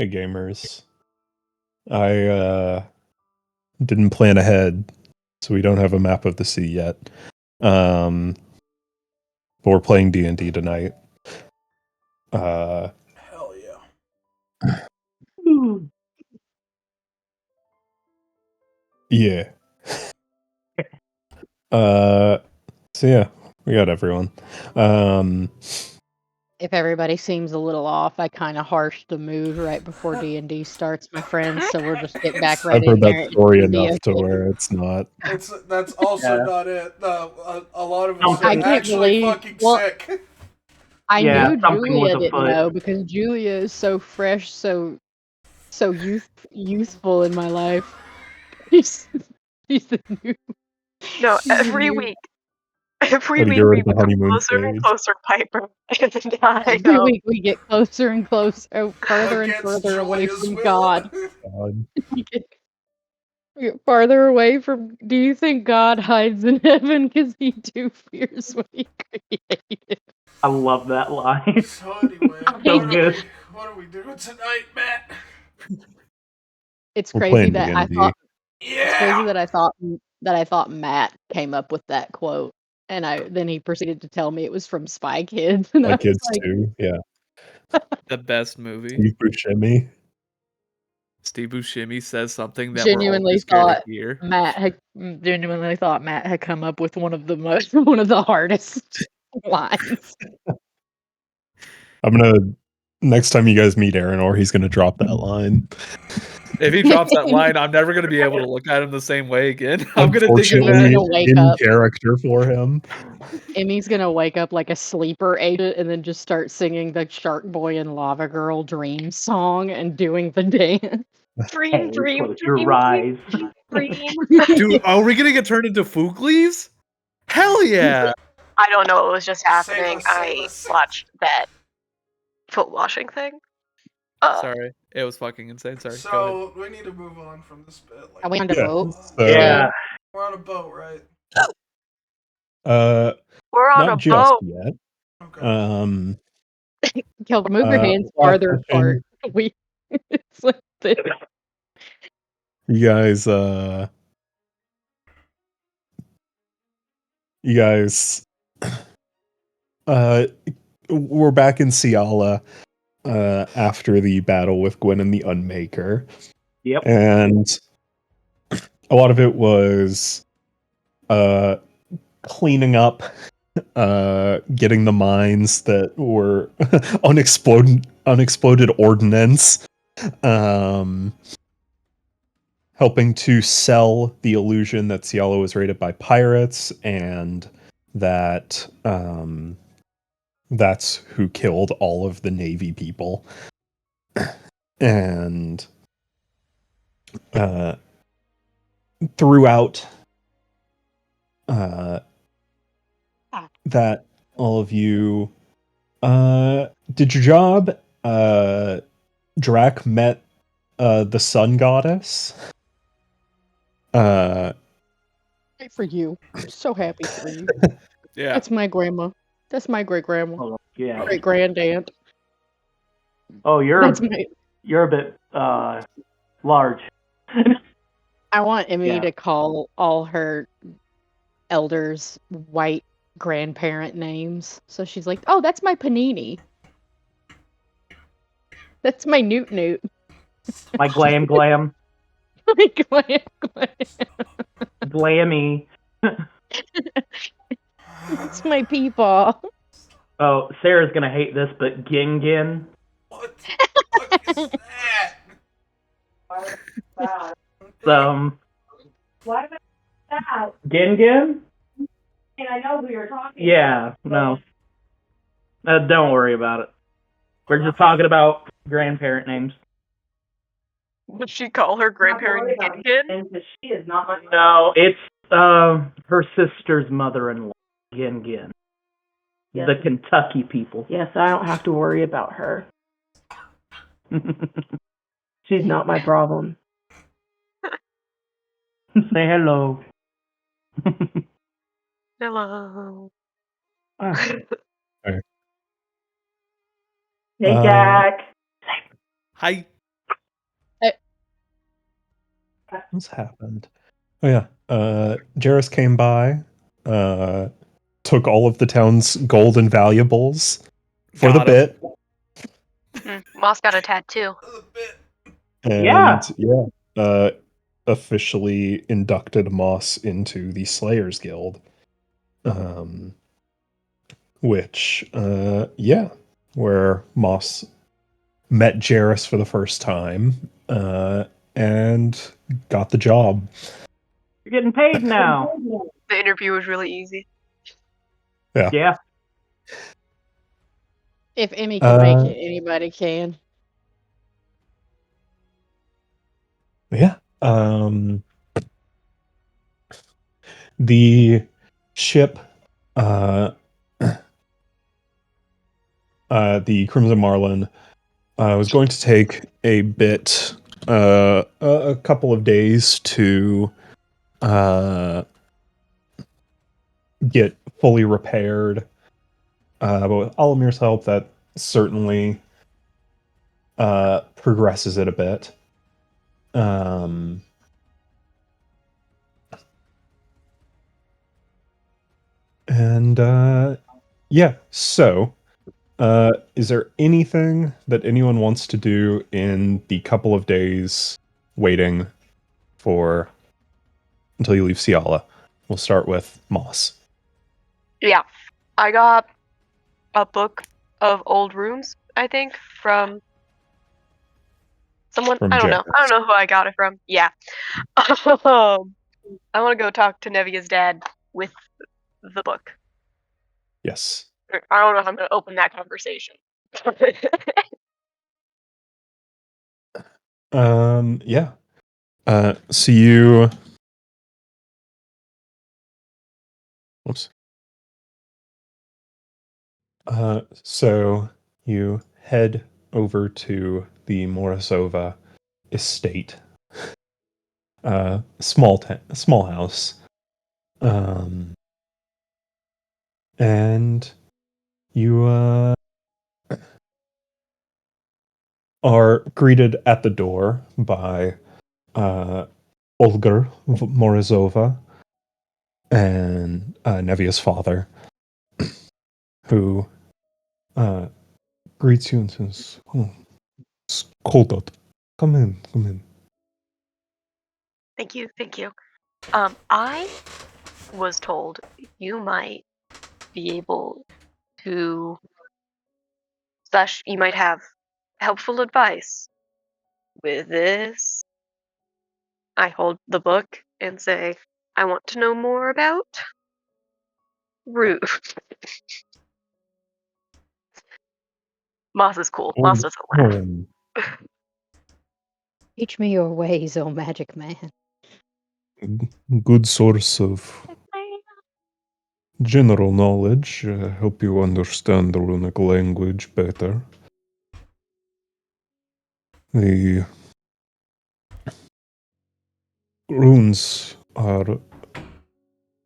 Hey gamers. I didn't plan ahead, so we don't have a map of the sea yet. But we're playing D&D tonight. Hell Yeah. So yeah, we got everyone. If everybody seems a little off, I kind of harshed the mood right before D&D starts, my friends. So we'll just get back right I've heard in there. that story It's gonna be enough to okay. where it's not. That's also not it. A lot of us I are can't actually believe- fucking well, sick. I Yeah, knew something Julia was didn't afoot. know because Julia is so fresh, so youthful in my life. She's the new. No, she's the every new- week. Every How to week get rid we of the become honeymoon closer and stage. closer, Piper. And I Every know. week we get closer and closer, further and Against further away Julia's from will. God. God. We get farther away from. Do you think God hides in heaven? Because he too fears what he created. I love that line. So anyway, So good. what are we doing tonight, Matt? It's We're crazy playing that I D&D. thought. Yeah. It's crazy that I thought Matt came up with that quote, and then he proceeded to tell me it was from Spy Kids. And I My was kids like, too. Yeah. The best movie. Steve Buscemi. Steve Buscemi says something that Genuinely we're all too scared thought to hear. Matt had come up with one of the hardest lines. I'm gonna next time you guys meet Aaron, he's gonna drop that line. If he drops that line, I'm never going to be able to look at him the same way again. I'm going to think of Unfortunately, gonna wake in up. character for him. Emmy's gonna wake up like a sleeper agent and then just start singing the Shark Boy and Lava Girl Dream song and doing the dance. Dream, dream, Close dream, your eyes. dream. Dude, are we going to get turned into Fooglies? Hell yeah! I don't know what was just Say happening. less, say I less. watched that foot washing thing. Sorry, it was fucking insane. Sorry, go ahead. So we need to move on from this bit. Are we on the Yeah. boat? So, Yeah. We're on a boat, right? We're on not a just boat. yet. Okay. Kelvin, move your hands while farther fishing, apart. It's like this. You guys, we're back in Ciala after the battle with Gwen and the Unmaker. Yep. And a lot of it was cleaning up, getting the mines that were unexploded ordnance, helping to sell the illusion that Ciala was raided by pirates and that that's who killed all of the Navy people. And throughout that, all of you did your job. Drac met the sun goddess. Great for you. I'm so happy for you. Yeah. That's my grandma. That's my great grandma. Oh, yeah. Great grandaunt. Oh, you're That's my. a bit large. I want Emmy Yeah. to call all her elders white grandparent names. So she's like, "Oh, that's my panini. That's my newt newt. My glam glam. My glam glam. Glammy. That's my peepaw." Oh, Sarah's gonna hate this, but Gingin. What the fuck is that? Why did that? Gingin? And I know who you're talking Yeah, no. Don't worry about it. We're just talking about grandparent names. Would she call her grandparent Gitkin? because she is not my No, it's her sister's mother-in-law, Gingin. Yes. The Kentucky people. Yes, I don't have to worry about her. She's not my problem. Say hello. Hello. Hey, Uh, Jack. Hi. What's happened? Oh yeah. Jarrus came by, took all of the town's gold and valuables for the Got him. bit. Moss got a tattoo. A bit. And officially inducted Moss into the Slayers Guild. Which where Moss met Jarrus for the first time, and got the job. You're getting paid now. The interview was really easy. Yeah. If Emmy can make it, anybody can. Yeah. The ship, the Crimson Marlin, was going to take a bit, a couple of days to get fully repaired. But with Alamir's help, that certainly progresses it a bit. So is there anything that anyone wants to do in the couple of days waiting for until you leave Ciala? We'll start with Moss. Yeah. I got a book of old rooms, I think, from someone. From I don't know. Jarrus. I don't know who I got it from. Yeah. I want to go talk to Nevia's dad with the book. Yes. I don't know if I'm going to open that conversation. Yeah. So you. Whoops. So you head over to the Morozova estate. Small house. And you are greeted at the door by Olga Morozova and Nevia's father, who greets you and says, "Oh, it's cold out. Come in, come in." Thank you. Thank you. I was told you might be able to, slash, you might have helpful advice with this. I hold the book and say, I want to know more about Ruth. Moss is cool. Moss doesn't laugh. Teach me your ways, oh magic man. Good source of general knowledge, help you understand the runic language better. The runes are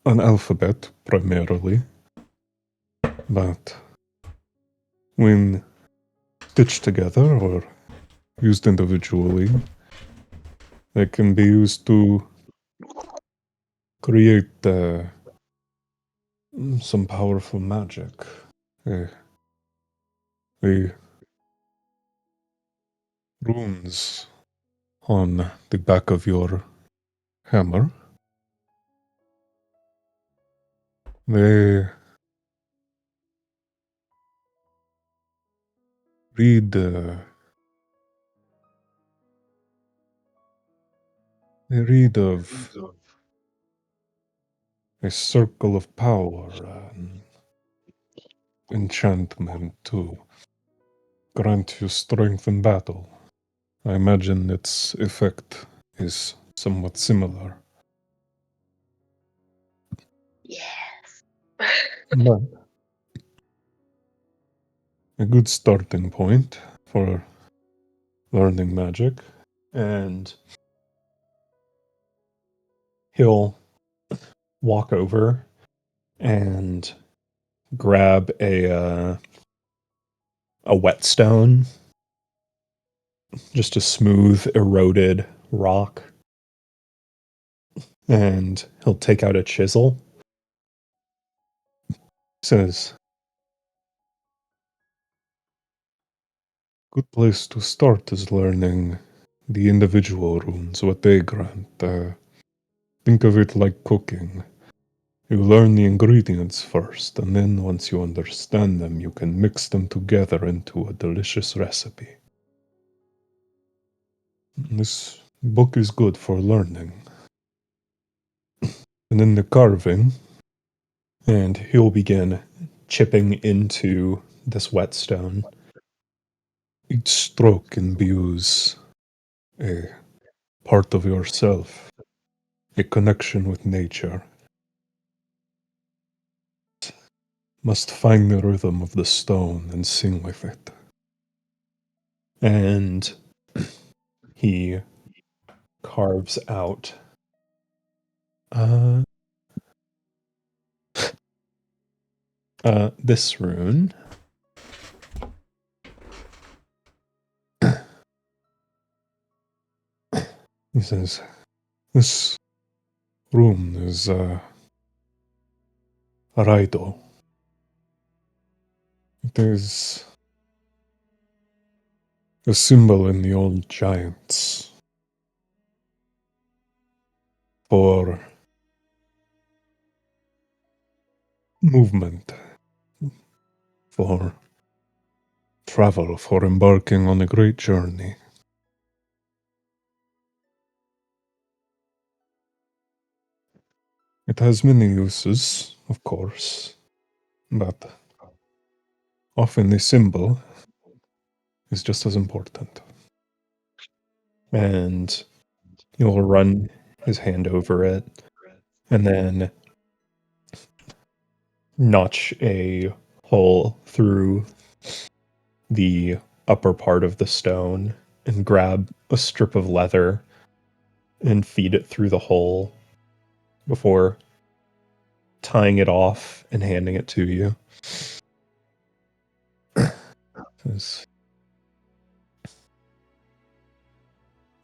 an alphabet primarily, but when stitched together or used individually, they can be used to create some powerful magic. The runes on the back of your hammer, they read of a circle of power and enchantment to grant you strength in battle. I imagine its effect is somewhat similar. Yes. But a good starting point for learning magic. And he'll walk over and grab a whetstone, just a smooth, eroded rock, And he'll take out a chisel. Says, good place to start is learning the individual runes, what they grant. Think of it like cooking. You learn the ingredients first, and then once you understand them, you can mix them together into a delicious recipe. This book is good for learning. And then the carving, and he'll begin chipping into this whetstone. Each stroke imbues a part of yourself, a connection with nature. Must find the rhythm of the stone and sing with it. And he carves out this rune. He says, this rune is Raido. It is a symbol in the old giants for movement, for travel, for embarking on a great journey. It has many uses, of course, but often the symbol is just as important. And he'll run his hand over it and then notch a hole through the upper part of the stone and grab a strip of leather and feed it through the hole before tying it off and handing it to you. Says,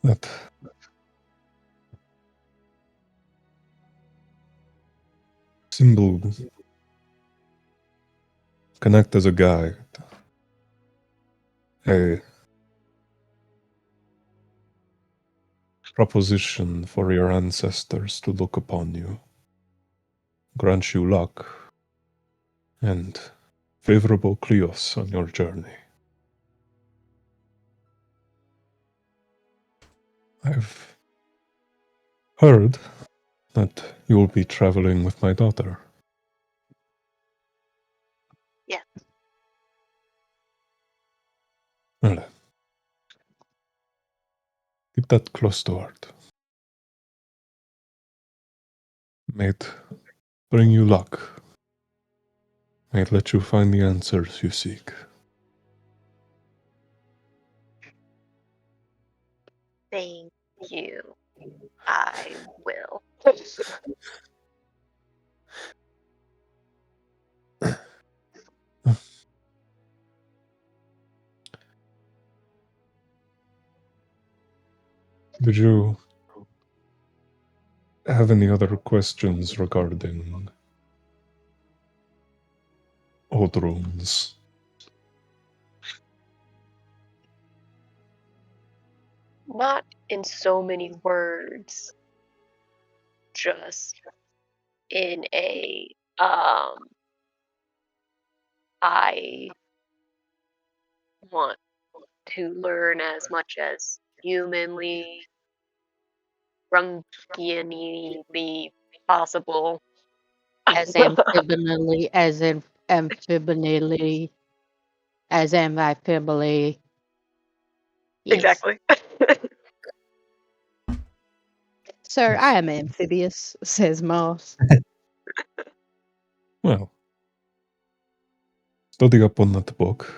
that symbol connect as a guide, a proposition for your ancestors to look upon you, grant you luck, and favorable Kleos on your journey. I've heard that you'll be traveling with my daughter. Yeah. Well, keep that close to heart. May it bring you luck. May it let you find the answers you seek. Thank you. I will. Did you have any other questions regarding old runes? Not in so many words, just in a I want to learn as much as humanly, Rungianly possible. As amphibinally, as in amphibinally, as amphibily. Yes. Exactly. Sir, I am amphibious, says Moss. Well, study up on that book.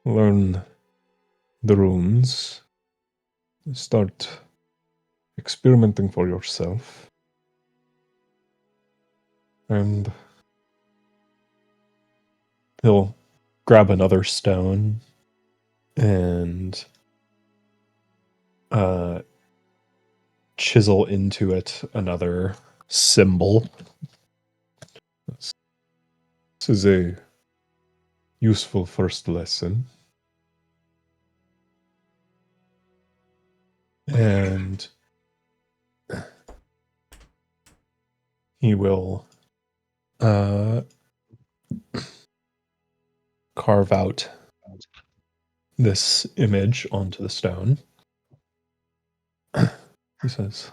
Learn the runes. Start experimenting for yourself. And he'll grab another stone and chisel into it another symbol. This is a useful first lesson. And he will carve out this image onto the stone. He says,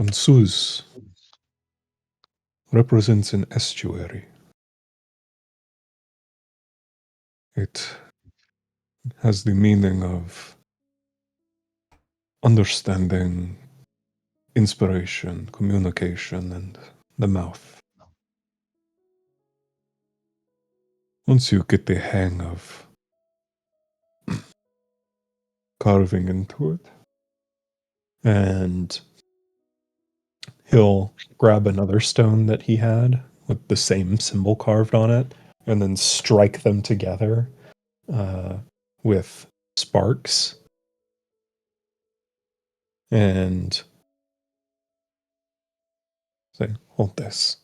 Ansuz represents an estuary. It has the meaning of understanding, inspiration, communication, and the mouth. Once you get the hang of carving into it, and he'll grab another stone that he had with the same symbol carved on it, and then strike them together with sparks. And say, hold this.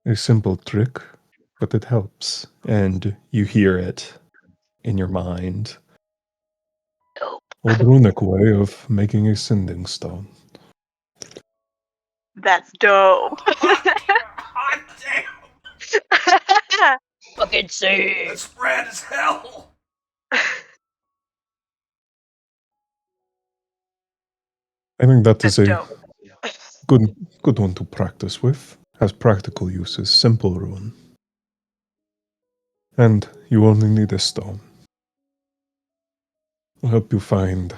A simple trick, but it helps. And you hear it in your mind. Dope. Old runic way of making a sending stone. That's dope. Hot damn! Fucking sick. That's rad as hell! I think that is That's a dope. good one to practice with. Has practical uses, simple rune. And you only need a stone. I'll help you find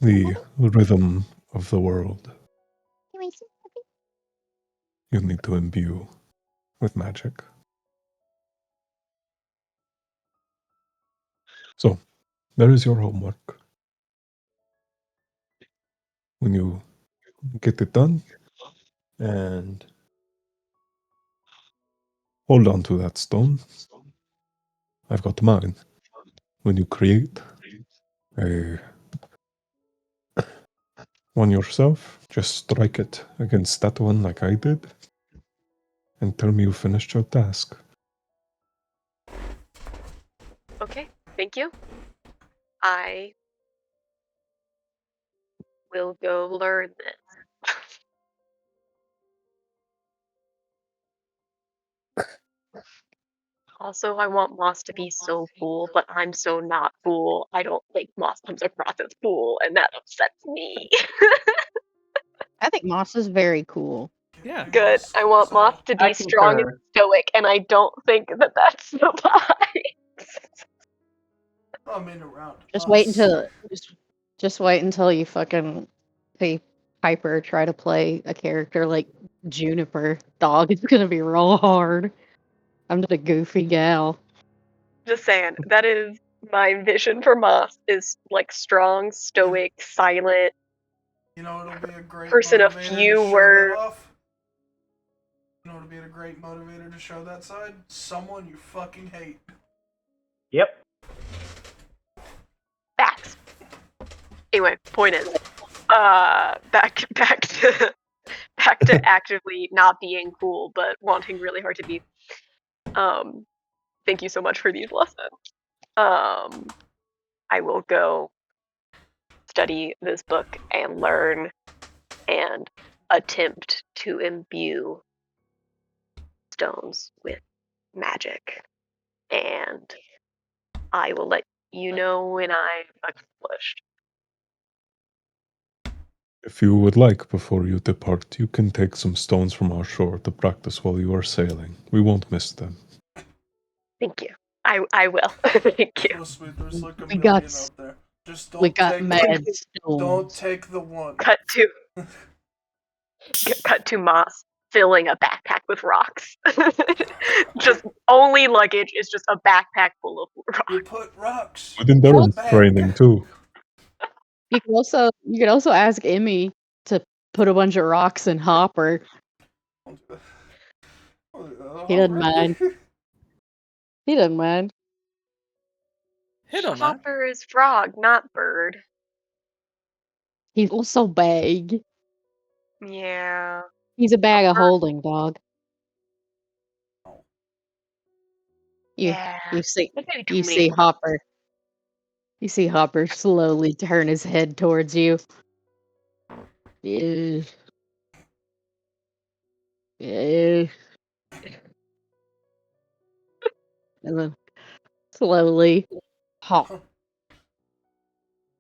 the rhythm of the world. You need to imbue with magic. So, there is your homework. When you get it done, and hold on to that stone. I've got mine. When you create a one yourself, just strike it against that one like I did, and tell me you finished your task. Okay, thank you. I will go learn this. Also, I want Moss to be so cool, but I'm so not cool. I don't think Moss comes across as cool, and that upsets me. I think Moss is very cool. Yeah. Good. I want Moss to I be strong and concur. stoic, and I don't think that that's the vibe. I mean, around Just us. wait until just wait until you fucking see Piper try to play a character like Juniper. Dog, it's gonna be real hard. I'm just a goofy gal. Just saying, that is my vision for Moss is like strong, stoic, silent, You know, it'll be a great person of motivator few to show words. that off. You know, it'll be a great motivator to show that side. Someone you fucking hate. Yep. Facts. Anyway, point is, back to actively not being cool, but wanting really hard to be. Thank you so much for these lessons. I will go study this book and learn and attempt to imbue stones with magic. And I will let you know when I've accomplished. If you would like, before you depart, you can take some stones from our shore to practice while you are sailing. We won't miss them. Thank you. I will. Thank you. So sweet, there's like a We million got out there. Just We don't got take mad don't stones. take the one. Cut to Moss filling a backpack with rocks. Just only luggage is just a backpack full of You rocks. put rocks. With endurance Back. training, too. You could also ask Emmy to put a bunch of rocks in Hopper. Don't do that. He doesn't mind. He doesn't mind. Hit him, man. Hopper is frog, not bird. He's also big. Yeah. He's a bag of bird. holding, dog. You Yeah. you see That's maybe you 20 see words. Hopper. You see Hopper slowly turn his head towards you. Ew. Ew. And then slowly hop. I'm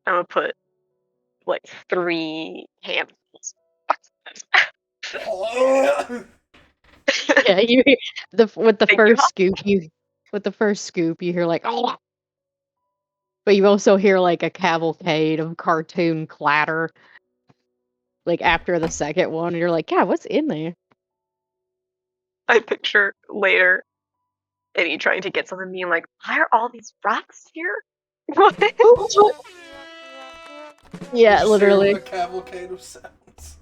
gonna put like 3 handfuls. Yeah, you hear with the Thank you, first Hopper. scoop you hear like oh, but you also hear like a cavalcade of cartoon clatter. Like after the second one, you're like, God, what's in there? I picture later Eddie trying to get something, being like, "Why are all these rocks here?" What? Yeah, Just literally. hear a cavalcade of sounds.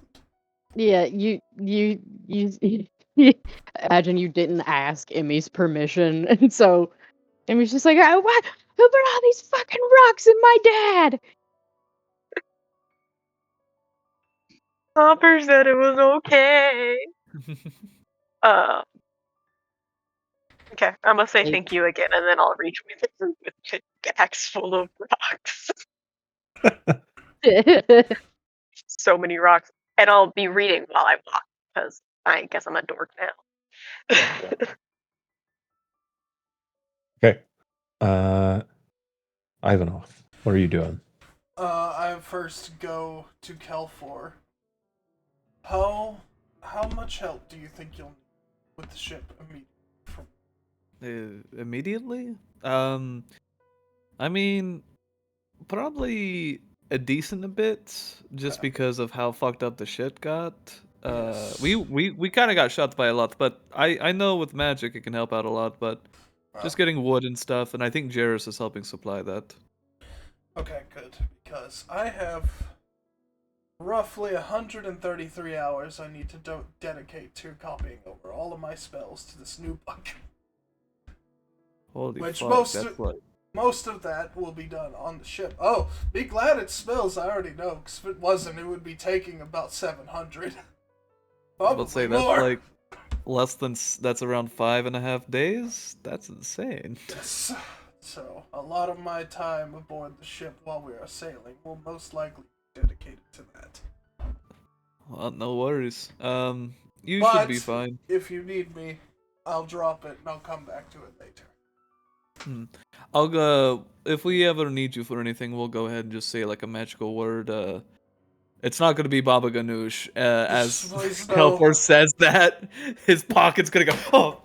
Yeah, you imagine you didn't ask Emmy's permission, and so Emmy's just like, oh, what? Who put all these fucking rocks in my dad? Hopper said it was okay. Okay, I'm gonna say Like, thank you again, and then I'll reach with bags full of rocks. So many rocks, and I'll be reading while I walk because I guess I'm a dork now. Okay. Ivanov, what are you doing? I first go to Kelfor. How much help do you think you'll need with the ship immediately? Immediately? I mean, probably a decent bit, just because of how fucked up the shit got. Yes. We kind of got shot by a lot, but I know with magic it can help out a lot, but just getting wood and stuff, and I think Jairus is helping supply that. Okay, good. Because I have roughly 133 hours I need to dedicate to copying over all of my spells to this new book. Holy Which fuck, most of that will be done on the ship. Oh, be glad it's spells I already know, because if it wasn't, it would be taking about 700. Probably let's say more. that's like that's around 5.5 days. That's insane. Yes. So, a lot of my time aboard the ship while we are sailing will most likely be dedicated to that. Well, no worries. You But should be fine. if you need me, I'll drop it and I'll come back to it later. I'll go if we ever need you for anything. We'll go ahead and just say like a magical word. It's not gonna be Baba Ganoush, as Please no. Kelfor says that. His pocket's gonna go. Oh,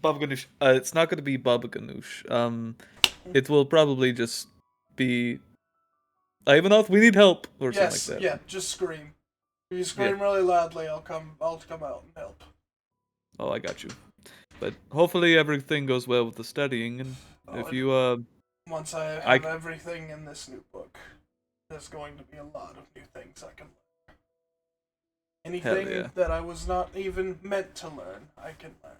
Baba Ganoush. It's not gonna be Baba Ganoush. It will probably just be. Ivanov, we need help or something like that. Yeah, just scream. If you scream really loudly, I'll come out and help. Oh, I got you. But hopefully everything goes well with the studying, and if you once I have everything in this new book, there's going to be a lot of new things I can learn. Anything that I was not even meant to learn, I can learn.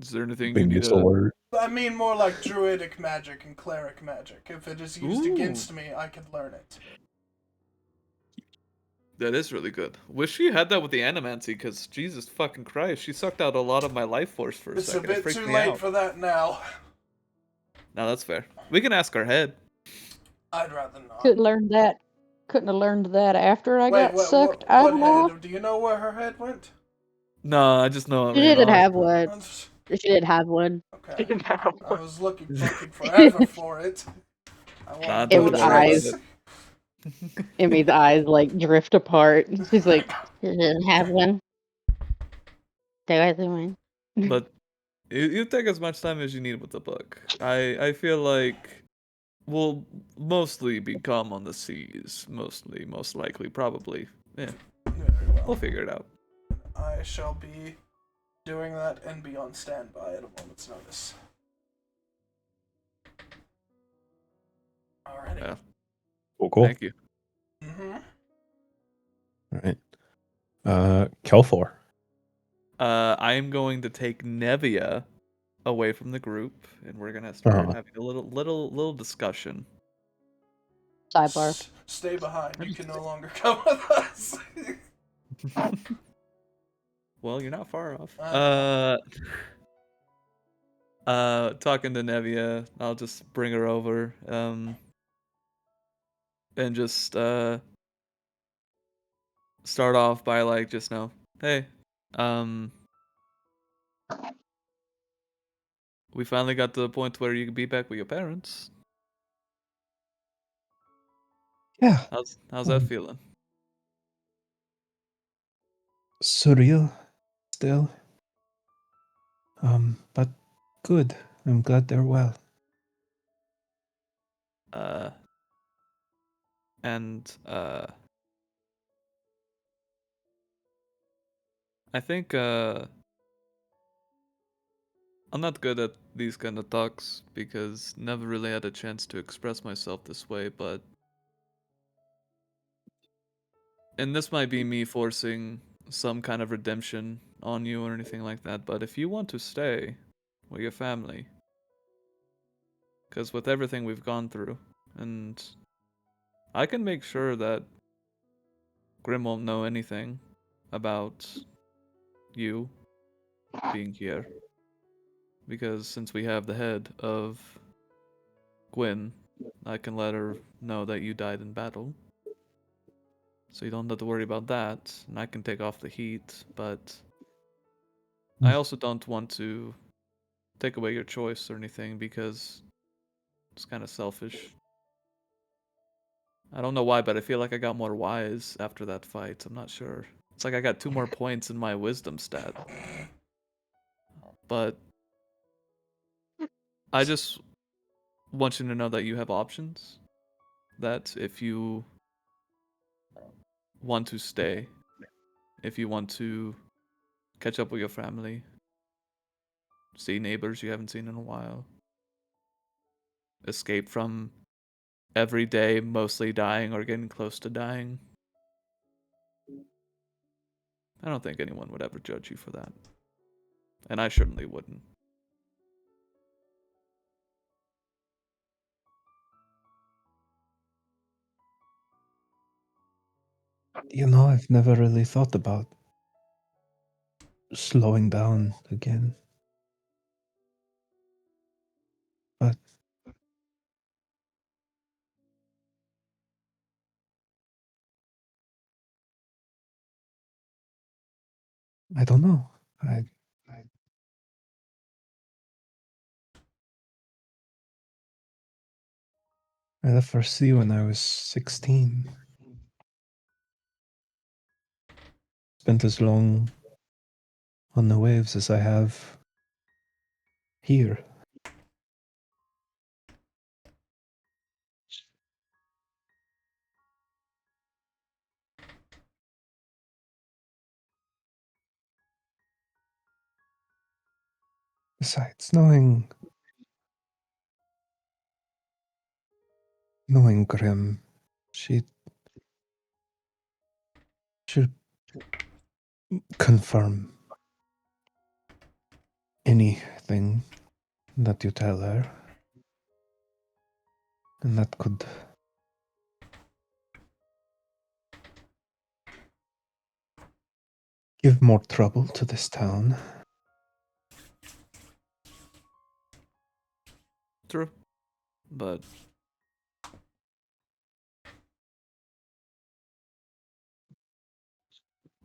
Is there anything you need to learn? I mean more like druidic magic and cleric magic. If it is used against me, I can learn it. That is really good. Wish she had that with the animancy, because Jesus fucking Christ, she sucked out a lot of my life force for a second. It's a bit too late for that now. No, that's fair. We can ask our head. I'd rather not. Couldn't have learned that after I got sucked. What head? Do you know where her head went? No, I just know it She ran didn't off. have one. She didn't have one. Okay. I was looking forever for it. Emmy's eyes. Emmy's eyes like drift apart. She's like, she didn't have one. There wasn't one. But you take as much time as you need with the book. I feel like we'll mostly be calm on the seas. Most likely, probably. Yeah. Very well. We'll figure it out. I shall be doing that and be on standby at a moment's notice. Alrighty. Yeah. Cool. Thank you. Mm-hmm. All right. Kelfor. I am going to take Nevia away from the group, and we're gonna start having a little discussion. Sidebar. Stay behind. You can no longer come with us. Well, you're not far off. I Talking to Nevia, I'll just bring her over, and just start off by like just know, hey, we finally got to the point where you can be back with your parents. Yeah. How's that feeling? Surreal still. But good. I'm glad they're well. I think I'm not good at these kind of talks because never really had a chance to express myself this way, but and this might be me forcing some kind of redemption on you or anything like that, but if you want to stay with your family, because with everything we've gone through, and I can make sure that Grim won't know anything about you being here. Because since we have the head of Gwyn, I can let her know that you died in battle. So you don't have to worry about that, and I can take off the heat, but I also don't want to take away your choice or anything because it's kind of selfish. I don't know why, but I feel like I got more wise after that fight. I'm not sure. It's like I got 2 more points in my wisdom stat. But I just want you to know that you have options. That if you want to stay, if you want to catch up with your family, see neighbors you haven't seen in a while, escape from every day mostly dying or getting close to dying. I don't think anyone would ever judge you for that. And I certainly wouldn't. I've never really thought about slowing down again. But I don't know. I left for sea when I was 16. Spent as long on the waves as I have here. Besides, knowing Grim, she should confirm anything that you tell her. And that could give more trouble to this town. True. But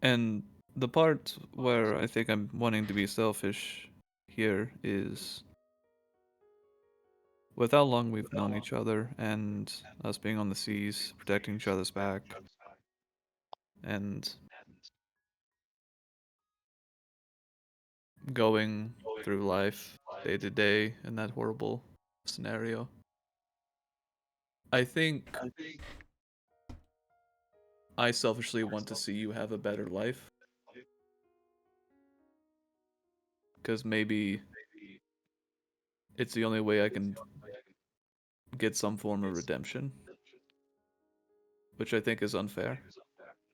and the part where I think I'm wanting to be selfish here is with how long we've known each other and us being on the seas, protecting each other's back, and going through life day to day in that horrible scenario. I think I selfishly want to see you have a better life. Because maybe it's the only way I can get some form of redemption. Which I think is unfair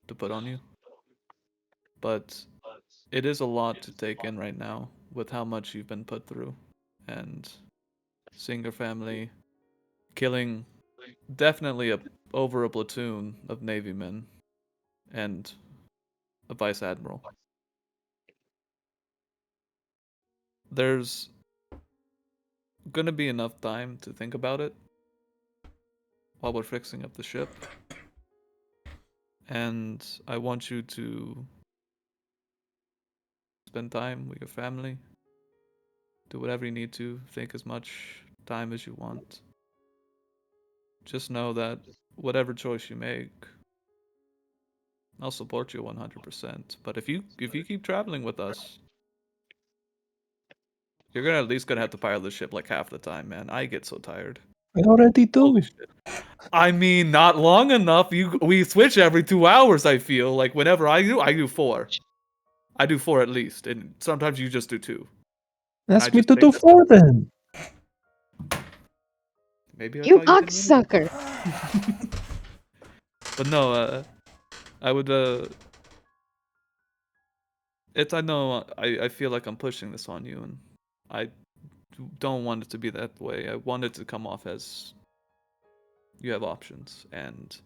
to put on you. but it is a lot to take in right now with how much you've been put through, and seeing your family killing definitely over a platoon of Navy men and a vice admiral. There's gonna be enough time to think about it while we're fixing up the ship, and I want you to spend time with your family. Do whatever you need to. Take as much time as you want. Just know that whatever choice you make, I'll support you 100%. But if you keep traveling with us, you're gonna at least gonna have to pilot the ship like half the time, man. I get so tired. I already do. Holy shit. I mean, not long enough. We switch every 2 hours. I feel like whenever I do 4. I do 4 at least, and sometimes you just do 2. Ask me to do 4 then. Maybe I You thought you didn't cocksucker! But no, I would. I know. I feel like I'm pushing this on you, and I don't want it to be that way. I want it to come off as you have options, and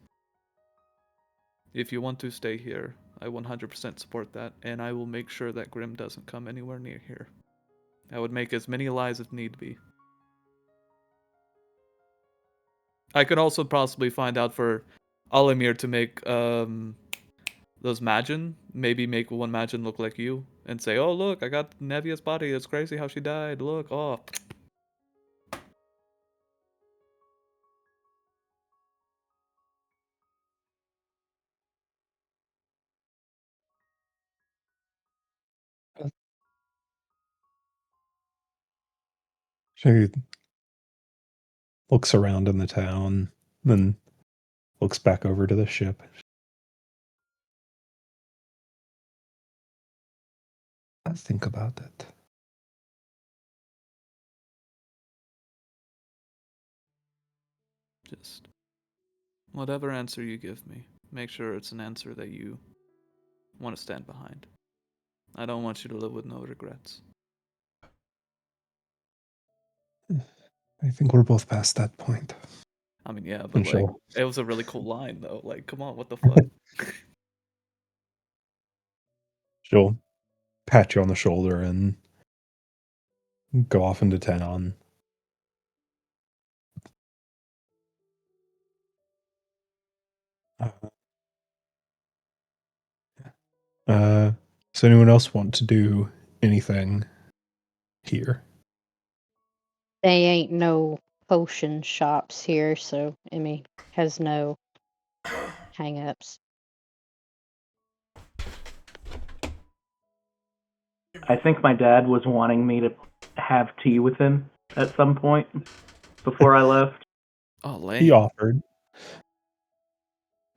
if you want to stay here, I 100% support that, and I will make sure that Grim doesn't come anywhere near here. I would make as many lies if need be. I could also possibly find out for Alamir to make those Majin, maybe make one Majin look like you, and say, "Oh look, I got Nevia's body. It's crazy how she died. Look, oh." She looks around in the town, then looks back over to the ship. I think about it. Just whatever answer you give me, make sure it's an answer that you want to stand behind. I don't want you to live with no regrets. I think we're both past that point. I mean, yeah, but And like, it was a really cool line though. Like, come on, what the fuck? she'll pat you on the shoulder and go off into town. Does anyone else want to do anything here? They ain't no potion shops here, so Emmy has no hang-ups. I think my dad was wanting me to have tea with him at some point before I left. Oh, lame. He offered.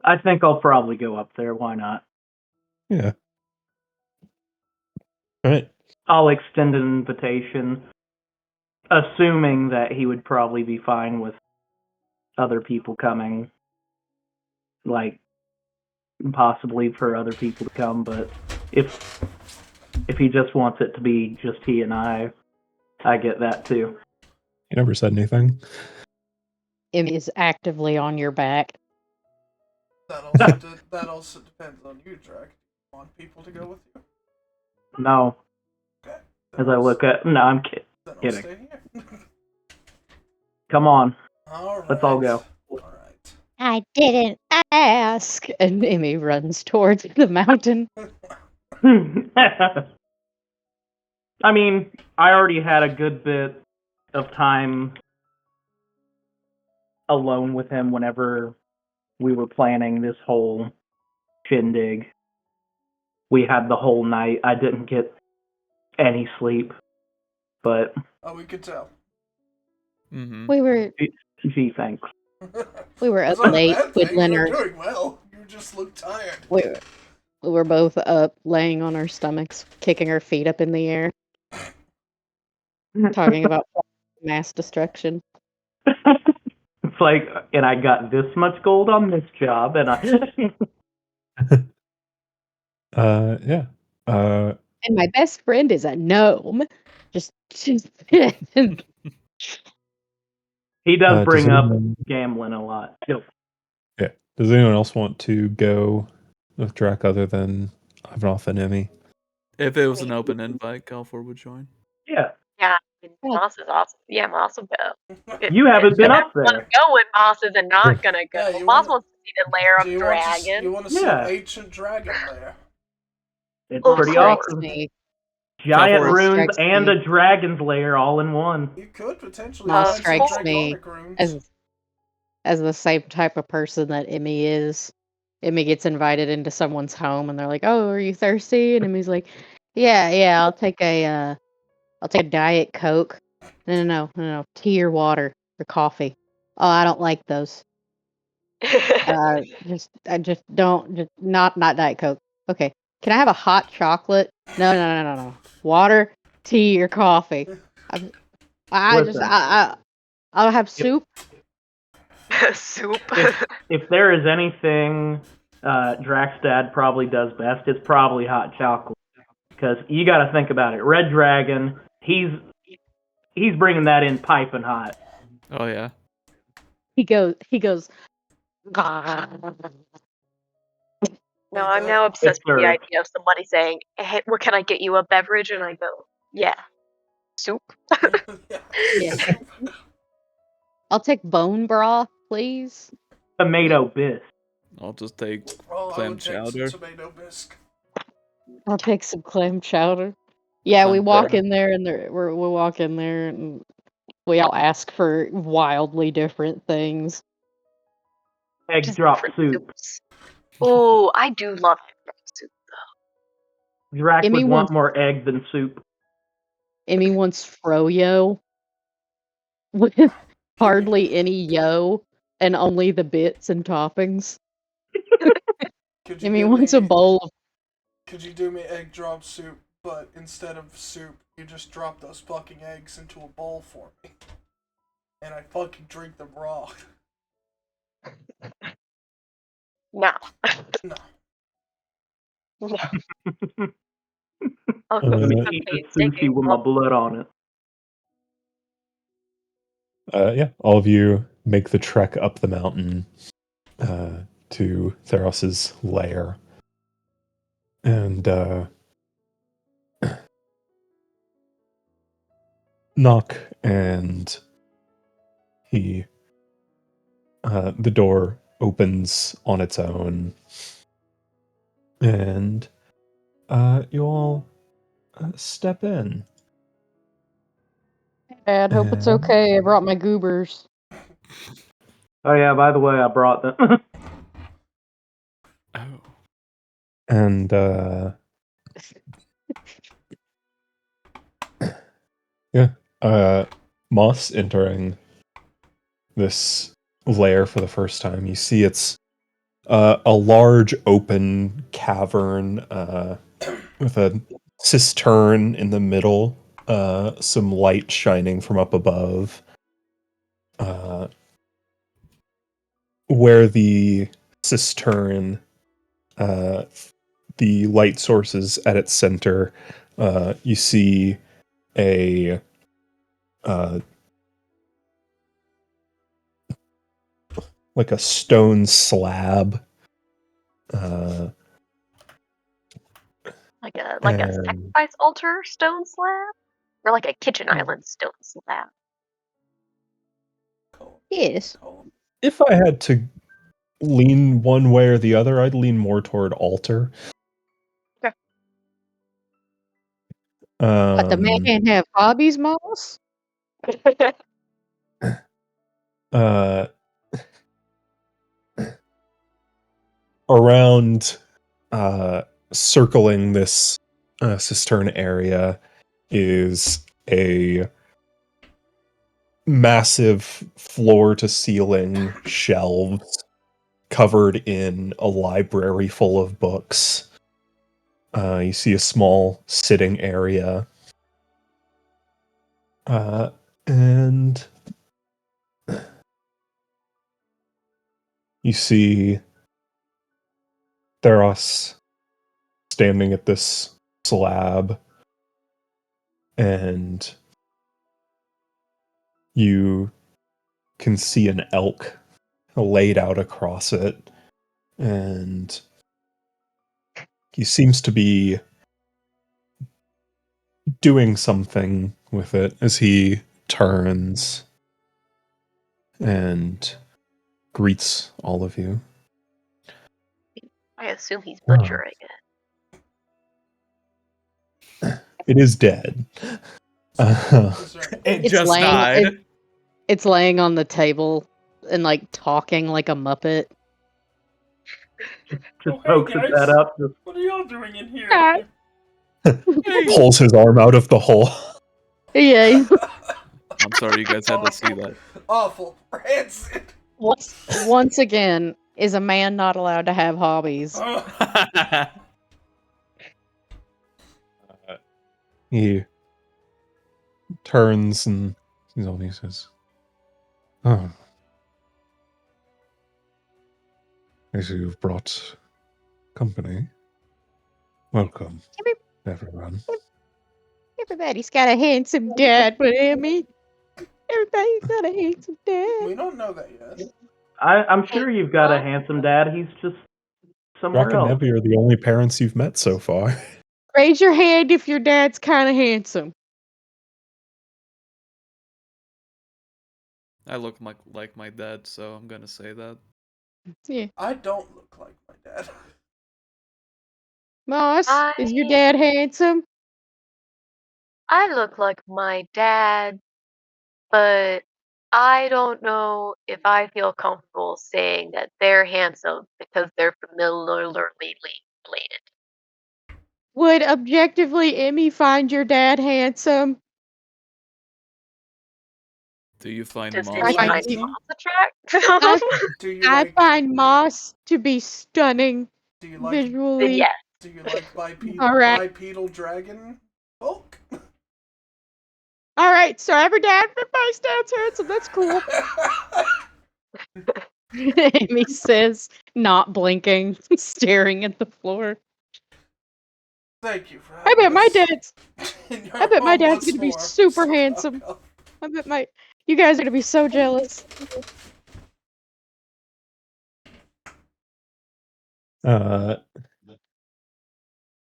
I think I'll probably go up there. Why not? Yeah. All right. I'll extend an invitation, assuming that he would probably be fine with other people coming. Like, possibly for other people to come, but if he just wants it to be just he and I get that too. He never said anything. Emmy is actively on your back. That also depends on you, Drake. You want people to go with you? No. Okay. As I look at... No, I'm Then I'll kidding. stay here. Come on. All right. Let's all go. All right. I didn't ask! And Emmy runs towards the mountain. I mean, I already had a good bit of time alone with him whenever we were planning this whole shindig. We had the whole night. I didn't get any sleep, but... Oh, we could tell. Mm-hmm. We were Gee, thanks. We were It's up not a late bad with thing. Leonard. You're doing well. You just look tired. We were both up, laying on our stomachs, kicking our feet up in the air, talking about mass destruction. It's like, and I got this much gold on this job, and I... Yeah. And my best friend is a gnome. Just He does does bring up anyone- gambling a lot. Yep. Yeah. Does anyone else want to go with Drac other than Ivanoff and Emmy? If it was an open invite, Calfor would join. Yeah. Yeah, Moss is awesome. Yeah, Moss will go. You haven't been up Let's there. go when Moss isn't not gonna go. Yeah, you Moss wanna- wants to see the lair of Do you dragon. want to see Yeah. ancient dragon lair? It's Oh, pretty Strikes awesome. me. Giant Calfor runes strikes and me. a dragon's lair all in one. You could potentially Moss find some strikes me draconic runes. as the same type of person that Emmy is. Emmy gets invited into someone's home and they're like, "Oh, are you thirsty?" And Emmy's like, "Yeah, I'll take a Diet Coke." No, tea or water or coffee. Oh, I don't like those. I just don't, just not Diet Coke. Okay, can I have a hot chocolate? No. Water, tea, or coffee. Listen. I'll have soup. Soup. If there is anything Drax's dad probably does best, it's probably hot chocolate. Because you got to think about it. Red Dragon, he's bringing that in piping hot. Oh yeah. He goes. No, I'm now obsessed with the served. idea of somebody saying, "Hey, what can I get you a beverage?" And I go, "Yeah, soup." Yeah. I'll take bone broth, please. Tomato bisque. I'll just take Oh, I clam would take chowder. some tomato bisque. I'll take some clam chowder. Yeah, we Clam walk chowder. in there and we walk in there and we all ask for wildly different things. Egg Just drop different soup. soups. Oh, I do love egg drop soup. Drax Emmy would want wants more egg than soup. Emmy wants froyo with hardly any yo and only the bits and toppings. Could you Emmy do wants a me? bowl of Could you do me egg drop soup, but instead of soup, you just drop those fucking eggs into a bowl for me, and I fucking drink them raw. No. No. No. Uh, I'm gonna Okay, eat the it's taking sushi with my blood on it. Yeah, all of you make the trek up the mountain to Theros's lair. And knock, and the door opens on its own, and you all step in. Dad, hope it's And- okay. I brought my goobers. Oh yeah, by the way, I brought them. Oh. And Moss entering this lair for the first time. You see it's a large open cavern with a cistern in the middle, some light shining from up above. Where the cistern, the light sources at its center, you see a like a stone slab. like a And- sacrifice altar stone slab, or like a kitchen island stone slab. Yes. If I had to lean one way or the other, I'd lean more toward altar. Okay. But the man can't have hobbies, Moss? Uh, around circling this cistern area is a massive floor to ceiling shelves covered in a library full of books. You see a small sitting area. And you see Theros standing at this slab, and you can see an elk laid out across it, and he seems to be doing something with it as he turns and greets all of you. I assume he's butchering it. It is dead. It just died. It's laying on the table and like talking like a Muppet. Just pokes his head up. Just, what are y'all doing in here? Pulls his arm out of the hole. Yeah. I'm sorry you guys had to see that. Awful. Rancid. Once again, is a man not allowed to have hobbies? He turns and he says, "Oh, I see you've brought company. Welcome, everyone." Everybody's got a handsome dad, but Emmy. Everybody's got a handsome dad. We don't know that yet. I'm sure you've got a handsome dad. He's just somewhere Drac and else. Nebby are the only parents you've met so far. Raise your hand if your dad's kind of handsome. I look like my dad, so I'm gonna say that. Yeah. I don't look like my dad. Moss, is your dad handsome? I look like my dad, but I don't know if I feel comfortable saying that they're handsome because they're familiarly related. Would objectively Emmy find your dad handsome? Do you find Does Moss Emmy find handsome? Moss attractive? Do you I like? find Moss to be stunning Do you like? visually. Yes. Do you like All right. bipedal dragon folk? All right, so everybody's dad's handsome. That's cool. Amy says, not blinking, staring at the floor. Thank you for I having bet my us dad's. in your I bet my home dad's once gonna be more. super handsome. I bet you guys are gonna be so jealous.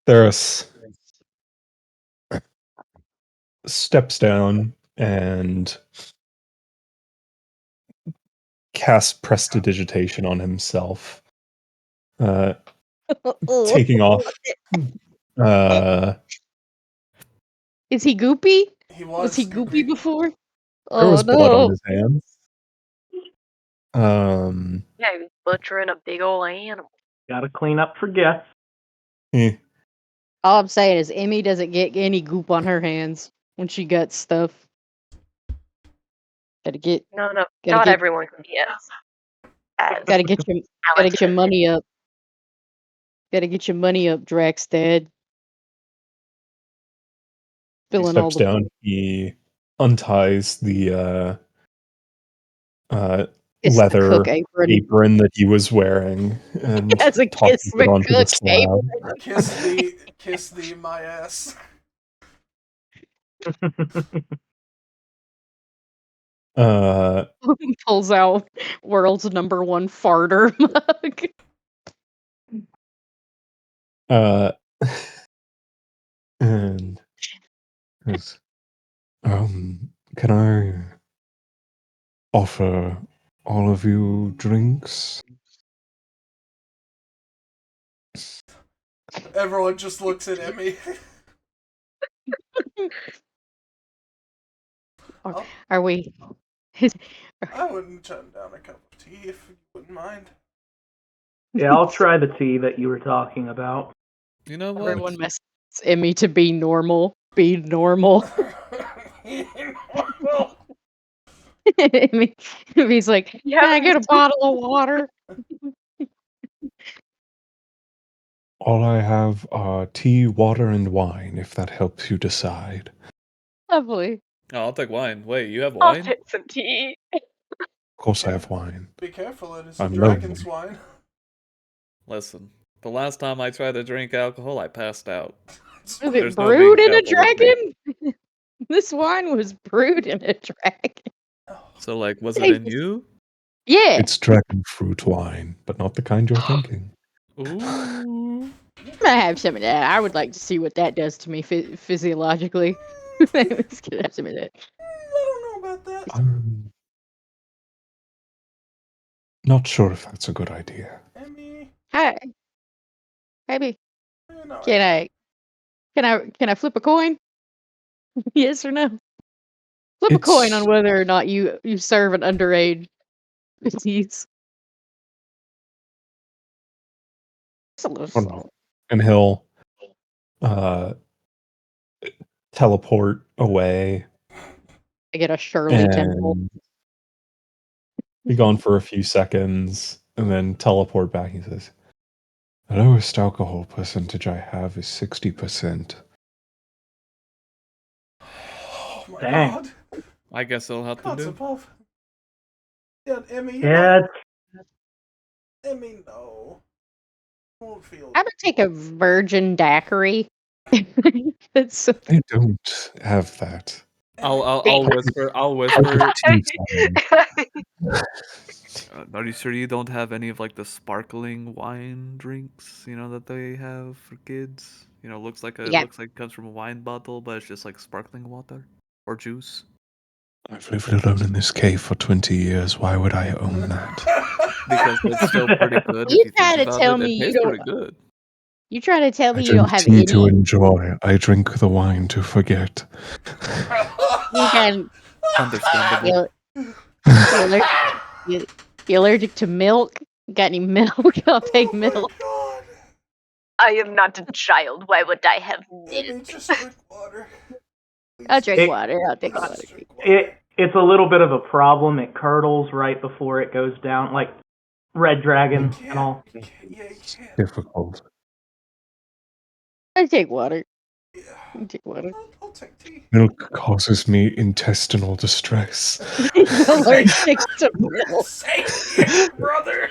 There's steps down and casts prestidigitation on himself, taking off. Is he goopy? Was he goopy before? There was Oh blood on no! his hands. Yeah, he was butchering a big old animal. Gotta clean up for guests. All I'm saying is Emmy doesn't get any goop on her hands when she guts stuff. Gotta get. No, Gotta not get, everyone can be as Gotta get your money up. Gotta get your money up, Drax Dad. He Filling all steps the. down. He unties the Kiss the leather cook apron. that he was wearing and Has a tosses kiss it the onto the cook slab. Kiss thee, my ass. Pulls out world's #1 farter mug. And yes, can I offer all of you drinks? Everyone just looks at Emmy. Are we? I wouldn't turn down a cup of tea if you wouldn't mind. Yeah, I'll try the tea that you were talking about. You know what? Everyone messages Emmy to be normal. Be normal. Emmy's like, can I get a bottle of water? All I have are tea, water, and wine, if that helps you decide. Lovely. Oh, I'll take wine. Wait, you have I'll wine? take some tea. Of course I have wine. Be careful, it is I'm a dragon's lonely. wine. Listen, The last time I tried to drink alcohol, I passed out. Was There's it no brewed being in a careful with me. dragon? This wine was brewed in a dragon. So, like, was it in you? Yeah. It's dragon fruit wine, but not the kind you're thinking. Ooh. I'm gonna have some of that. I would like to see what that does to me physiologically. Let's get have some of that. I don't know about that. I'm not sure if that's a good idea. Emmy, Hi, maybe. no, Can I flip a coin? Yes or no? Flip a coin on whether or not you serve an underage disease. It's a little Oh, slow. no. And he'll teleport away I get a Shirley Temple. and be gone for a few seconds and then teleport back. He says, "The lowest alcohol percentage I have is 60%. Oh my Dang. god. I guess it'll have to God's do. above. Yeah, Emmy, you Yeah, Emmy, no. Won't feel. I would take a virgin daiquiri. It's They don't have that. I'll whisper. I'll whisper. Tea time. Are you sure you don't have any of like the sparkling wine drinks? You know that they have for kids. You know, looks like Yeah. it comes from a wine bottle, but it's just like sparkling water or juice. I've lived alone in this cave for 20 years. Why would I own that? Because it's still pretty good. You If you try think to about tell it, me it you tastes don't. pretty good. You try to tell I me you don't drink have tea to any. enjoy. I drink the wine to forget. You can. Understandable. You allergic to milk? Got any milk? I'll take Oh my milk. god. I am not a child. Why would I have Emmy, milk? just drink water. I'll drink It- water. I'll take Please water. just drink water. it's a little bit of a problem. It curdles right before it goes down, like red dragon You and all. can't. Yeah, you can't. Difficult. I take water. Yeah. I take water. I'll take tea. Milk causes me intestinal distress. He's allergic to milk. Same here, brother.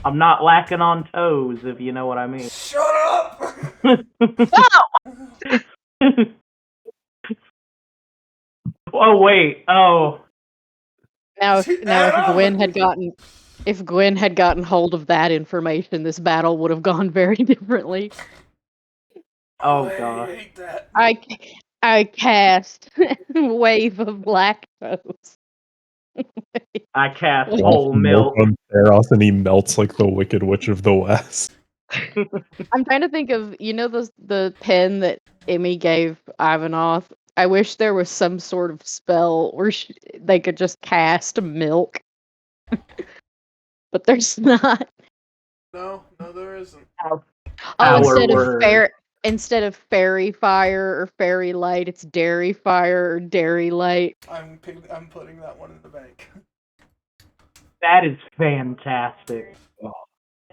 I'm not lacking on toes, if you know what I mean. Shut up. Oh wait. Oh. Now, if Gwen had gotten hold of that information, this battle would have gone very differently. Oh I gosh. hate that. I cast wave of lactose. I cast Well, whole milk. on Theros and he melts like the Wicked Witch of the West. I'm trying to think of the pen that Emmy gave Ivanoth. I wish there was some sort of spell where they could just cast milk, but there's not. No, there isn't. Oh, Our instead of fairy fire or fairy light, it's dairy fire or dairy light. I'm putting that one in the bank. That is fantastic.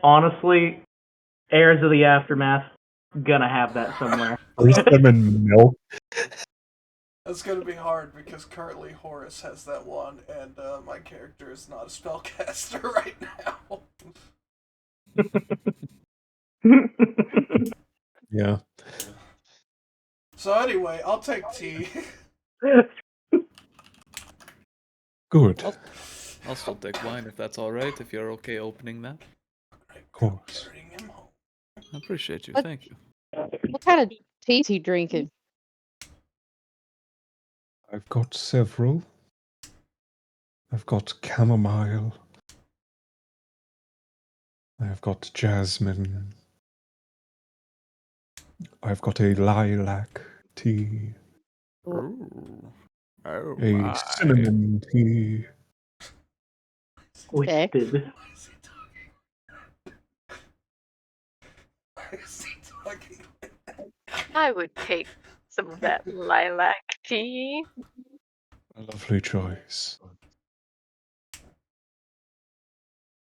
Honestly, Heirs of the Aftermath, gonna have that somewhere. Freeze them in milk. That's gonna be hard because currently Horus has that one, and my character is not a spellcaster right now. Yeah. So anyway, I'll take tea. Good. I'll still take wine if that's alright, if you're okay opening that. Of course. I appreciate you, What- thank you. What kind of tea is he drinking? I've got several. I've got chamomile. I've got jasmine. I've got a lilac tea. Ooh. Oh A my. cinnamon tea. Okay. Wasted. Why is he talking? I would take some of that lilac tea. A lovely choice.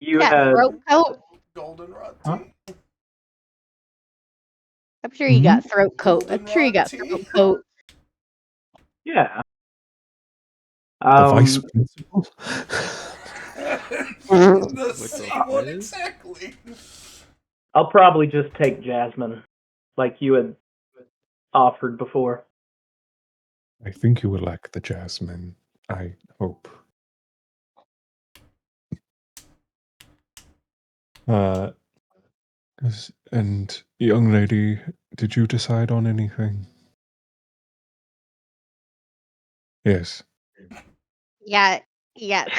You Got had throat coat. Goldenrod Huh? tea? I'm sure you got throat coat. I'm Goldenrod sure you got tea? throat coat. yeah. The vice principal. The With same the one fizz? exactly. I'll probably just take Jasmine, like you had offered before. I think you will like the jasmine. I hope. And young lady, did you decide on anything? Yes. Yeah,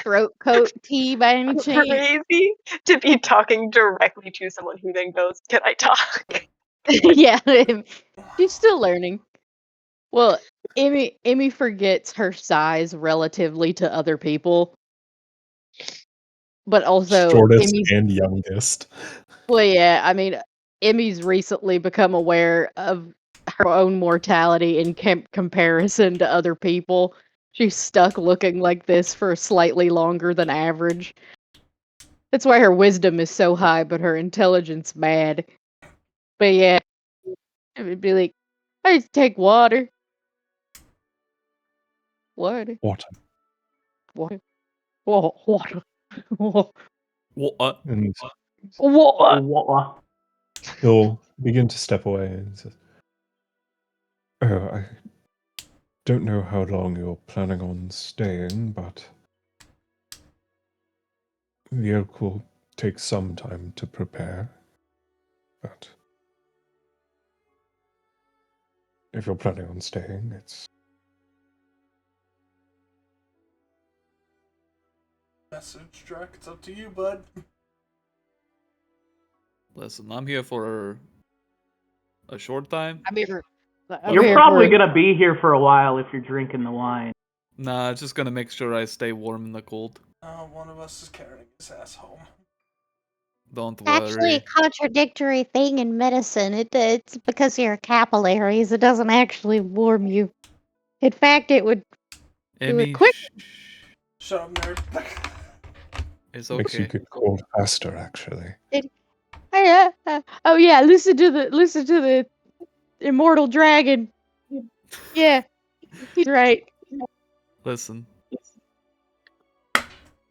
throat coat tea by any chance? Crazy to be talking directly to someone who then goes, "Can I talk?" Yeah, she's still learning. Well, Emmy forgets her size relatively to other people, but also Shortest Emmy's. and youngest. Well, yeah, I mean, Emmy's recently become aware of her own mortality in comparison to other people. She's stuck looking like this for slightly longer than average. That's why her wisdom is so high, but her intelligence bad. But yeah, it would be like, I just take water. Water. Water. Water. Water. What? And Water. What? he'll begin to step away and says, "Oh, I don't know how long you're planning on staying, but the oak will take some time to prepare. But if you're planning on staying, it's Message Drac, it's up to you, bud. Listen, I'm here for a short time. I'm here. You're probably gonna be here for a while if you're drinking the wine. Nah, just gonna make sure I stay warm in the cold. One of us is carrying his ass home. Don't Actually, worry. a contradictory thing in medicine. It's because of your capillaries. It doesn't actually warm you. In fact, it would Emmy, quick. Shut up, nerd. It's makes you okay. get cold faster, actually. Oh yeah, listen to the immortal dragon. Yeah, he's right. Listen.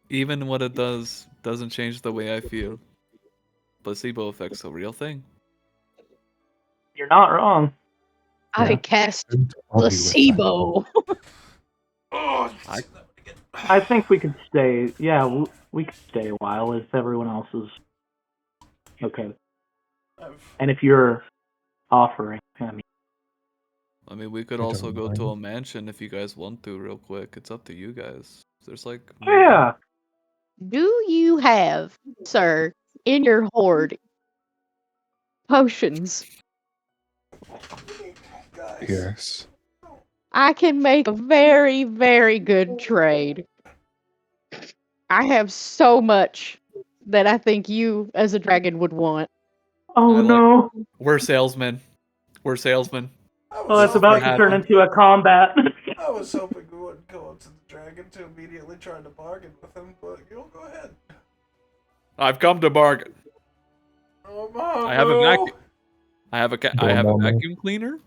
Even what it does doesn't change the way I feel. Placebo effect's a real thing. You're not wrong. I Yeah. cast Don't argue with that. placebo. Oh, I- I think we could stay. Yeah, we could stay a while if everyone else is okay. And if you're offering, I mean, we could I also don't go to mind. a mansion if you guys want to, real quick. It's up to you guys. There's like. yeah. Do you have, sir, in your hoard potions? Guys. Yes. I can make a very, very good trade. I have so much that I think you, as a dragon, would want. Oh no. We're salesmen. We're salesmen. Oh, it's about to turn into a combat. I was hoping we wouldn't go up to the dragon to immediately try to bargain with him, but you'll go ahead. I've come to bargain. Oh, Mama. I have a vacuum. I have a Mama. vacuum cleaner,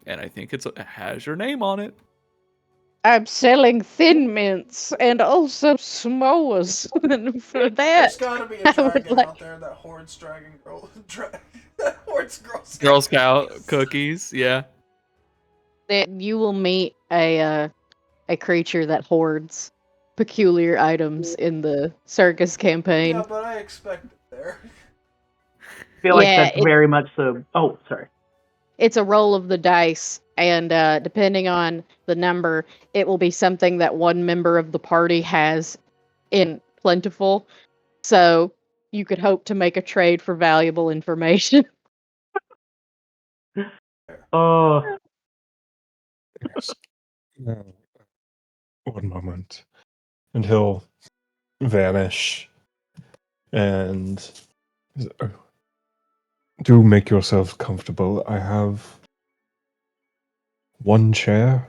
and I think it has your name on it. I'm selling thin mints and also s'mores. And for that, There's gotta be a I would dragon like- out there that hoards dragon girl. That hoards Girl Scout. Girl Scout cookies, yeah. that you will meet a creature that hoards peculiar items in the circus campaign. Yeah, but I expect it there. I feel like Yeah, that's very much so. Oh, sorry. It's a roll of the dice, and depending on the number, it will be something that one member of the party has in plentiful. So you could hope to make a trade for valuable information. Oh, Yes. One moment. And he'll vanish. And do make yourself comfortable. I have one chair.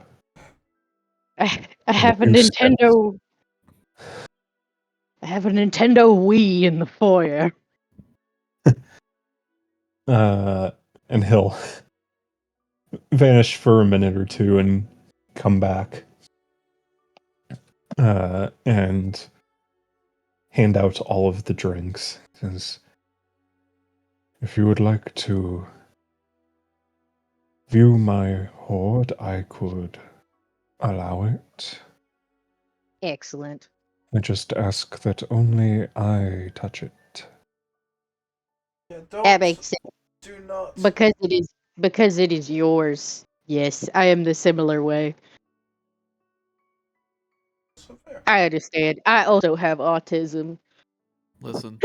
I have a You said- Nintendo. I have a Nintendo Wii in the foyer. And he'll vanish for a minute or two and come back. And hand out all of the drinks. Says, if you would like to view my hoard, I could allow it. Excellent. I just ask that only I touch it. Yeah, That makes sense. do not. Because it is yours. Yes, I am the similar way. So fair. I understand. I also have autism. Listen,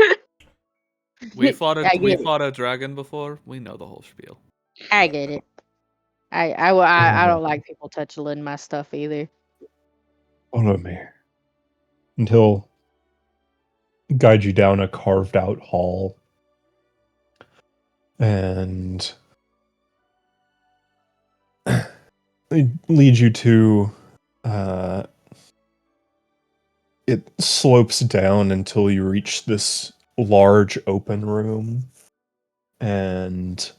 we fought a dragon before. We know the whole spiel. I get it. I don't like people touching my stuff either. Follow me. And he'll guide you down a carved out hall. And lead you to it slopes down until you reach this large open room, and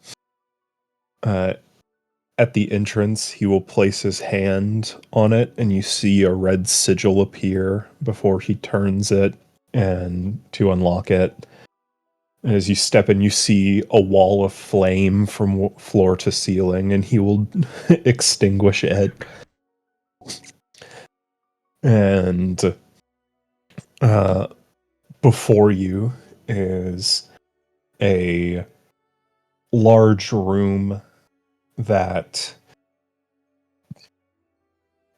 at the entrance he will place his hand on it, and you see a red sigil appear before he turns it and to unlock it. As you step in, you see a wall of flame from floor to ceiling, and he will extinguish it. And before you is a large room that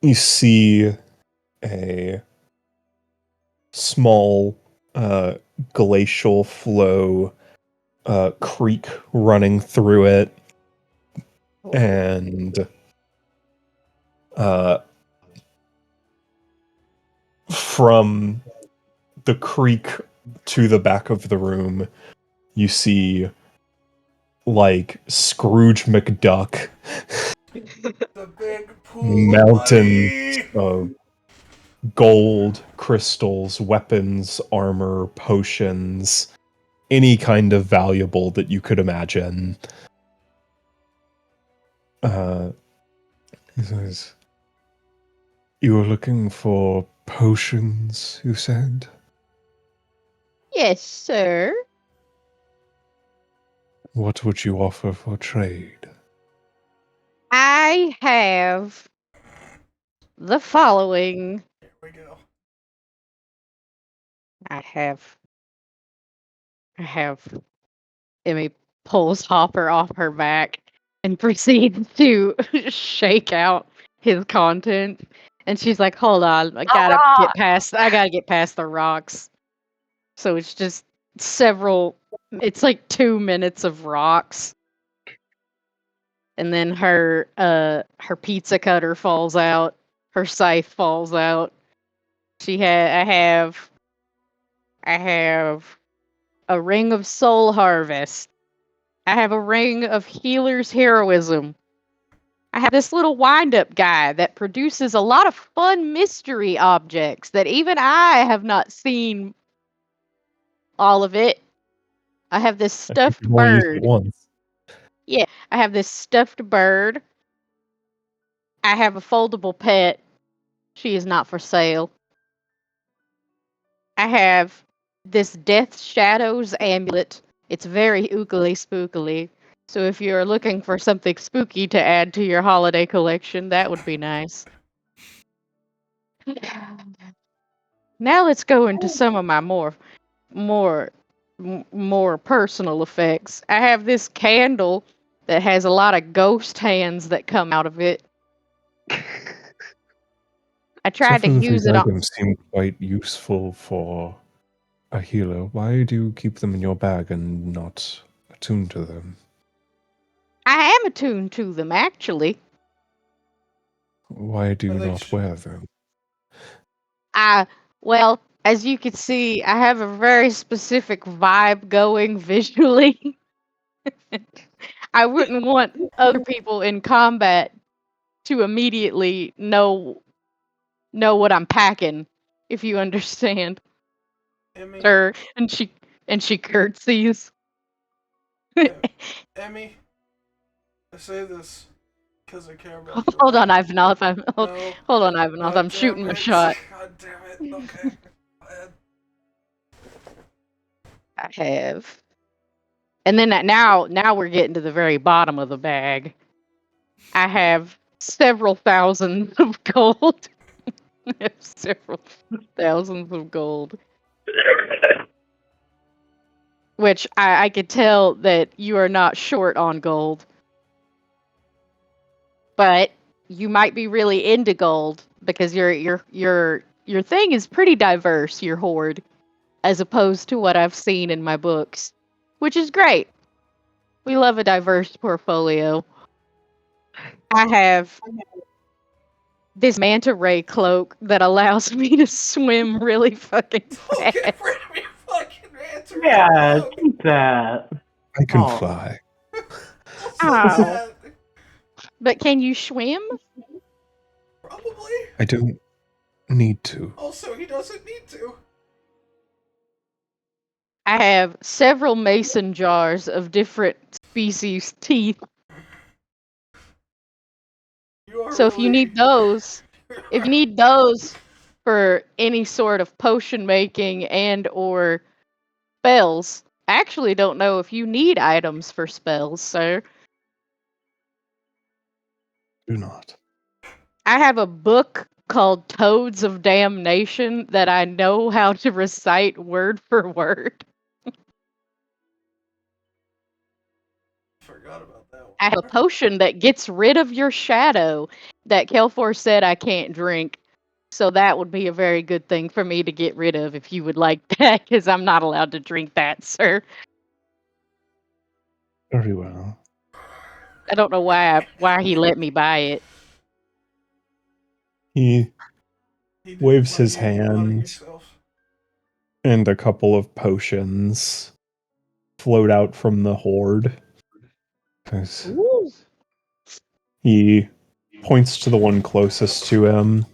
you see a small glacial flow creek running through it, and from the creek to the back of the room you see like Scrooge McDuck The big pool mountains of money. of gold, crystals, weapons, armor, potions, any kind of valuable that you could imagine. He says, you were looking for potions, you said? Yes, sir. What would you offer for trade? I have the following. Here we go. I have. Emmy pulls Hopper off her back and proceeds to shake out his content. And she's like, "Hold on, I gotta get past the rocks." So it's just several. It's like 2 minutes of rocks, and then her pizza cutter falls out. Her scythe falls out. I have a ring of soul harvest. I have a ring of healer's heroism. I have this little wind-up guy that produces a lot of fun mystery objects that even I have not seen all of it. I have this stuffed You've only used it bird. once. Yeah, I have this stuffed bird. I have a foldable pet. She is not for sale. I have this Death Shadows amulet. It's very ookily spookily. So if you're looking for something spooky to add to your holiday collection, that would be nice. Now let's go into some of my more personal effects. I have this candle that has a lot of ghost hands that come out of it. I tried to Some of use these it on. items seem quite useful for a healer. Why do you keep them in your bag and not attuned to them? I am attuned to them, actually. Why do you not wear them? Well, as you can see, I have a very specific vibe going visually. I wouldn't want other people in combat to immediately know what I'm packing, if you understand. Emmy, Sir, and she curtsies. Emmy, I say this because I care about you. Hold on, Ivanov. No. Hold on, Ivanov. God I'm shooting damn my it. shot. God damn it. Okay. Go ahead. I have. And then now we're getting to the very bottom of the bag. I have several thousands of gold. I have several thousands of gold. Which I could tell that you are not short on gold. But you might be really into gold because your thing is pretty diverse, your hoard, as opposed to what I've seen in my books, which is great. We love a diverse portfolio. I have this manta ray cloak that allows me to swim really fucking fast. Get rid of your fucking answer. Yeah, keep that. I can Oh. fly. Ow. But can you swim? Probably. I don't need to. Also, he doesn't need to. I have several mason jars of different species teeth. So if you need those, for any sort of potion making and or spells, I actually don't know if you need items for spells, sir. Do not. I have a book called Toads of Damnation that I know how to recite word for word. Forgot about that one. I have a potion that gets rid of your shadow that Kelfor said I can't drink. So that would be a very good thing for me to get rid of if you would like that, because I'm not allowed to drink that, sir. Very well. I don't know why he let me buy it. He didn't waves let his you out of hand, yourself. and a couple of potions float out from the hoard. Ooh. He points to the one closest to him.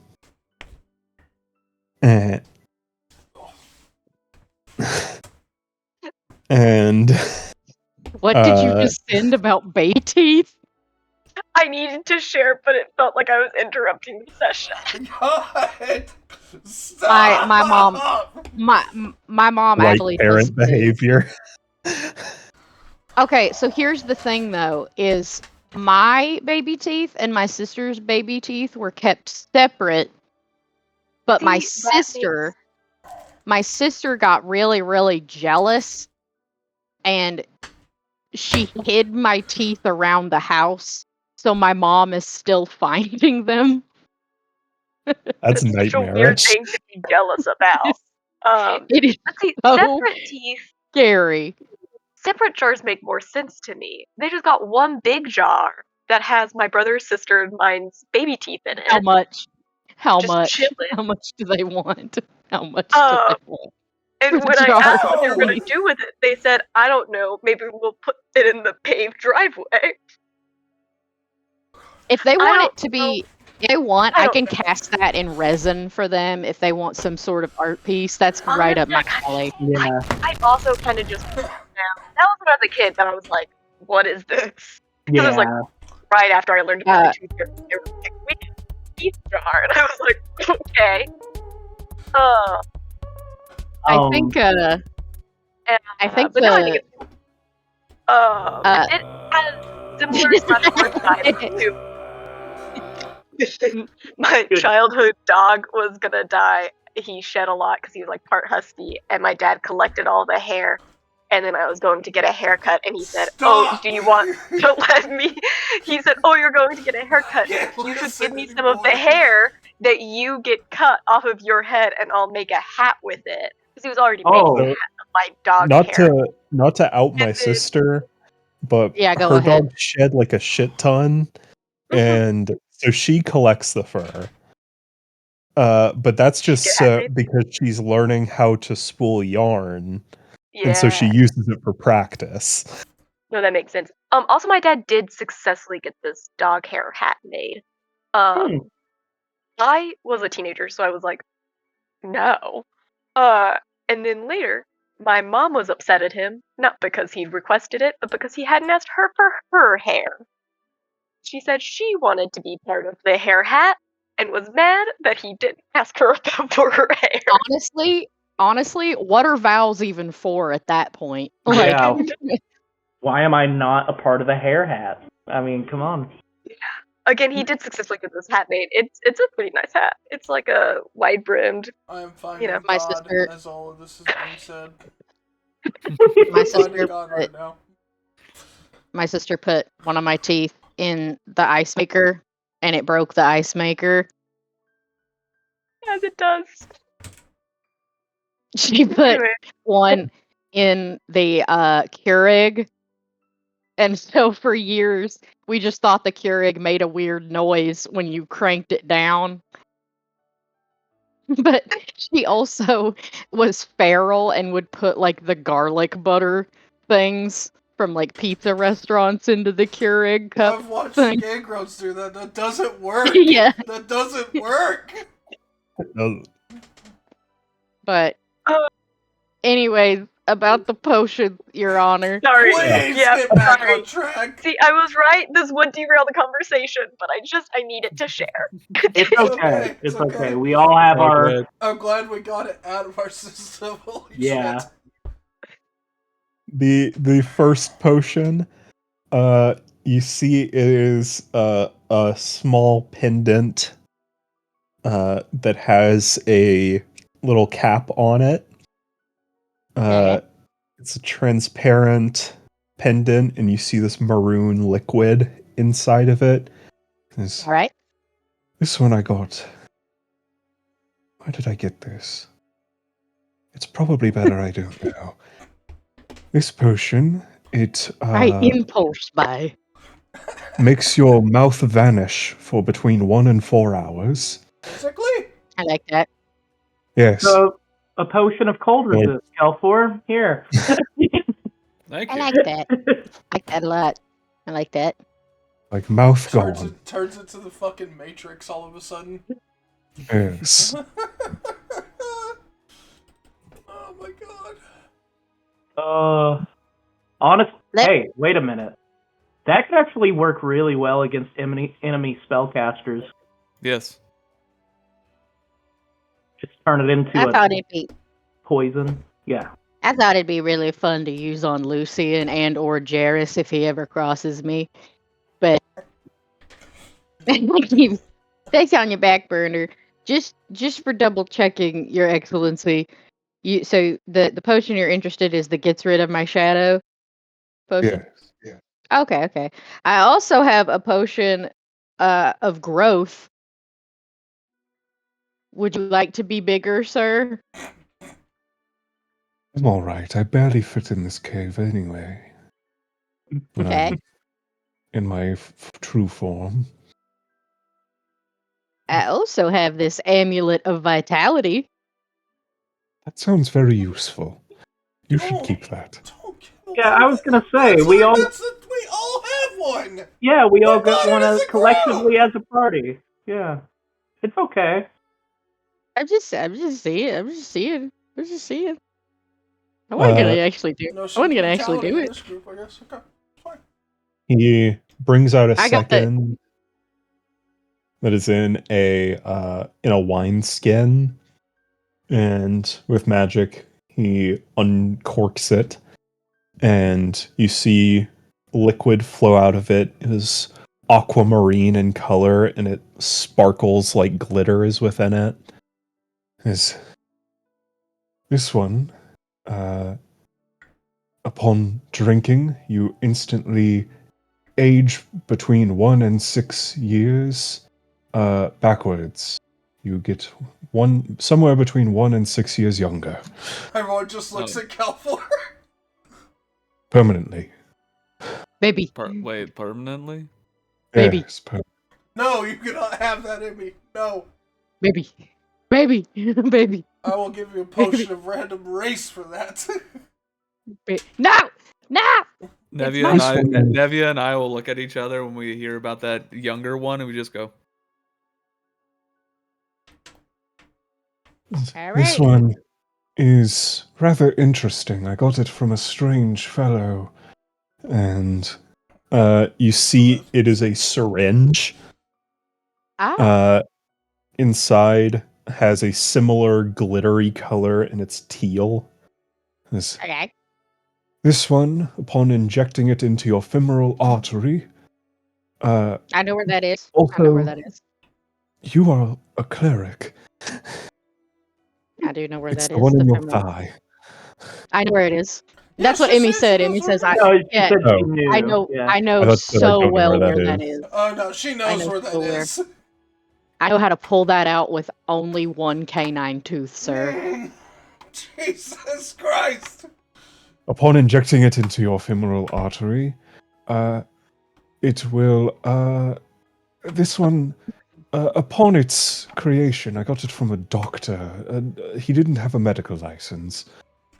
And What did you just send about bay teeth? I needed to share, but it felt like I was interrupting the session. God! Stop! My mom right actually does parent this. behavior. Okay, so here's the thing though, is my baby teeth and my sister's baby teeth were kept separate, but my sister got really, really jealous and she hid my teeth around the house, so my mom is still finding them. That's such a weird nightmarish. thing to be jealous about. It is But see, so separate teeth, scary. separate jars make more sense to me. They just got one big jar that has my brother, sister, and mine's baby teeth in it. How much? How Just much? chilling. How much do they want? How much do they want? And For when I jar asked what they were of going to teeth. do with it, they said, I don't know, maybe we'll put it in the paved driveway. If they want don't it to be, if they want, I I don't can know. cast that in resin for them if they want some sort of art piece. That's right up my alley. Yeah. I also kind of just, that was when I was a kid that I was like, what is this? Because it was like right after I learned about the tooth fairy, they were like, we can teeth jar, and I was like, okay. I think But now I think it's cool. It has similar to my childhood dog was gonna die. He shed a lot because he was like part husky, and my dad collected all the hair. And then I was going to get a haircut, and he said, "Oh, do you want to let me?" He said, "Oh, you're going to get a haircut. You should give me some of the hair that you get cut off of your head, and I'll make a hat with it." Because he was already making a hat of my dog hair. Not to out my sister, but Yeah, go her ahead. dog shed like a shit ton, and so she collects the fur. But that's just because she's learning how to spool yarn. Yeah. And so she uses it for practice. No, that makes sense. Also, my dad did successfully get this dog hair hat made. I was a teenager, so I was like, no. And then later, my mom was upset at him, not because he requested it, but because he hadn't asked her for her hair. She said she wanted to be part of the hair hat and was mad that he didn't ask her for her hair. honestly, what are vows even for at that point? Yeah. Like, Why am I not a part of the hair hat? I mean, come on. Again, he did successfully get this hat made. It's a pretty nice hat. It's like a wide brimmed. I am finding You know, my God sister- as all of this is being said. my I'm finding sister God put, right now. my sister put one of my teeth in the ice maker, and it broke the ice maker. as it does. She put Anyway, one in the Keurig, and so for years we just thought the Keurig made a weird noise when you cranked it down. But she also was feral and would put like the garlic butter things from like pizza restaurants into the Keurig cup I've watched thing. scarecrows do that. That doesn't work. Yeah. That doesn't work. But anyways, about the potion, Your Honor. sorry. Please Yeah, get back sorry. on track. See, I was right. This would derail the conversation, but I need it to share. It's okay. It's It's okay. okay. We all have our. I'm glad we got it out of our system. Holy Yeah. shit. The first potion, you see it is a small pendant that has a little cap on it. It's a transparent pendant, and you see this maroon liquid inside of it. All right. This one I got. Why did I get this? It's probably better I don't know. This potion, it I impulse buy. makes your mouth vanish for between 1 and 4 hours. Basically? I like that. Yes. So, a potion of cold Yeah. resist. Kelfor, here. Thank I you. like that. I like that a lot. I like that. Like mouth Turns gone. it to the fucking Matrix all of a sudden. Yes. Oh my god. Hey, wait a minute. That could actually work really well against enemy spellcasters. Yes. Just turn it into I thought it'd be poison. Yeah. I thought it'd be really fun to use on Lucian and or Jarrus if he ever crosses me. But that's on your back burner. Just for double checking, Your Excellency. So the potion you're interested is the gets rid of my shadow potion? Yes. Yeah. Okay. I also have a potion of growth. Would you like to be bigger, sir? I'm alright. I barely fit in this cave anyway. When Okay. I'm in my true form. I also have this amulet of vitality. That sounds very useful. You should Oh. keep that. Don't kill Yeah, me. I was gonna say, That's we like- all- that's the- we all have one. Yeah, we all But got not one as a collectively group. as a party. Yeah. It's okay. I'm just seeing. I wasn't gonna actually do. No I wasn't gonna actually sentimentality do in it. this group, I guess. Okay, fine. He brings out a I got the- second that is in a wine skin, and with magic he uncorks it, and you see liquid flow out of it. It is aquamarine in color, and it sparkles like glitter is within it. Is this one? Upon drinking, you instantly age between 1 and 6 years backwards. You get somewhere between 1 and 6 years younger. Everyone just looks at Calfor. Permanently. Baby. Wait, permanently? Baby. Yes, No, you cannot have that in me. No. Baby. Baby. I will give you a potion of random race for that. No! Nevia and I will look at each other when we hear about that younger one, and we just go, All This right. one is rather interesting. I got it from a strange fellow. And you see it is a syringe. Ah. Inside has a similar glittery color, and it's teal. Okay. This one, upon injecting it into your femoral artery, I know where that is. also, I know where that is. you are a cleric. I do know where It's that the is. one in The your femoral. thigh. I know where it is. Yeah, That's what she Emmy said said. she Emmy knows where says, it "I is. No, she yeah, said Oh. she knew. I know, Yeah. I know I thought that I so don't know well where where that that is. is. Oh no, she knows know where that so where. is. I know how to pull that out with only one canine tooth, sir." Jesus Christ! Upon injecting it into your femoral artery, it will, this one, upon its creation, I got it from a doctor. He didn't have a medical license.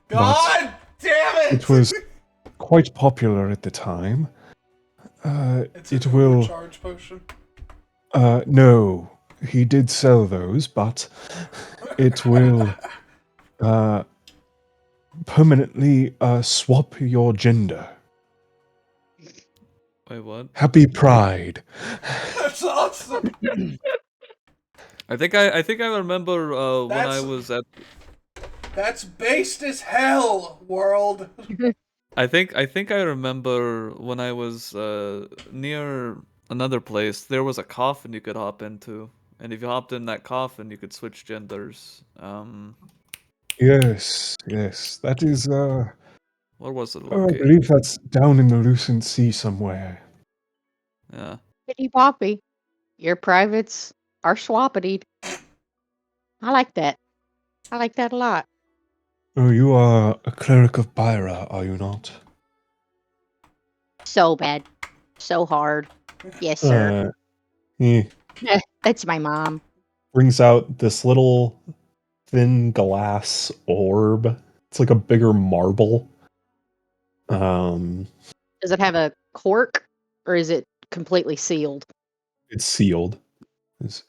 God damn it! It was quite popular at the time. It's It an will, overcharge potion. no, he did sell those, but it will, permanently, swap your gender. Wait, what? Happy Pride. That's awesome. I think I remember when I That's- was at. That's based as hell, world. I think I remember when I was near another place. There was a coffin you could hop into, and if you hopped in that coffin, you could switch genders. Yes, that is, Where was it I located? believe that's down in the Lucent Sea somewhere. Yeah. Pitty Poppy, your privates are swappity. I like that. I like that a lot. Oh, you are a cleric of Byra, are you not? So bad. So hard. Yes, sir. He That's my mom. brings out this little thin glass orb. It's like a bigger marble. Does it have a cork or is it completely sealed? It's sealed. It's,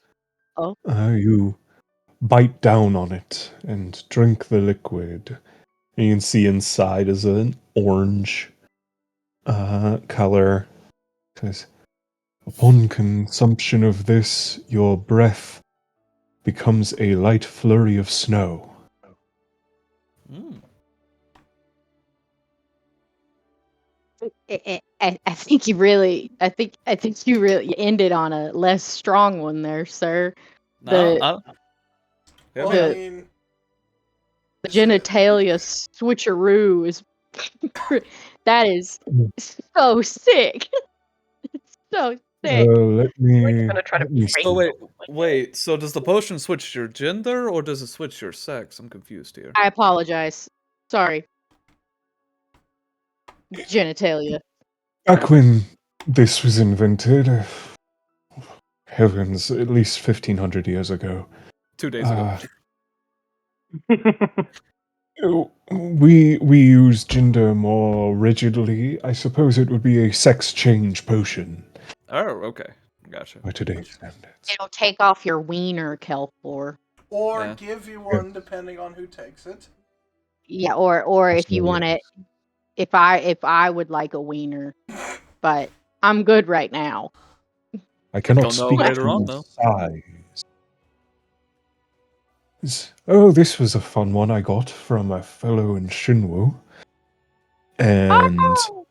Oh. you bite down on it and drink the liquid. And you can see inside is an orange color. It says, upon consumption of this, your breath becomes a light flurry of snow. Mm. I think you really. I think you really ended on a less strong one there, sir. No, The Well, The- I mean, the genitalia switcheroo is that is so sick. It's so sick. Let me. Like, gonna try to let me break Oh see. wait. So does the potion switch your gender or does it switch your sex? I'm confused here. I apologize. Sorry. Genitalia. Back when this was invented, heavens, at least 1500 years ago, 2 days ago. we use gender more rigidly. I suppose it would be a sex change potion Oh, okay. Gotcha. by today's standards. It'll take off your wiener, Kelfor. or Yeah. give you one depending on who takes it. Yeah, or if you Absolutely. want it, if I would like a wiener, but I'm good right now. I cannot Don't know speak later to on, your though. size. Oh, this was a fun one I got from a fellow in Shinwu. And Oh,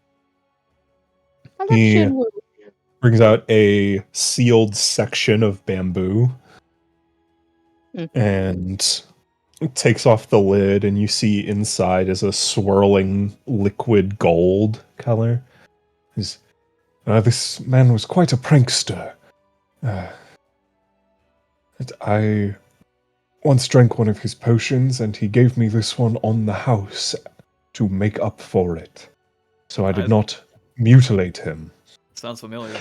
I love he Shinwoo. brings out a sealed section of bamboo and takes off the lid, and you see inside is a swirling liquid gold color. This man was quite a prankster. I once drank one of his potions, and he gave me this one on the house to make up for it. So I did not mutilate him. Sounds familiar.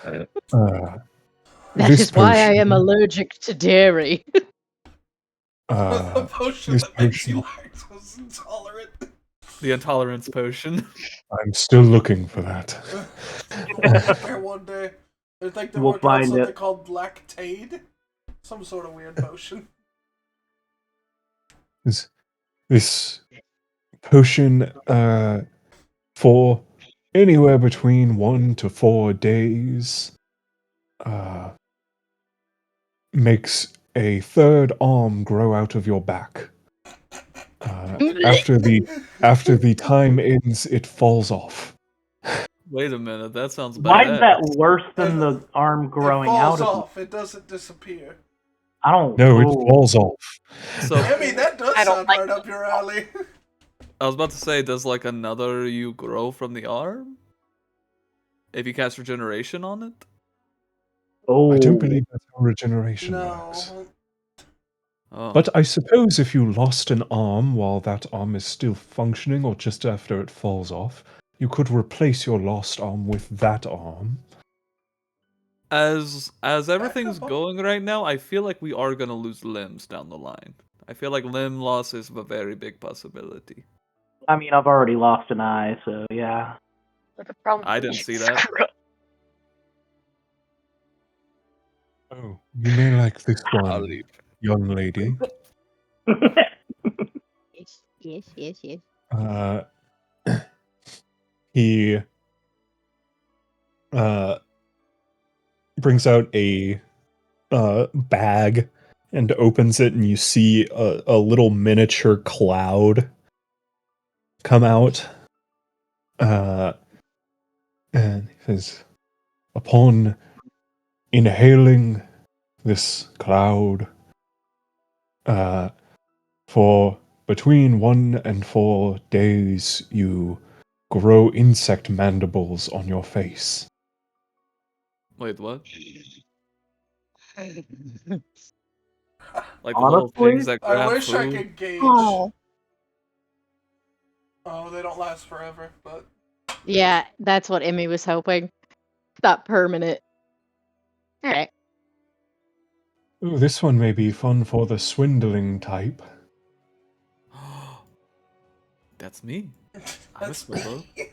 That This is why I am potion, allergic to dairy. The potion this that makes you potion, lactose intolerant. The intolerance potion. I'm still looking for that. We'll get there one day. I think they're We'll working on find something it. called lactade. Some sort of weird potion. This potion, for anywhere between 1 to 4 days, makes a third arm grow out of your back. After the time ends, it falls off. Wait a minute, that sounds bad. Why is that worse than the arm growing it out falls of off. It doesn't disappear. I don't No, it ooh. falls off. So Emmy, that does I don't sound like right up your alley. I was about to say, does like another you grow from the arm? If you cast regeneration on it? Oh. I don't believe that's how regeneration No. works. Oh. But I suppose if you lost an arm while that arm is still functioning or just after it falls off, you could replace your lost arm with that arm. As everything's Backup. going right now, I feel like we are gonna lose limbs down the line. I feel like limb loss is a very big possibility. I mean, I've already lost an eye, so yeah. But the problem I is didn't you see that. screw up. Oh, you may like this I'll one, leave. young lady. Yes. Uh, he brings out a bag and opens it, and you see a little miniature cloud come out. And he says, upon inhaling this cloud, for between 1 and 4 days, you grow insect mandibles on your face. Wait, what? Like the little Honestly, things that I grab wish I food? could gauge. Oh. Oh, they don't last forever, but Yeah, that's what Emmy was hoping. Not permanent. Alright. Oh, this one may be fun for the swindling type. That's me. I'm a that's swindler. me.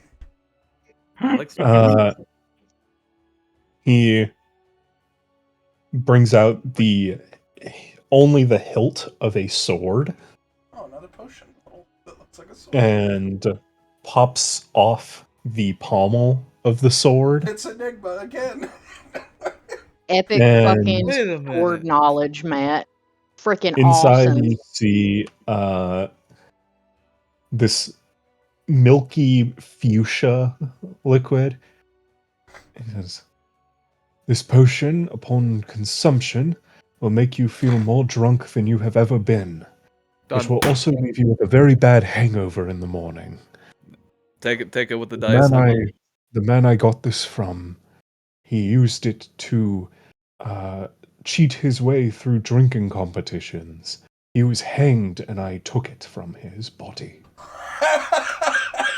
I like swindling. He brings out only the hilt of a sword Oh, another potion. Oh, that looks like a sword. and pops off the pommel of the sword. It's Enigma again. Epic And- fucking Wait a sword minute. knowledge, Matt. Freaking Inside awesome. you see this milky fuchsia liquid. It says, this potion, upon consumption, will make you feel more drunk than you have ever been. It Done. will also leave you with a very bad hangover in the morning. Take it with the dice. The man I got this from, he used it to cheat his way through drinking competitions. He was hanged, and I took it from his body.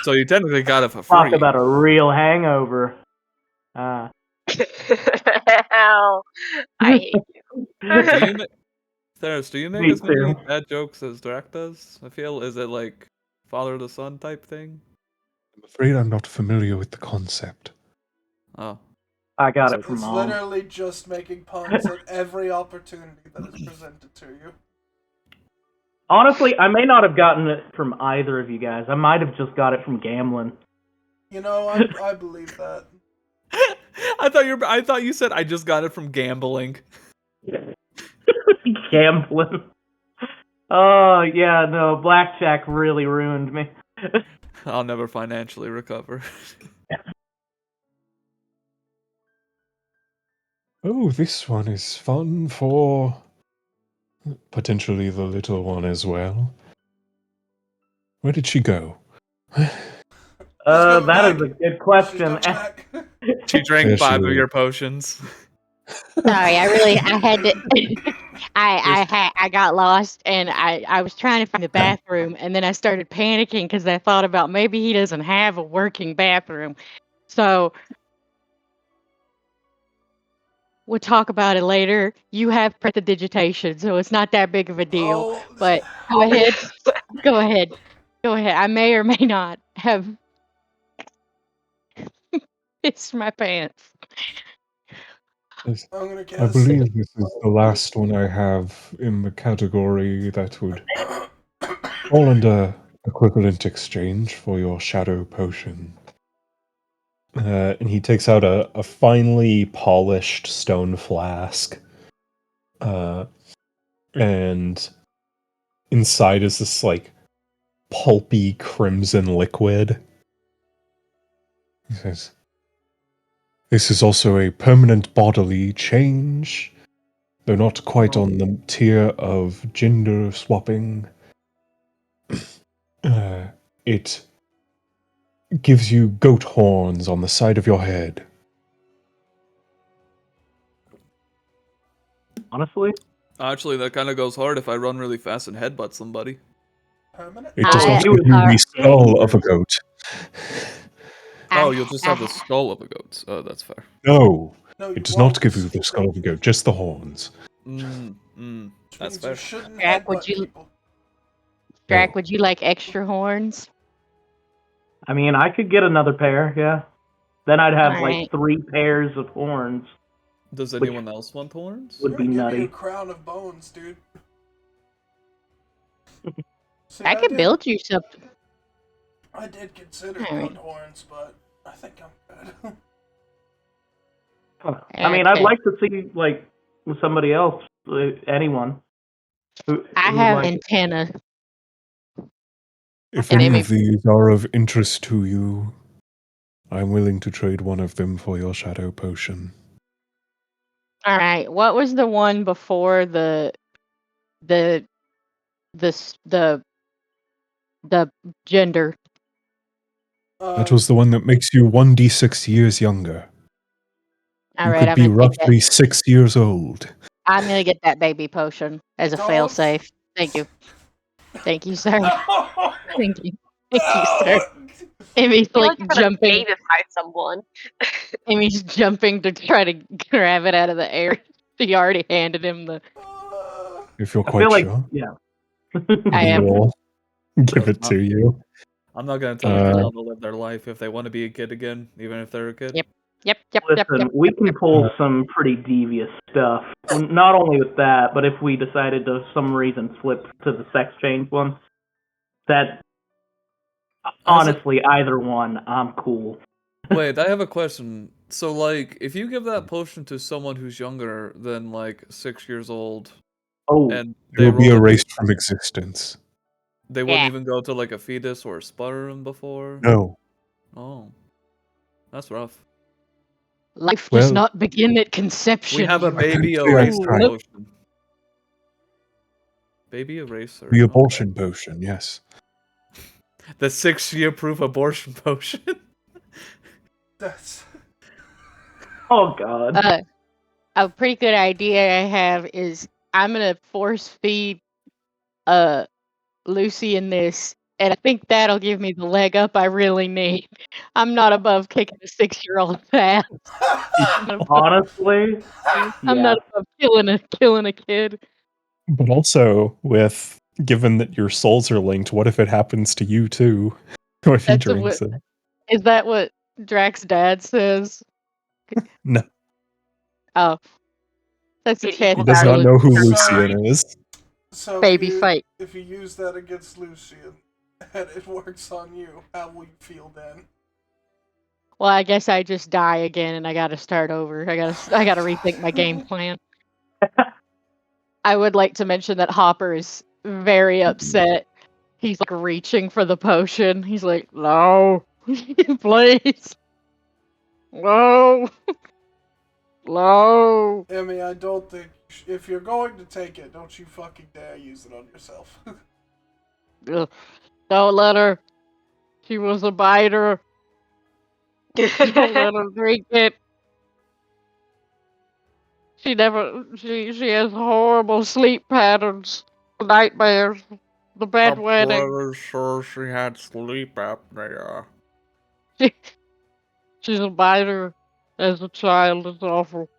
So you technically got it for talk free. about a real hangover. Hell, I hate you. Do you Theris, do you make Me as many too. bad jokes as Drac does? I feel, is it like father to son type thing? I'm afraid I'm not familiar with the concept. Oh. I got it It's from mom. literally just making puns at every opportunity that is presented to you. Honestly, I may not have gotten it from either of you guys. I might have just got it from gambling. You know, I believe that. I thought you said I just got it from gambling. Gambling. Oh, yeah, no, blackjack really ruined me. I'll never financially recover. Oh, this one is fun for potentially the little one as well. Where did she go? That is a good question. She's come back. She There drank she 5 of is. your potions. Sorry, I had to. I got lost, and I was trying to find the bathroom, and then I started panicking because I thought about maybe he doesn't have a working bathroom. So we'll talk about it later. You have prestidigitation, so it's not that big of a deal. Oh, But go ahead, go ahead, go ahead. I may or may not have pissed my pants. Yes. I'm gonna I guess. believe this is the last one I have in the category that would fall under equivalent exchange for your shadow potion. And he takes out a finely polished stone flask and inside is this like pulpy crimson liquid. He says, "This is also a permanent bodily change, though not quite on the tier of gender swapping. It gives you goat horns on the side of your head." Honestly, Actually, that kind of goes hard if I run really fast and headbutt somebody. Permanent? It does I- not give you the skull of a goat. Oh, you'll just have the skull of a goat. Oh, that's fair. No, No, you it does won't. not give you the skull of a goat, just the horns. Which That's means fair. you shouldn't Jack, would headbutt you- people. Drac, No. would you like extra horns? I mean, I could get another pair, yeah. Then I'd have Alright. like 3 pairs of horns. Does Which anyone else want horns? would We're be gonna give you a nutty. crown of bones, dude. See, I could build you something. I did consider Alright. goat horns, but I think I'm good. I mean, I'd Okay. like to see like somebody else, anyone. I who have like- antenna. If And any Amy- of these are of interest to you, I'm willing to trade one of them for your shadow potion. Alright, what was the one before the gender? That was the one that makes you 1d6 years younger. You Alright, could I'm be gonna take that. roughly 6 years old. I'm gonna get that baby potion as a Don't. failsafe. Thank you. Thank you, sir. Thank you. Thank you, sir. Amy's I feel like like you're gonna jumping. gamify someone. Amy's jumping to try to grab it out of the air. She already handed him the. If you're I quite feel like, sure, yeah. I we am. will give it to you. I'm not gonna tell a child to live their life if they want to be a kid again, even if they're a kid. Yep. Yep. Listen, we can pull some pretty devious stuff. Well, not only with that, but if we decided to, some reason, flip to the sex change one, that honestly, either one, I'm cool. Wait, I have a question. So, like, if you give that potion to someone who's younger than like 6 years old, and They will be roll a erased from existence. They wouldn't even go to like a fetus or a sperm before? No. Oh. That's rough. Life Well- does not begin at conception. We have a you baby Technically, I eraser tried. potion. Baby eraser. The okay. abortion potion, yes. The 6-year proof abortion potion. That's. Oh god. A pretty good idea I have is I'm gonna force feed Lucy in this, and I think that'll give me the leg up I really need. I'm not above kicking a 6-year-old ass. Honestly, I'm not above killing a kid. But also, given that your souls are linked, what if it happens to you too? What if he That's drinks it? Is that what Drax's dad says? No. Oh. That's a It chance. He does not know who Lucian is. So Baby fight. If you use that against Lucian and it works on you, how will you feel then? Well, I guess I just die again and I gotta start over. I gotta rethink my game plan. I would like to mention that Hopper is very upset. He's like reaching for the potion. He's like, no, please. No. No. Emmy, I don't think. If you're going to take it, don't you fucking dare use it on yourself. Ugh. Don't let her. She was a biter. Don't let her drink it. She has horrible sleep patterns, nightmares, the bedwetting. Sure she had sleep apnea. She's a biter as a child. It's awful.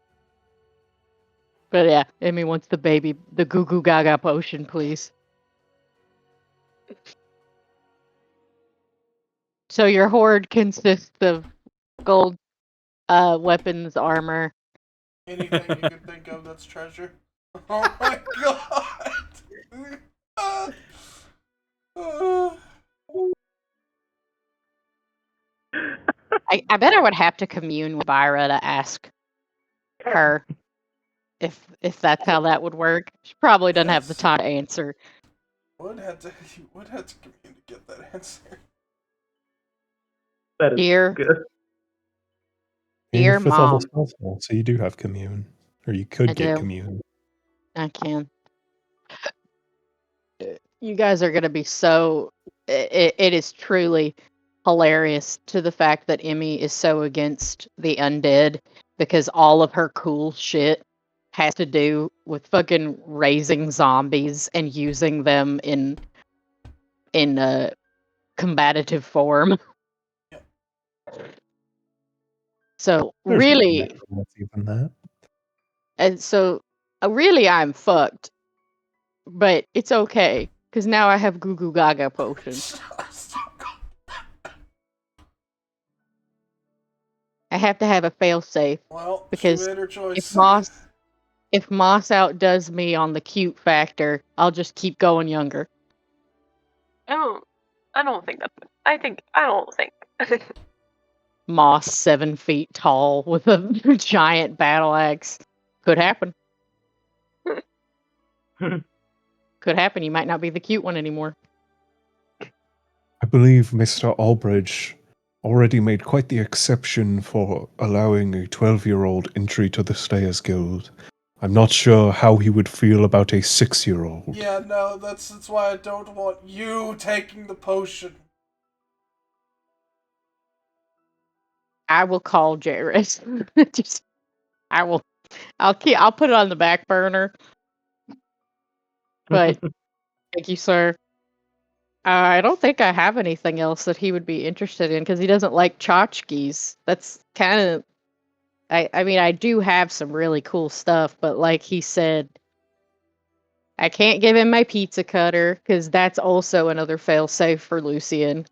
But yeah, Emmy wants the goo goo gaga potion, please. So your horde consists of gold weapons, armor. Anything you can think of that's treasure. Oh my god! I bet I would have to commune with Byra to ask her. if that's how that would work. She probably doesn't have the time to answer. Would have to commune to get that answer. That is Dear, good. You're dear fifth level mom, spell, so you do have commune, or you could I get do. commune. I can. You guys are gonna be so. It is truly hilarious to the fact that Emmy is so against the undead because all of her cool shit has to do with fucking raising zombies and using them in a combative form. So There's really, necromancy than that. and so really, I'm fucked, but it's okay because now I have Goo Goo Gaga potion. I have to have a failsafe Well, because she made her choice. if Moss outdoes me on the cute factor, I'll just keep going younger. I don't think that's. I don't think. Moss 7 feet tall with a giant battle axe. Could happen. Could happen. You might not be the cute one anymore. I believe Mr. Albridge already made quite the exception for allowing a 12-year-old entry to the Slayers Guild. I'm not sure how he would feel about a 6-year-old. Yeah, no, that's why I don't want you taking the potion. I will call Jairus. I'll put it on the back burner. But thank you, sir. I don't think I have anything else that he would be interested in because he doesn't like tchotchkes. That's kind of. I mean, I do have some really cool stuff, but like he said, I can't give him my pizza cutter because that's also another failsafe for Lucian.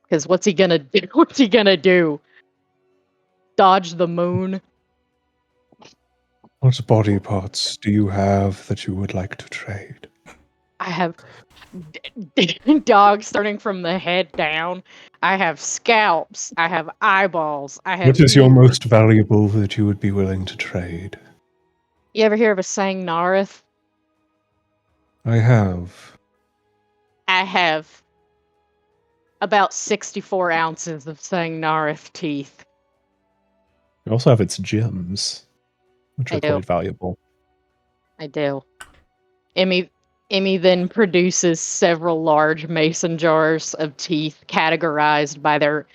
Because what's he gonna do? What's he gonna do? Dodge the moon? What body parts do you have that you would like to trade? I have dogs starting from the head down. I have scalps. I have eyeballs. I have What is your ears. most valuable that you would be willing to trade? You ever hear of a Sang Nareth? I have. I have about 64 ounces of Sang Nareth teeth. You also have its gems, which I are do. quite valuable. I do. Emmy then produces several large mason jars of teeth categorized by their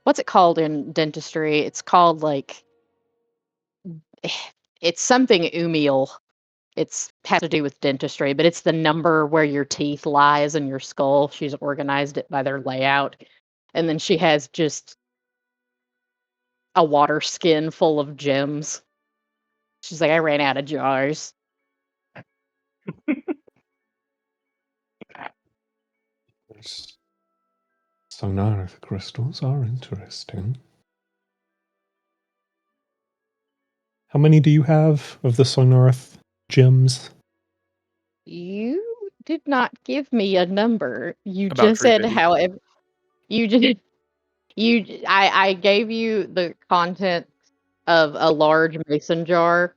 what's it called in dentistry? It's called like it's something umial. It's has to do with dentistry, but it's the number where your teeth lies in your skull. She's organized it by their layout. And then she has just a water skin full of gems. She's like, I ran out of jars. Sonaric crystals are interesting. How many do you have of the Sonarith gems? You did not give me a number. You About just said 350. however you did I gave you the content of a large mason jar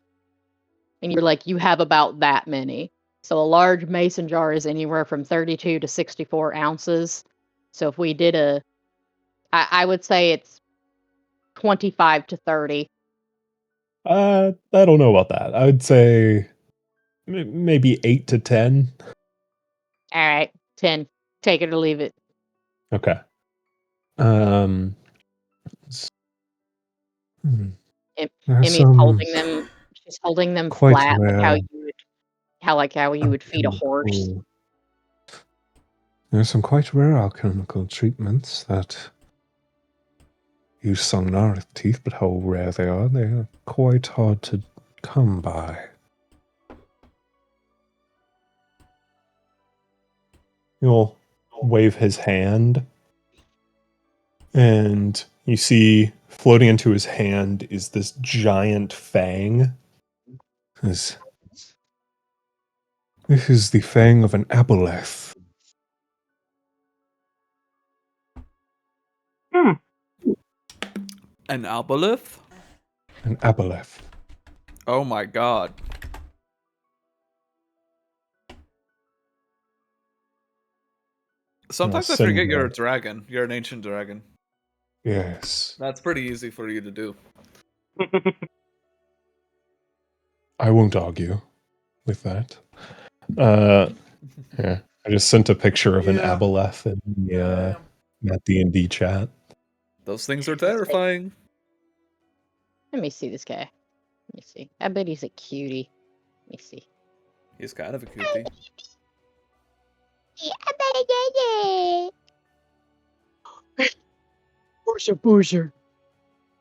and you're like you have about that many. So a large mason jar is anywhere from 32 to 64 ounces. So if we did I would say it's 25 to 30. I don't know about that. I would say maybe 8 to 10. All right, 10. Take it or leave it. Okay. Um. There's Emmy's some holding them. She's holding them quite flat, like rare. how you would feed a horse. There's some quite rare alchemical treatments that use Sonarith teeth, but how rare they are quite hard to come by. He'll wave his hand, and you see floating into his hand is this giant fang. This is the fang of an aboleth. An aboleth? An aboleth. Oh my god. Sometimes I send forget you're a that. dragon. You're an ancient dragon. Yes. That's pretty easy for you to do. I won't argue with that. Yeah. I just sent a picture of an Yeah. aboleth in the Matt D&D chat. Those things are terrifying. Let me see this guy. Let me see. I bet he's a cutie. Let me see. He's kind of a cutie. Boozer, boozer.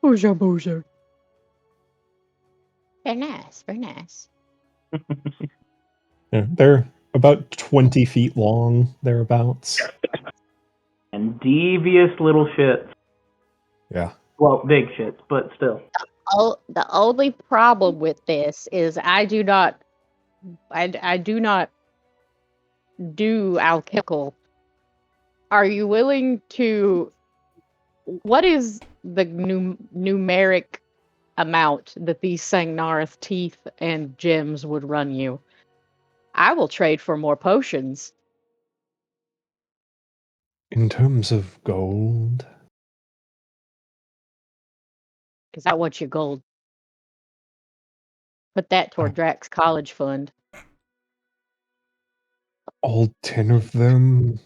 Boozer, boozer. Very nice, very nice. Yeah, they're about 20 feet long, thereabouts. And devious little shits. Yeah. Well, big shits, but still. Oh, the only problem with this is I do not do alchemical. Are you willing to? What is the numeric amount that these Sangnarth teeth and gems would run you? I will trade for more potions. In terms of gold, Because I want your gold. Put that toward Drax college fund. all 10 of them,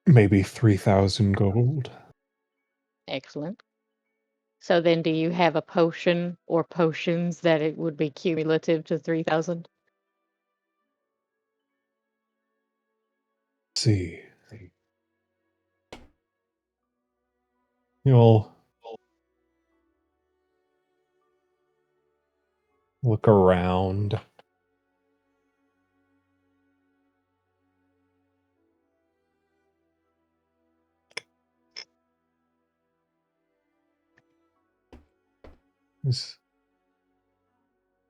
maybe 3,000 gold. Excellent. So then do you have a potion or potions that it would be cumulative to 3,000? See. You'll look around.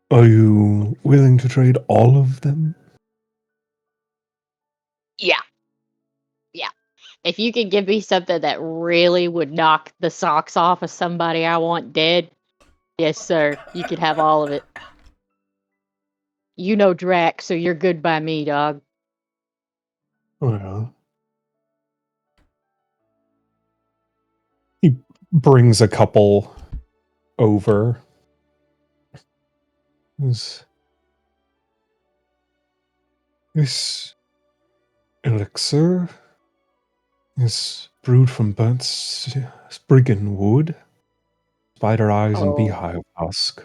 Are you willing to trade all of them? Yeah. Yeah. If you could give me something that really would knock the socks off of somebody I want dead, yes, sir. You could have all of it. You know Drax, so you're good by me, dog. Well, he brings a couple over. This elixir is brewed from burnt spriggan wood, spider eyes, and Oh. beehive husk.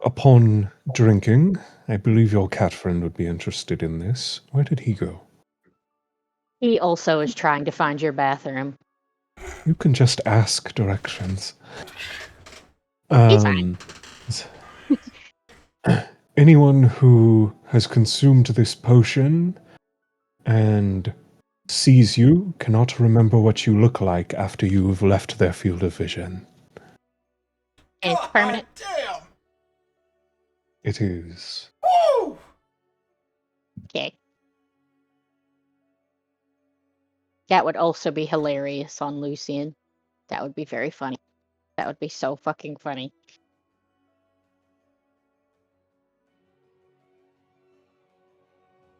Upon drinking, I believe your cat friend would be interested in this. Where did he go? He also is trying to find your bathroom. You can just ask directions. He's fine. Anyone who has consumed this potion and sees you cannot remember what you look like after you've left their field of vision. And it's permanent? Damn! It is. Woo! Okay. That would also be hilarious on Lucian. That would be very funny. That would be so fucking funny.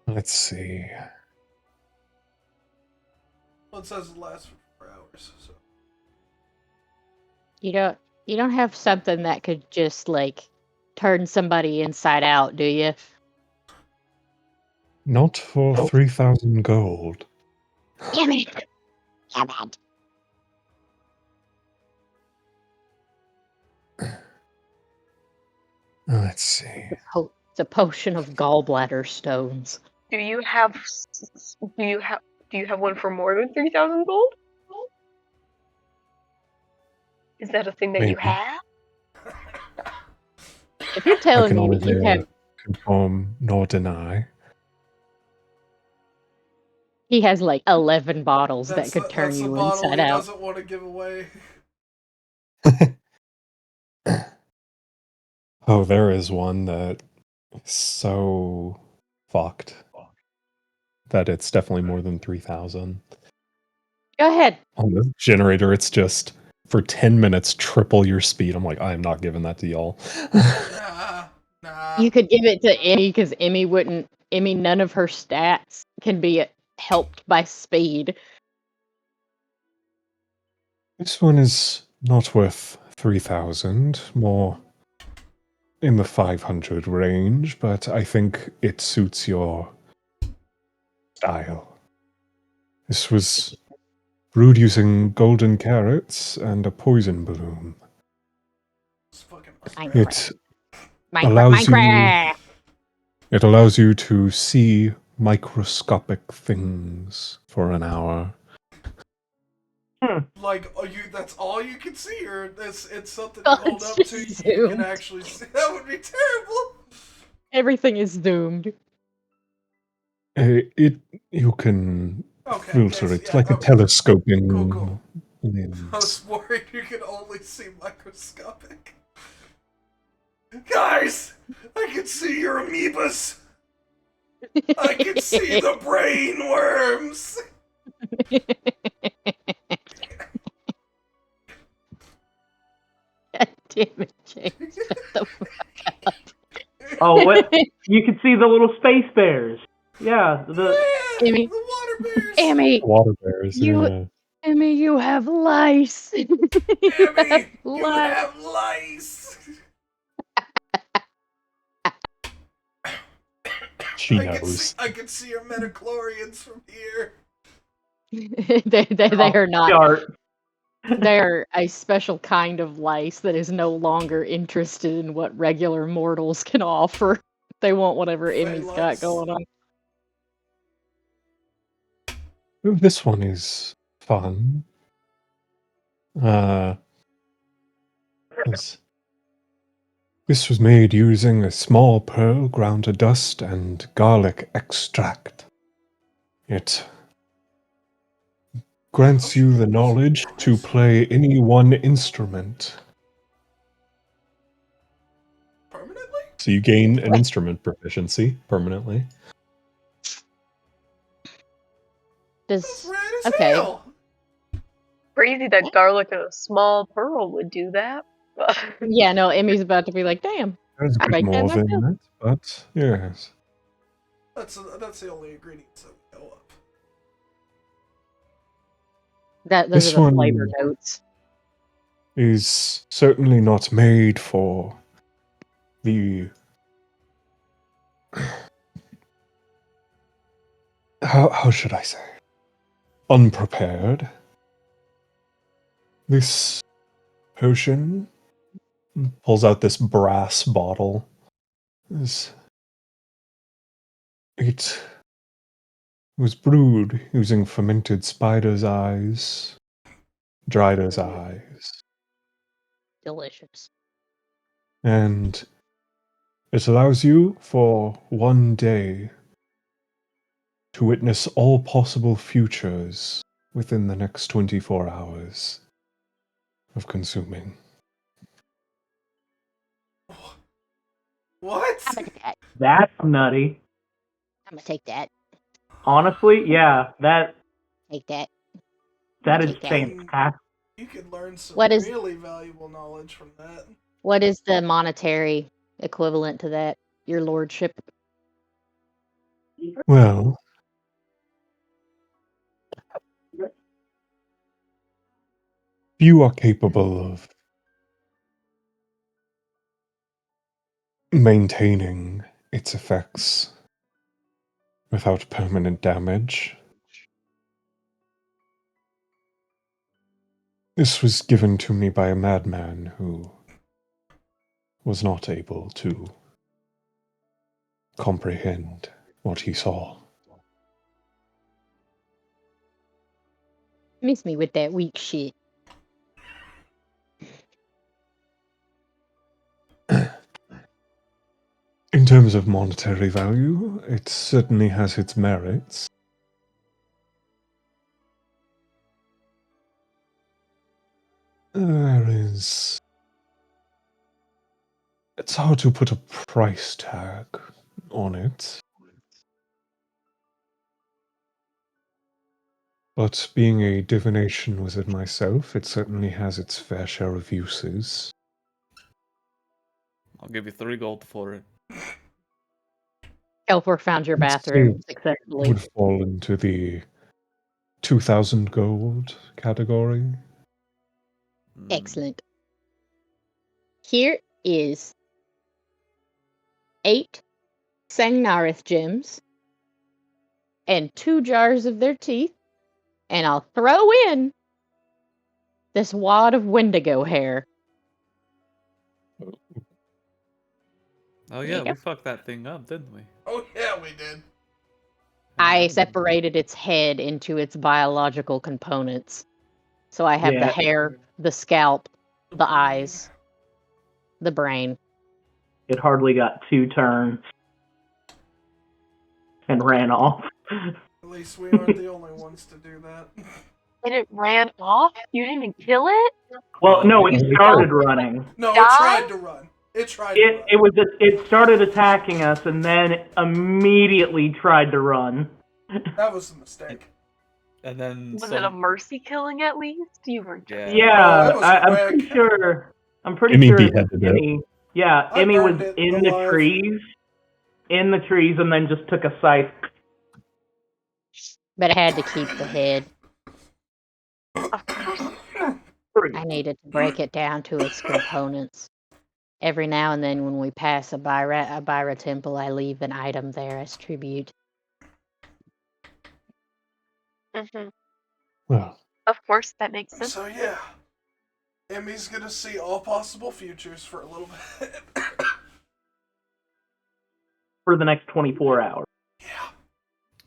Let's see. Well, it says it lasts for 4 hours, so. You don't have something that could just like turn somebody inside out, do you? Not for 3,000 gold. Damn it! Damn it! Let's see. It's a potion of gallbladder stones. Do you have one for more than 3,000 gold? Is that a thing that you Maybe. have? If you're I telling can me that you neither have, confirm nor deny. he has like 11 bottles that could turn That's the you bottle inside he out. doesn't want to give away. Oh, there is one that is so fucked that it's definitely more than 3,000. Go ahead. On the generator, it's just for 10 minutes, triple your speed. I'm like, I'm not giving that to y'all. Nah. You could give it to Emmy because Emmy wouldn't. Emmy, none of her stats can be helped by speed. This one is not worth 3,000, more in the 500 range, but I think it suits your style. This was brewed using golden carrots and a poison bloom. It's fucking It Minecraft. It allows you to see microscopic things for an hour. Like, that's all you can see, or it's something you hold up to you can actually see. That would be terrible. Everything is zoomed. You can filter it like a telescoping Cool. lens. I was worried you could only see microscopic. Guys, I can see your amoebas. I can see the brain worms. God damn it, James. Shut the fuck up. Oh, what? You can see the little space bears. Yeah, Emmy. The water bears. Emmy, Water bears, Emmy, you have lice. Emmy, you have lice. She knows. I can see your metachlorians from here. they are not. Start. They are a special kind of lice that is no longer interested in what regular mortals can offer. They want whatever Emmy's got going on. This one is fun. This was made using a small pearl ground to dust and garlic extract. It grants you the knowledge to play any one instrument. Permanently? So you gain an instrument proficiency permanently. That's rad as Okay. hell. Crazy that garlic and a small pearl would do that. Yeah, no, Emmy's about to be like, damn. There's a I bit like that more than myself. that, but yes. That's the only ingredients that we know of. Those This are the one flavor notes. is certainly not made for the... How should I say? Unprepared. This potion pulls out this brass bottle. It was brewed using fermented spider's eyes, drider's eyes, Delicious. and it allows you for one day to witness all possible futures within the next 24 hours of consuming. What? I'm gonna take that. That's nutty. I'm gonna take that. Honestly, yeah, that Take that. is Take that. fantastic. You could learn some What is- really valuable knowledge from that. What is the monetary equivalent to that, your lordship? Well, you are capable of maintaining its effects without permanent damage. This was given to me by a madman who was not able to comprehend what he saw. Miss me with that weak shit. In terms of monetary value, it certainly has its merits. There is... It's hard to put a price tag on it. But being a divination wizard myself, it certainly has its fair share of uses. I'll give you 3 gold for it. Elfor found your I'd say bathroom It successfully. would fall into the 2,000 gold category. Excellent. Here is 8 Sangnarith gems and 2 jars of their teeth, and I'll throw in this wad of Wendigo hair. Oh There yeah, you go. we fucked that thing up, didn't we? Oh yeah, we did. I separated its head into its biological components. So I have the Yeah. hair, the scalp, the eyes, the brain. It hardly got 2 turns and ran off. At least we aren't the only ones to do that. And it ran off? You didn't even kill it? Well, no, it we started running. No, Die? it tried to run. It tried to run. It started attacking us and then immediately tried to run. That was a mistake. And then Was it a mercy killing at least? You were Yeah. Yeah, No, it was I'm quick. pretty sure. I'm pretty Emmy sure beheaded it. Emmy. Yeah, I Emmy was burned it in the alive. trees, and then just took a scythe. But I had to keep the head. Of course. I needed to break it down to its components. Every now and then when we pass a Byra temple, I leave an item there as tribute. Mm-hmm. Well, Of course, that makes sense. So yeah, Emmy's gonna see all possible futures for a little bit. For the next 24 hours. Yeah.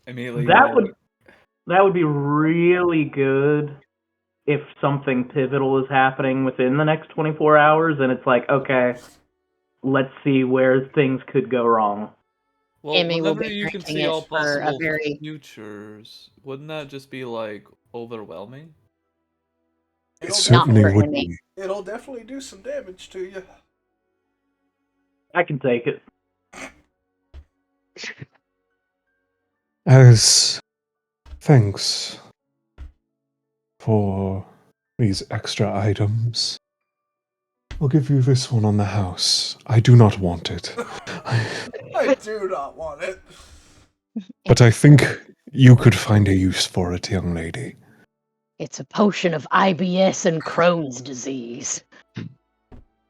Immediately. That would be really good if something pivotal is happening within the next 24 hours, and it's like, okay, let's see where things could go wrong. Well, Emmy will whenever be you can drinking see it all for a possible very- futures, wouldn't that just be like overwhelming? it Not certainly for would Emmy. be. It'll definitely do some damage to you. I can take it. As thanks for these extra items, I'll give you this one on the house. I do not want it. I do not want it. But I think you could find a use for it, young lady. It's a potion of IBS and Crohn's disease.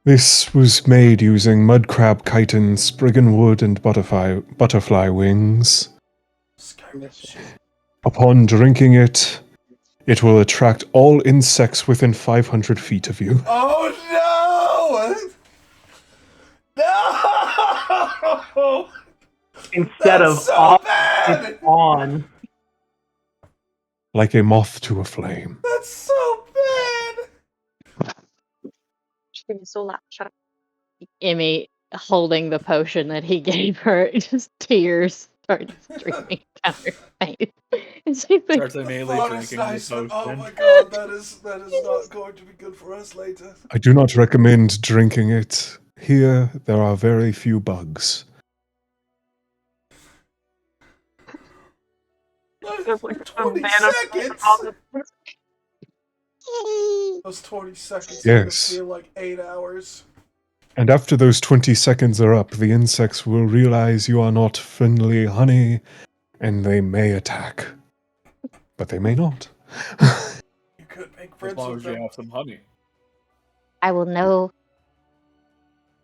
This was made using mud crab chitin, spriggan wood, and butterfly wings. Skyrim shit. Upon drinking it, it will attract all insects within 500 feet of you. Oh no! No! Instead That's of so off, bad! it's on. Like a moth to a flame. That's so bad! She's so loud. Shut up. Emmy holding the potion that he gave her, just tears start streaming down her face. And she's like, Starts immediately Oh, drinking nice, the but oh potion. my god, that is not going to be good for us later. I do not recommend drinking it. Here, there are very few bugs. There's like 20 banana seconds! on the- Those 20 seconds Yes. feel like 8 hours. And after those 20 seconds are up, the insects will realize you are not friendly honey, and they may attack. But they may not. You could make As friends long with as you them. have some honey. I will know.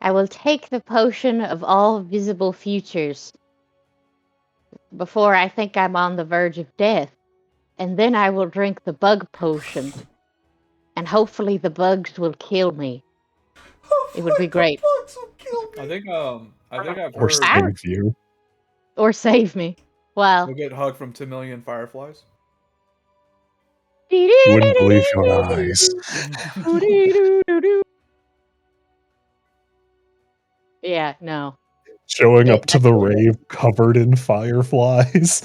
I will take the potion of all visible futures before I think I'm on the verge of death, and then I will drink the bug potion, and hopefully the bugs will kill me. It would be great. The bugs will kill me. I think I've Or heard save you. Or save me. Well, you'll get hugged from 2 million fireflies. You wouldn't believe your eyes. Yeah, no. Showing up to the Absolutely. rave covered in fireflies.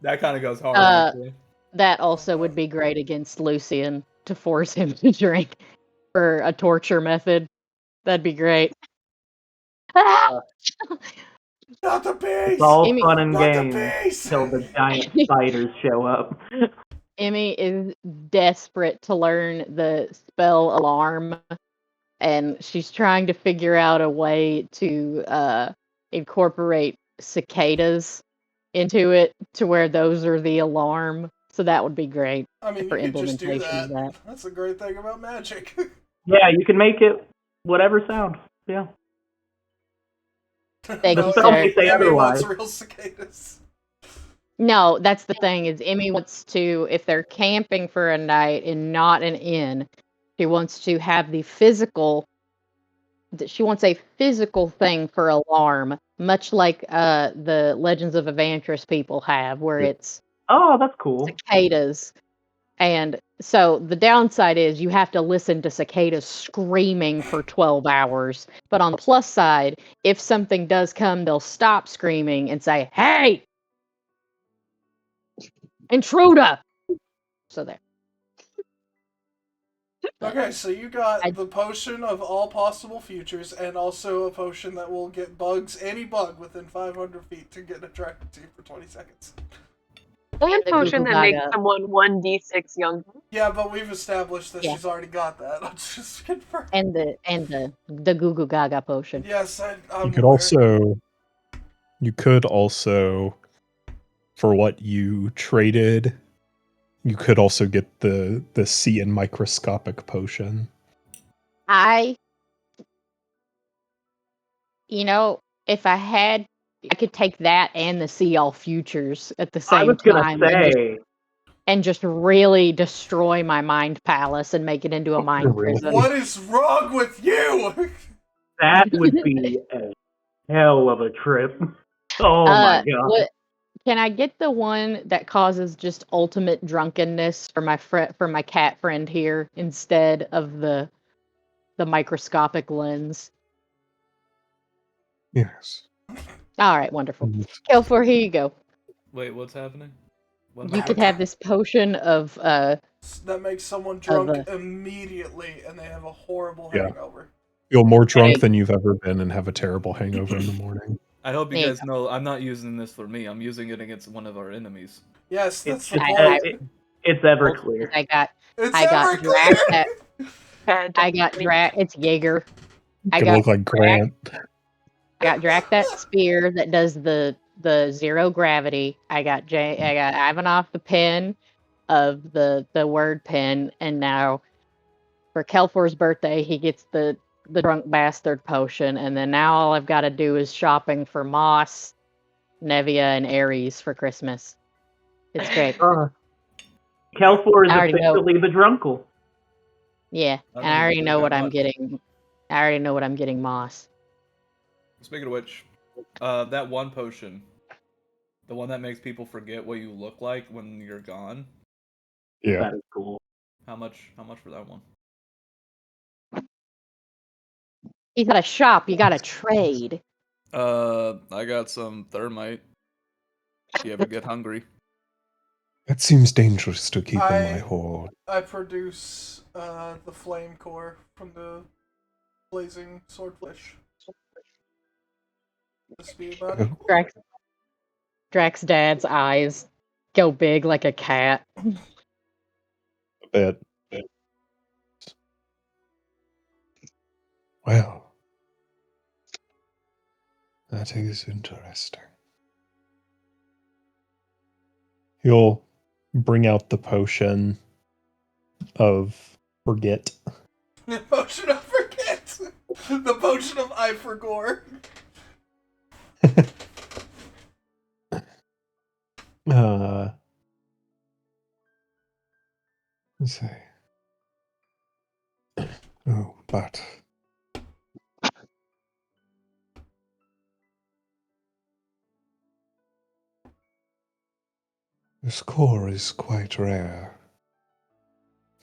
That kind of goes hard, Uh, actually. That also would be great against Lucian to force him to drink for a torture method. That'd be great. Ah! Not the beast! It's all Amy- fun and Not the games beast! until the giant spiders show up. Emmy is desperate to learn the spell alarm, and she's trying to figure out a way to incorporate cicadas into it to where those are the alarm. So that would be great I mean, for you could just do implementation of that. That's the great thing about magic. Yeah, you can make it whatever sound. Yeah. Thank No, you, spell sir. may say Emmy wants otherwise. real cicadas. No, that's the thing is Emmy wants to, if they're camping for a night and not an inn, she wants to have the physical. She wants a physical thing for alarm, much like the Legends of Evantris people have, where it's Oh, that's cool. cicadas. And so the downside is you have to listen to cicadas screaming for 12 hours. But on the plus side, if something does come, they'll stop screaming and say, "Hey, intruder!" So there. Okay, so you got I- the potion of all possible futures, and also a potion that will get bugs, any bug within 500 feet, to get attracted to you for 20 seconds. And the potion Google that makes Gaga. someone 1d6 younger. Yeah, but we've established that Yeah. she's already got that. I'll just confirm. And the Goo Goo Gaga potion. Yes, I'm You could aware. also, for what you traded, you could also get the sea and microscopic potion. If I could take that and the See All Futures at the I same was gonna time say. and just really destroy my mind palace and make it into a mind prison. What is wrong with you? That would be a hell of a trip. Oh my god. Can I get the one that causes just ultimate drunkenness for my cat friend here instead of the microscopic lens? Yes. All right, wonderful. Mm. Kelfor, here you go. Wait, what's happening? What am You I could doing? have this potion of That makes someone drunk immediately, and they have a horrible Yeah. hangover. Feel more drunk than you've ever been and have a terrible hangover in the morning. I hope you There you guys know I'm not using this for me. I'm using it against one of our enemies. Yes, that's It's, the point. it's ever clear. I got It's I got ever Drac clear. I got Drac. It's Jaeger. I Could got look like Grant. I got Drac that spear that does the zero gravity. I got Ivanov the pen of the word pen, and now for Kelfor's birthday he gets the drunk bastard potion, and then now all I've got to do is shopping for Moss, Nevia, and Ares for Christmas. It's great. Kelfor is I already know. officially the drunkle. Yeah, I and don't I even already do know that what I'm much. getting. I already know what I'm getting, Moss. Speaking of which, that one potion, the one that makes people forget what you look like when you're gone. Yeah. That is cool. How much for that one? You got a shop. You got to trade. I got some thermite. If you ever get hungry. It seems dangerous to keep in my I- hoard. I produce the flame core from the blazing swordfish. This be about it. Drax dad's eyes go big like a cat. A bit. Well, that is interesting. He'll bring out the potion of forget. The potion of forget. The potion of I forgore. Let's see. Oh, but this core is quite rare.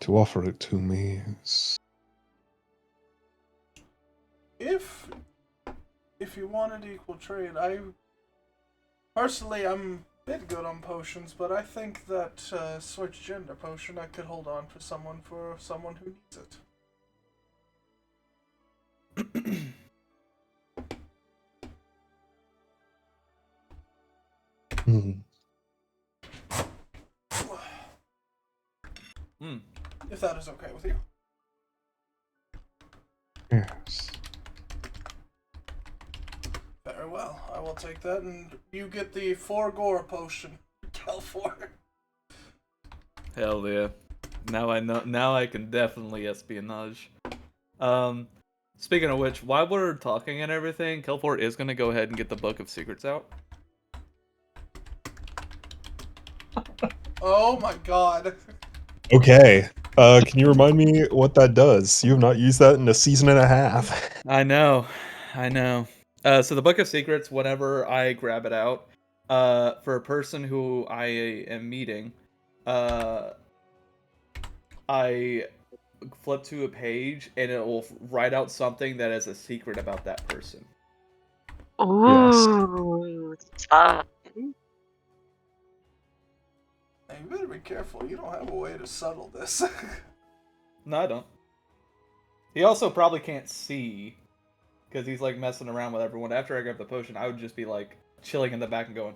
To offer it to me is... If you wanted equal trade, personally I'm a bit good on potions, but I think that switch gender potion I could hold on for someone who needs it. Hmm. If that is okay with you. Yes. Very well. I will take that, and you get the 4 gore potion. Calfor. Hell yeah. Now I know. Now I can definitely espionage. Speaking of which, while we're talking and everything, Kelfor is gonna go ahead and get the Book of Secrets out. Oh my god. Okay. Can you remind me what that does? You have not used that in a season and a half. I know. So the Book of Secrets, whenever I grab it out, for a person who I am meeting, I flip to a page and it will write out something that is a secret about that person. Ooh, Now, you better be careful. You don't have a way to settle this. No, I don't. He also probably can't see because he's like messing around with everyone. After I grab the potion, I would just be like chilling in the back and going,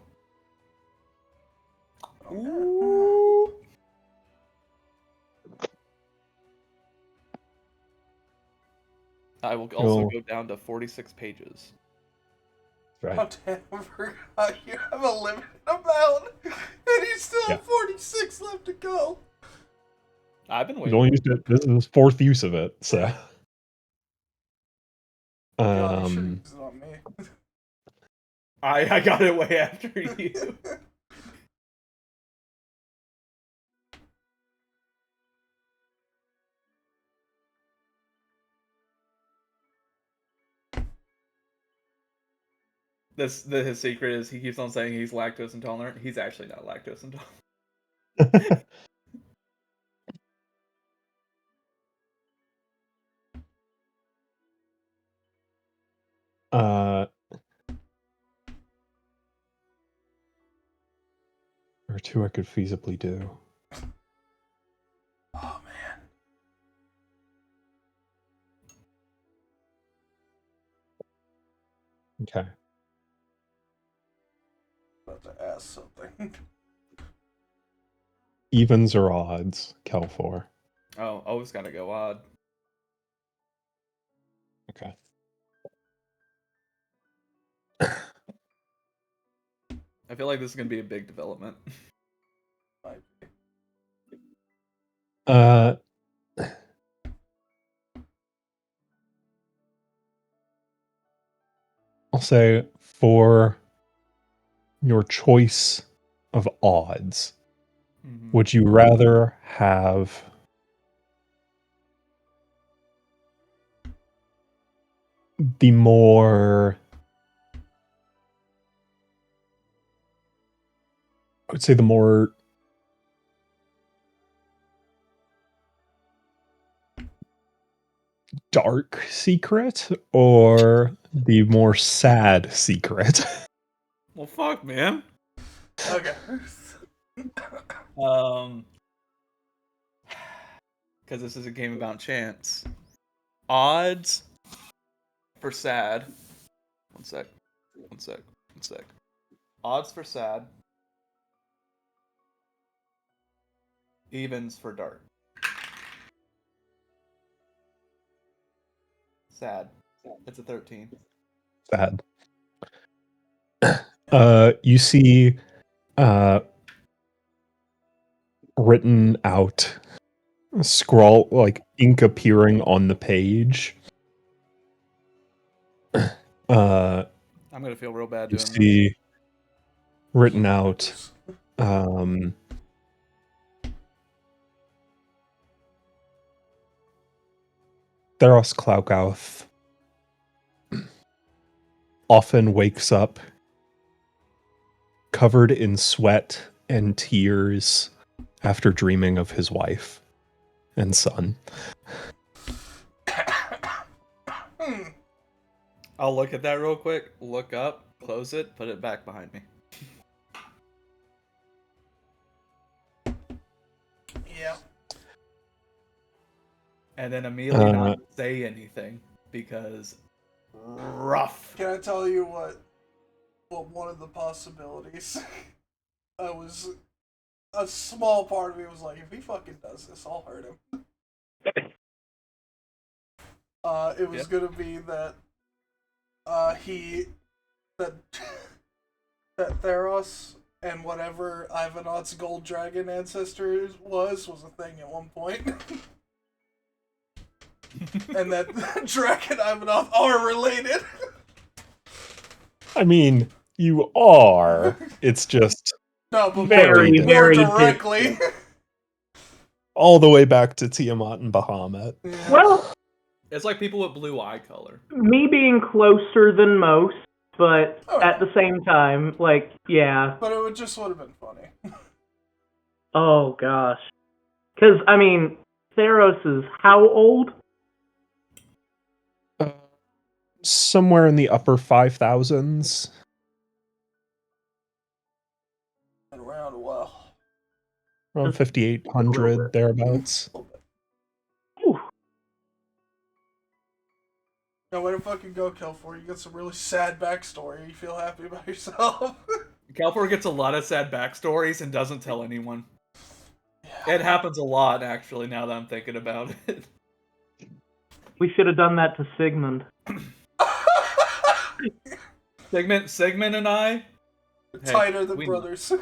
ooh. I will also go down to 46 pages. Right. Oh, damn, I forgot you have a limited amount, and you still have 46 left to go. I've been He's waiting. only used it. This is his 4th use of it, so. God, you should have used it on me. I got it way after you. His secret is he keeps on saying he's lactose intolerant. He's actually not lactose intolerant. Or 2 I could feasibly do. Oh, man. Okay. About to ask something. Evens or odds, Kelfor. Oh, always gotta go odd. Okay. I feel like this is gonna be a big development. I'll say for your choice of odds, would you rather have the more, I would say the more dark secret or the more sad secret? Well, fuck, man. Okay. Because this is a game about chance. Odds for sad. One sec. Odds for sad. Evens for dark. Sad. It's a 13. Sad. You see written out scroll, like ink appearing on the page. I'm gonna feel real bad You doing see this. written out Theros Klaukauth often wakes up covered in sweat and tears after dreaming of his wife and son. I'll look at that real quick, look up, close it, put it back behind me. Yeah. And then immediately not say anything because rough. Can I tell you what one of the possibilities I was a small part of me was like, if he fucking does this, I'll hurt him. It was gonna be that that Theros and whatever Ivanot's gold dragon ancestor was a thing at one point. And that Draken and Ivanov are related. I mean, you are. It's just No, but very, more very directly. all the way back to Tiamat and Bahamut. Yeah. Well, It's like people with blue eye color. me being closer than most, but Oh, at the same time, like, yeah. But it would have been funny. Oh, gosh. Because, I mean, Theros is how old? Somewhere in the upper 5,000s. Been around a while. Around 5,800, thereabouts. Ooh. Now, way to fucking go, Kelfor. You got some really sad backstory. You feel happy about yourself. Kelfor gets a lot of sad backstories and doesn't tell anyone. Yeah. It happens a lot, actually, now that I'm thinking about it. We should have done that to Sigmund. Sigmund and I... Tighter than we- brothers.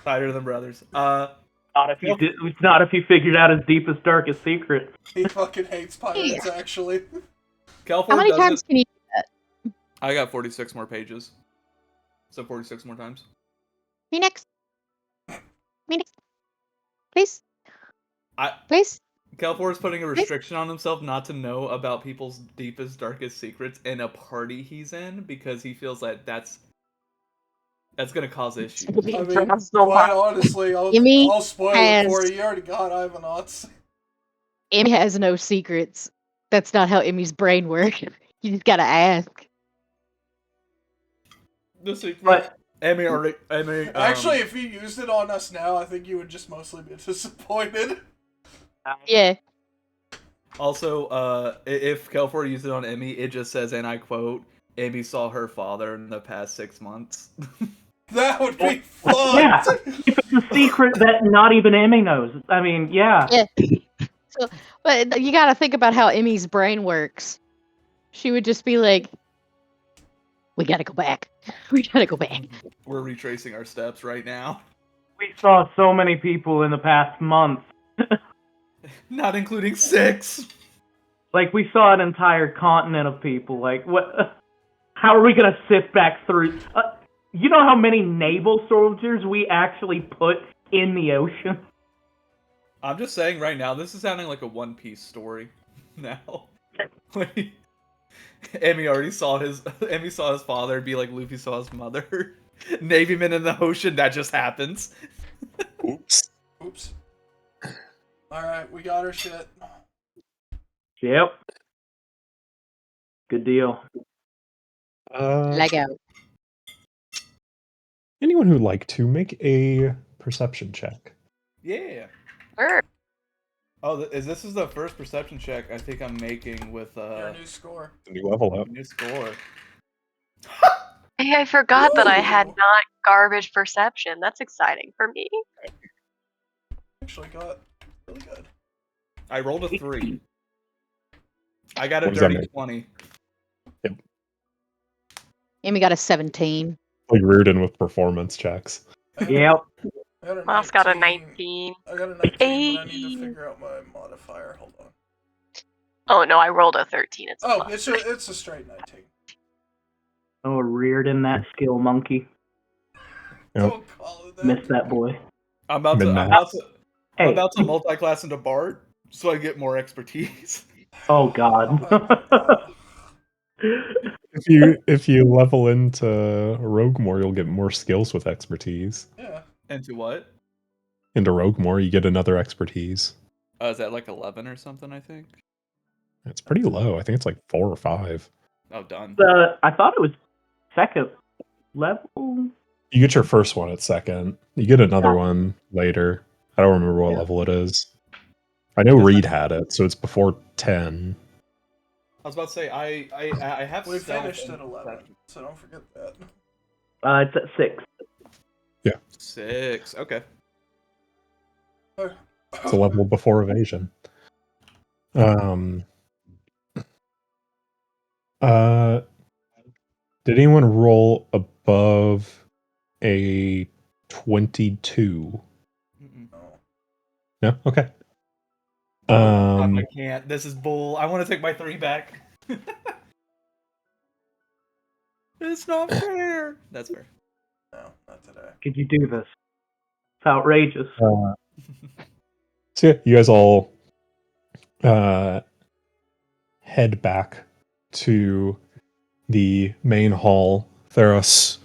Tighter than brothers. Not if you figured out his deepest, darkest secret. He fucking hates pirates, actually. Kelfor How many doesn't... times can you do that? I got 46 more pages. So 46 more times. Me next. Me next. Please. I- Please. Kelfor is putting a restriction on himself not to know about people's deepest, darkest secrets in a party he's in because he feels that that's going to cause issues. I mean, quite honestly, I'll spoil it for you. You already got Ivanauts. Emmy has no secrets. That's not how Emmy's brain works. You just gotta ask. The secret. But Emmy. Actually, if you used it on us now, I think you would just mostly be disappointed. Yeah. Also, if Kelfor used it on Emmy, it just says, and I quote, Emmy saw her father in the past 6 months. That would be fun. yeah, if it's a secret that not even Emmy knows. I mean, yeah. Yeah. So, but you gotta think about how Emmy's brain works. She would just be like, "We gotta go back. We gotta go back." We're retracing our steps right now. We saw so many people in the past month. Not including 6. Like, we saw an entire continent of people. Like, what? How are we gonna sift back through? You know how many naval soldiers we actually put in the ocean? I'm just saying right now, this is sounding like a One Piece story. Now, Emmy saw his father be like Luffy saw his mother. Navyman in the ocean, that just happens. Oops. Alright, we got our shit. Yep. Good deal. Lego. Anyone who'd like to make a perception check? Yeah. Sure. Oh, this is the first perception check I think I'm making with Your new score. New level up. new score. Hey, I forgot that I had Ooh. not garbage perception. That's exciting for me. Actually got really good. I rolled a 3. I got a What does that dirty make? 20. Emmy got a 17. Like Reardon with performance checks. Yep. I got a Moss got a 19. 19. I got a 19, but I need to 18. figure out my modifier. Hold on. Oh no, I rolled a 13. It's Oh, plus. it's a straight 19. Oh, reared in that skill monkey. Yep. Don't call it that. Missed that boy. I'm about Min-max. Hey. to multi-class into Bard so I get more expertise. Oh, God. If you level into Rogue more, you'll get more skills with expertise. Yeah. Into what? Into Rogue more, you get another expertise. Is that like 11 or something, I think? It's pretty low. I think it's like 4 or 5. Oh, done. I thought it was second level. You get your first one at second. You get another Yeah. one later. I don't remember what Yeah. level it is. I know Reed had it, so it's before 10. I was about to say, I have We stealth finished and at 11, perception. so don't forget that. It's at 6. 6. Okay. It's a level before evasion. Did anyone roll above a 22? No? Okay. I can't. This is bull. I want to take my 3 back. It's not fair. That's fair. No, not today. Could you do this? It's outrageous. So yeah, you guys all head back to the main hall. Theros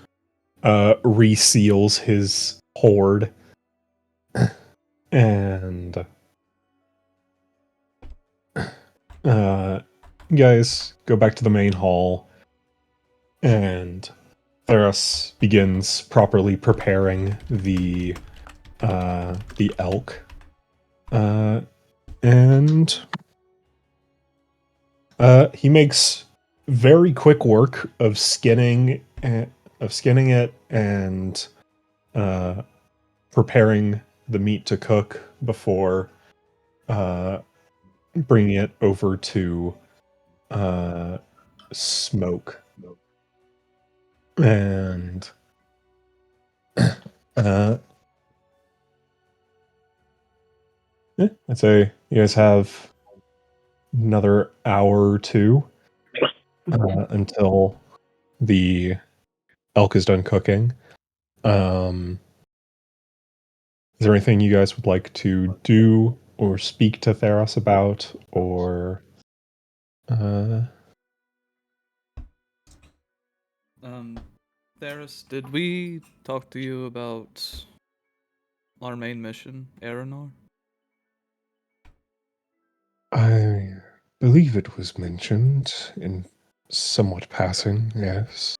reseals his hoard, and you guys go back to the main hall, and Theros begins properly preparing the elk, and he makes very quick work of skinning it and preparing the meat to cook before bringing it over to smoke. And I'd say you guys have another hour or two until the elk is done cooking. Is there anything you guys would like to do or speak to Theros about, or Theros, did we talk to you about our main mission, Aeronor? I believe it was mentioned in somewhat passing, yes.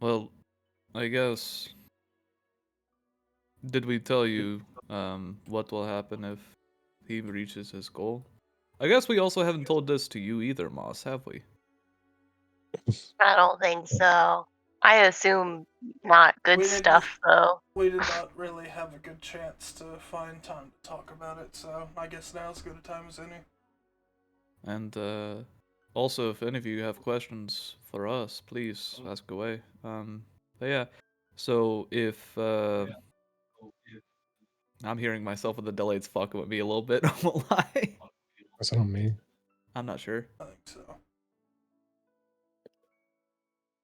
Well, I guess. Did we tell you what will happen if he reaches his goal? I guess we also haven't told this to you either, Moss, have we? I don't think so. I assume not good We didn't- stuff, though. We did not really have a good chance to find time to talk about it, so I guess now's as good a time as any. And also, if any of you have questions for us, please ask away. But yeah, so if I'm hearing myself with the delay, it's fucking with me a little bit. I won't lie. Was it on me? I'm not sure. I think so.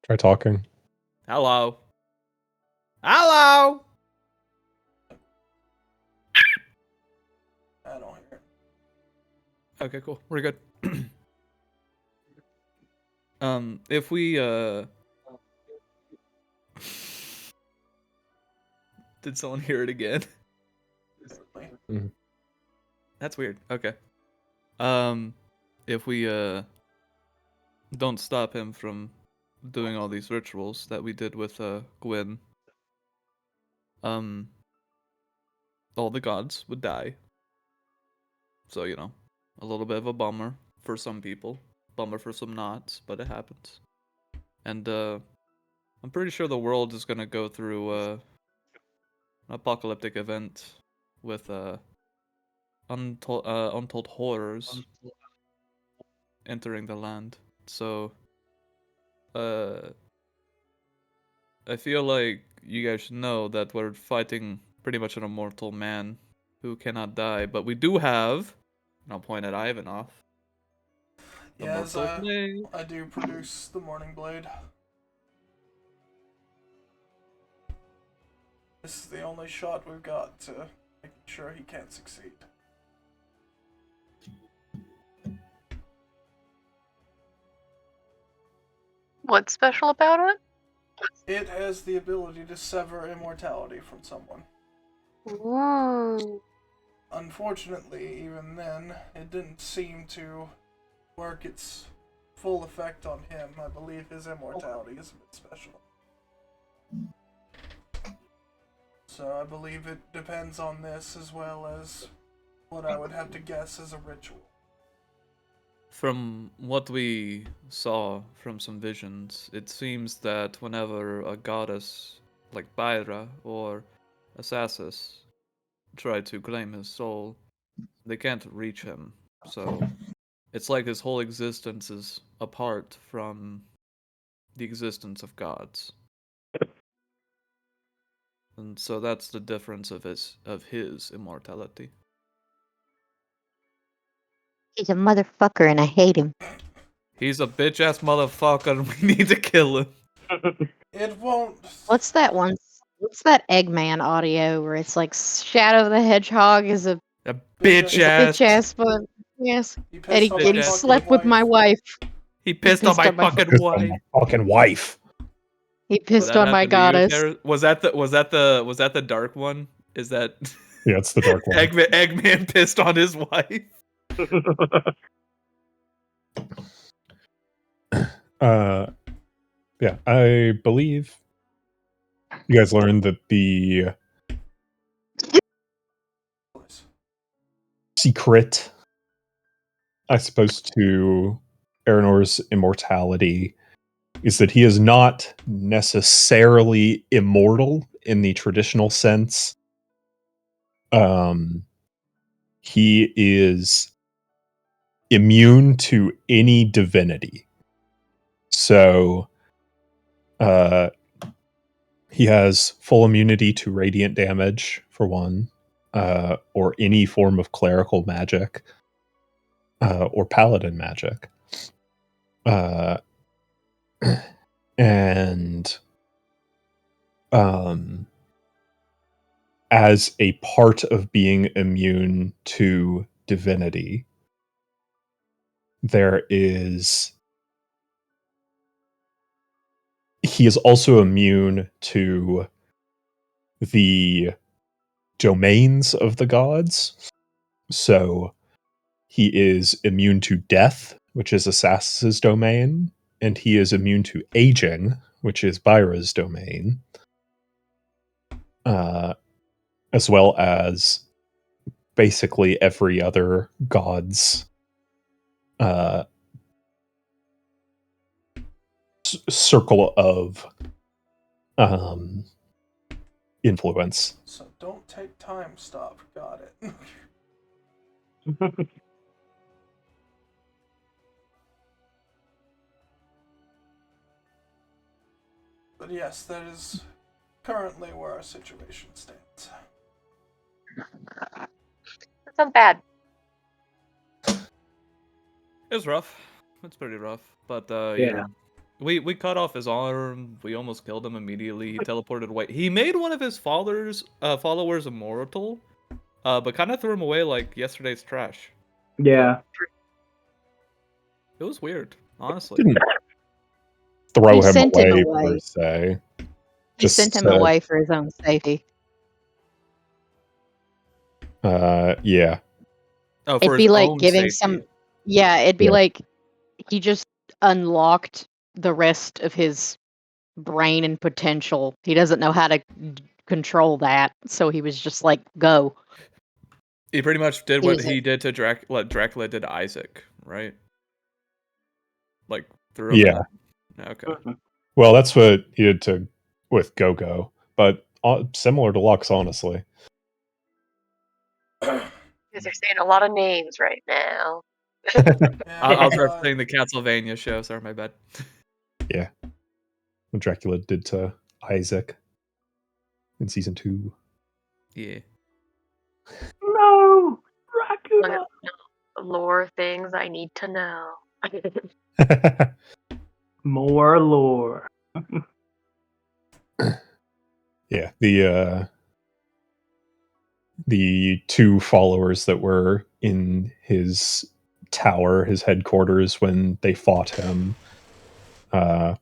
Try talking. Hello. Hello. I don't hear it. Okay, cool. We're good. If we did someone hear it again? Mhm. That's weird. Okay. If we don't stop him from doing all these rituals that we did with Gwyn, all the gods would die. So, you know, a little bit of a bummer for some people, bummer for some not, but it happens. And I'm pretty sure the world is gonna go through an apocalyptic event with untold horrors entering the land. So, I feel like you guys should know that we're fighting pretty much an immortal man who cannot die, but we do have, and I'll point at Ivanov. Yes, I do produce the Morning Blade. This is the only shot we've got to making sure he can't succeed. What's special about it? It has the ability to sever immortality from someone. Ooh. Unfortunately, even then, it didn't seem to work its full effect on him. I believe his immortality is a bit special. So I believe it depends on this as well as what I would have to guess is a ritual. From what we saw from some visions, it seems that whenever a goddess like Byra or assassins try to claim his soul, they can't reach him. So it's like his whole existence is apart from the existence of gods. And so that's the difference of his immortality. He's a motherfucker and I hate him. He's a bitch ass motherfucker and we need to kill him. It won't. What's that one? What's that Eggman audio where it's like Shadow the Hedgehog is a A bitch bitch ass. ass, but yes, He pissed and he, on and my he fucking slept with my wife. He pissed on pissed my on my fucking wife. Fucking wife. He pissed That on my happened to you, goddess. Tara? Was that the dark one? Is that Yeah, it's the dark one. Eggman pissed on his wife? Yeah, I believe you guys learned that the secret, I suppose, to Aranor's immortality is that he is not necessarily immortal in the traditional sense. He is immune to any divinity. So, he has full immunity to radiant damage, for one, or any form of clerical magic, or paladin magic. And as a part of being immune to divinity, he is also immune to the domains of the gods. So he is immune to death, which is Assassin's domain, and he is immune to aging, which is Byra's domain, as well as basically every other god's circle of influence. So don't take time stop. Got it. But yes, that is currently where our situation stands. That's not bad. It was rough. It's pretty rough. But Yeah. We cut off his arm. We almost killed him immediately. He teleported away. He made one of his followers immortal, but kind of threw him away like yesterday's trash. Yeah. It was weird, honestly. Didn't throw He him sent him away, away. per se. He sent him away for his own safety. Yeah. Oh, for It'd be his like own giving safety. it'd be Yeah. like he just unlocked the rest of his brain and potential. He doesn't know how to control that, so he was just like, go. He pretty much did He what was he did to Dracula did to Isaac, right? Like threw him. Yeah. Okay. Well, that's what he did with Go-Go, but similar to Lux, honestly. Because you're saying a lot of names right now. I was referencing the Castlevania show. Sorry, my bad. Yeah. What Dracula did to Isaac in season 2. Yeah. No, Dracula. Lore things I need to know. More lore. Yeah, the two followers that were in his tower, his headquarters, when they fought him, the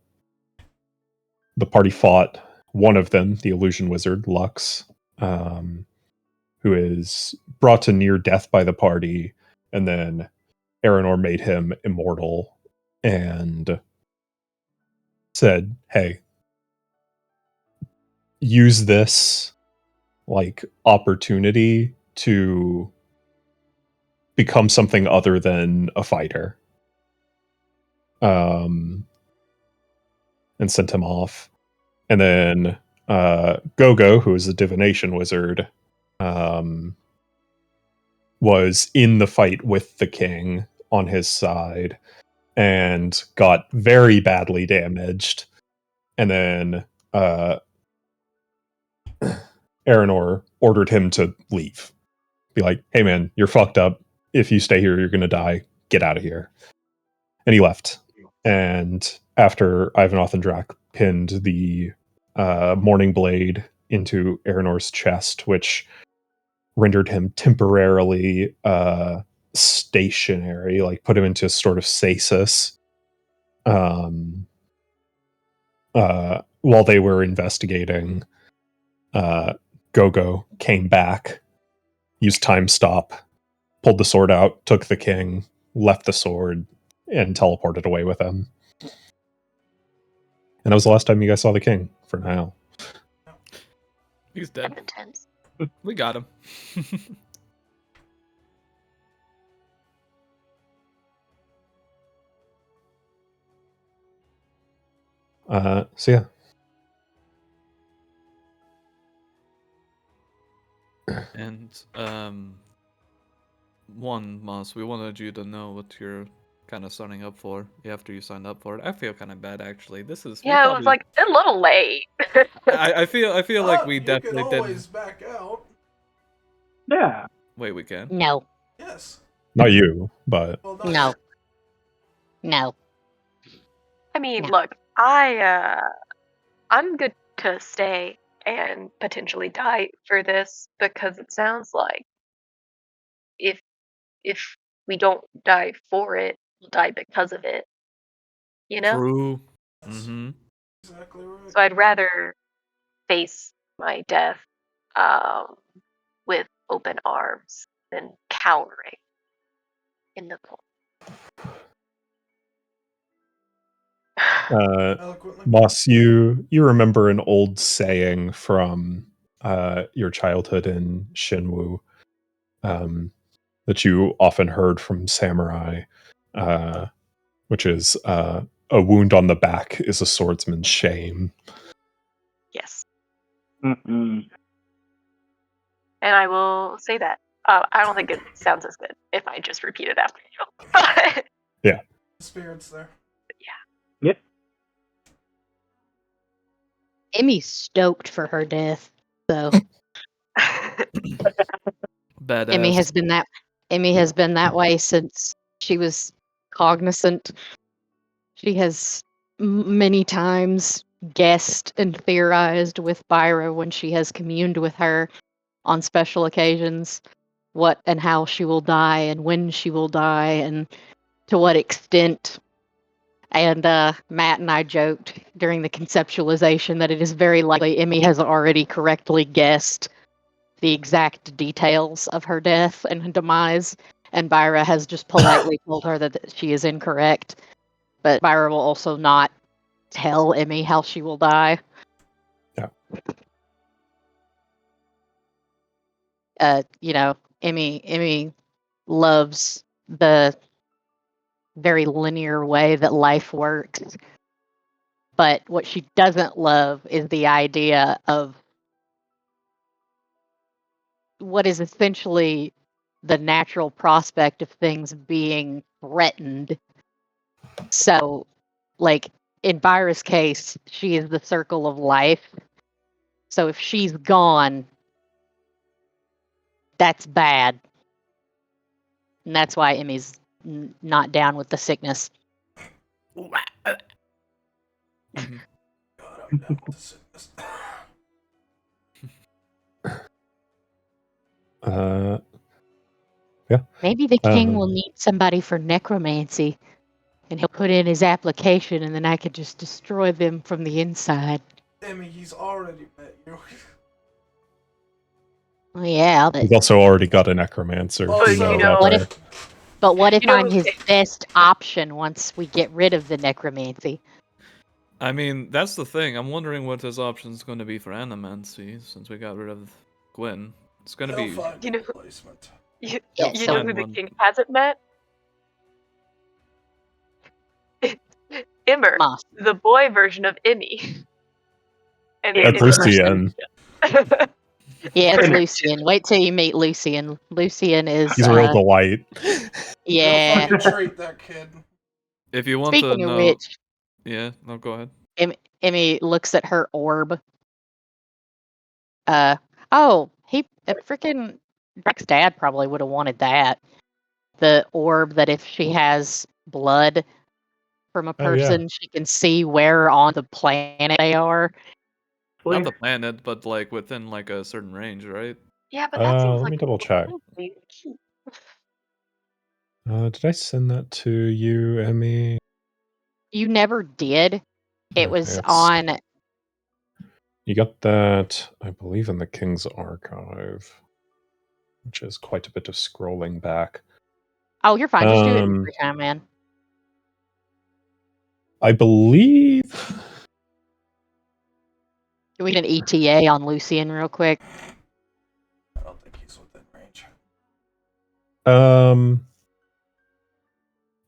party fought one of them, the illusion wizard Lux, who is brought to near death by the party, and then Aranor made him immortal and said, hey, use this like opportunity to become something other than a fighter. And sent him off. And then Gogo, who is a divination wizard, was in the fight with the king on his side and got very badly damaged. And then Aranor ordered him to leave. Be like, hey man, you're fucked up. If you stay here, you're going to die. Get out of here. And he left. And after Ivanoth and Drak pinned the Morning Blade into Aranor's chest, which rendered him temporarily stationary, like put him into sort of stasis. While they were investigating, Gogo came back, used time stop, pulled the sword out, took the king, left the sword, and teleported away with him. And that was the last time you guys saw the king, for now. He's dead. Intense. We got him. So yeah. And one, Moss, we wanted you to know what you're kind of signing up for after you signed up for it. I feel kind of bad actually. This is Yeah, it was like a little late. I feel like we you definitely can did. always back out. Yeah. Wait, we can. No, Yes. Not you, but Well, not no, yet. no. I mean, No. look, I'm good to stay and potentially die for this because it sounds like if we don't die for it, we'll die because of it. You know? True. That's Mm-hmm. exactly right. So I'd rather face my death with open arms than cowering in the cold. Eloquently. Moss, you remember an old saying from your childhood in Shinwu, that you often heard from samurai, which is a wound on the back is a swordsman's shame. Yes. Mm-mm. And I will say that. I don't think it sounds as good if I just repeat it after you. But Yeah. The spirit's there. Yep. Emmy's stoked for her death, so Badass. Emmy has been that way since she was cognizant. She has many times guessed and theorized with Byra when she has communed with her on special occasions what and how she will die and when she will die and to what extent. And Matt and I joked during the conceptualization that it is very likely Emmy has already correctly guessed the exact details of her death and demise, and Byra has just politely told her that she is incorrect. But Byra will also not tell Emmy how she will die. Yeah. Emmy loves the very linear way that life works. But what she doesn't love is the idea of what is essentially the natural prospect of things being threatened. So, like in Byra's case, she is the circle of life. So if she's gone, that's bad. And that's why Emmy's not down with the sickness. Mhm. God, I'm down with the sickness. Yeah. Maybe the king will need somebody for necromancy, and he'll put in his application, and then I could just destroy them from the inside. Emmy, he's already met you. Oh, yeah, but He's also already got a necromancer. Also, You know you that, know- What right? what if You know I'm who his ca- best option once we get rid of the necromancy? I mean, that's the thing. I'm wondering what his option's going to be for Animancy since we got rid of Gwyn. It's going to he'll be. find You a know- replacement. You, Yeah, you so- know who the king hasn't met? Immer, Moss. the boy version of Emmy. That's Lucian. Yeah, it's Lucian. Wait till you meet Lucian. Lucian is He's a real delight. Yeah. He'll fucking treat that kid. If you want to Speaking of know, which, yeah, no, go ahead. Emmy looks at her orb. Freaking Drex's dad probably would have wanted that. The orb that if she has blood from a person, she can see where on the planet they are. Not the planet, but like within like a certain range, right? Yeah, but that seems Let like me double check. Did I send that to you, Emmy? You never did. It was it's- on. You got that, I believe, in the King's Archive, which is quite a bit of scrolling back. Oh, you're fine. Just do it every time, man. I believe. Can we get an ETA on Lucian real quick? I don't think he's within range.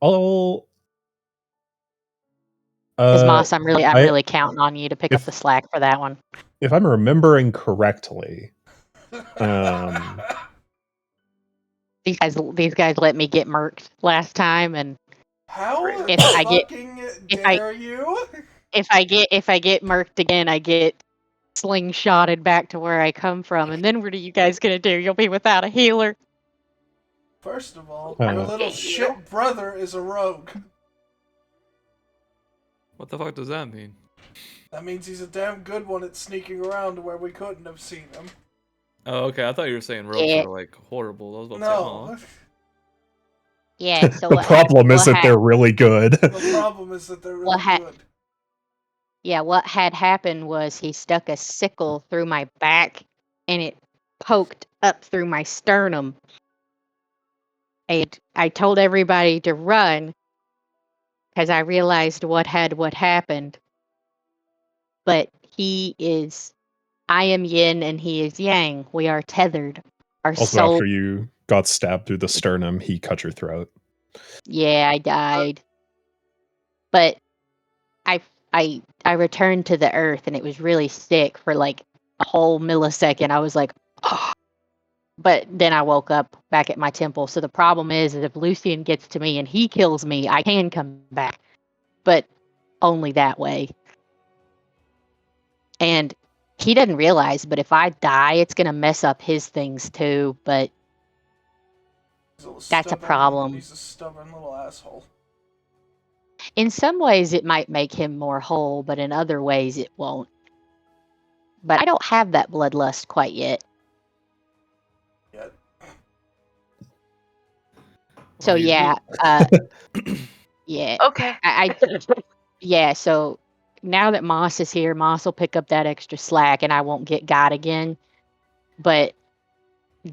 I'll. Because Moss, I'm really counting on you to pick up the slack for that one. If I'm remembering correctly, these guys let me get murked last time, and how if I get murked again, I get slingshotted back to where I come from, and then what are you guys gonna do? You'll be without a healer. First of all, your little shit brother is a rogue. What the fuck does that mean? That means he's a damn good one at sneaking around where we couldn't have seen him. Oh, okay. I thought you were saying rogues are like horrible. I was about to say, Yeah. So the problem is that they're really good. The problem is that they're really good. Yeah, what had happened was he stuck a sickle through my back, and it poked up through my sternum. And I told everybody to run because I realized what happened. But I am yin and he is yang. We are tethered. Our Also, soul. after you got stabbed through the sternum, he cut your throat. Yeah, I died. But I returned to the earth, and it was really sick for like a whole millisecond. I was like, oh. But then I woke up back at my temple. So the problem is if Lucian gets to me and he kills me, I can come back. But only that way. And he doesn't realize, but if I die, it's going to mess up his things too. But that's a problem. He's a stubborn little asshole. In some ways, it might make him more whole, but in other ways, it won't. But I don't have that bloodlust quite yet. So yeah, yeah. Okay. Yeah. So now that Moss is here, Moss will pick up that extra slack, and I won't get got again. But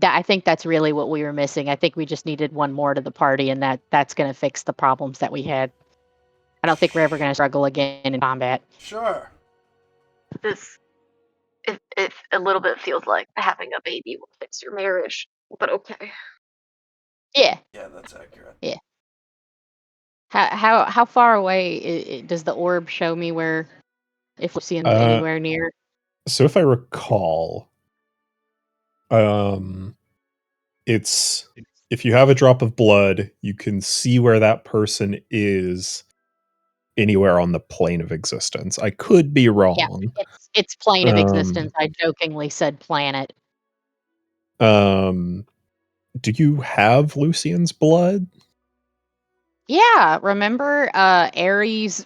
I think that's really what we were missing. I think we just needed one more to the party, and that's going to fix the problems that we had. I don't think we're ever going to struggle again in combat. Sure. It a little bit feels like having a baby will fix your marriage, but okay. Yeah. Yeah, that's accurate. Yeah. How far away does the orb show me where, if Lucian's anywhere near? So if I recall, it's if you have a drop of blood, you can see where that person is anywhere on the plane of existence. I could be wrong. Yeah, it's plane of existence. I jokingly said planet. Do you have Lucian's blood? Yeah, remember Ares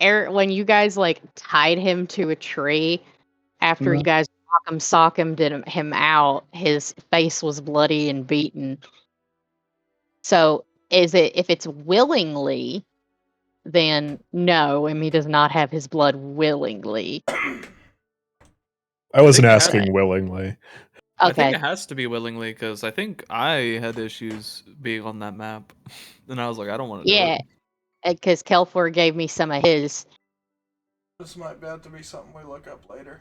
when you guys like tied him to a tree after you guys sock him out, his face was bloody and beaten. So if it's willingly, then no, and he does not have his blood willingly. I wasn't asking willingly. Okay. I think it has to be willingly because I think I had issues being on that map, and I was like, I don't want to do it. Yeah, because Kelfor gave me some of his. This might have to be something we look up later.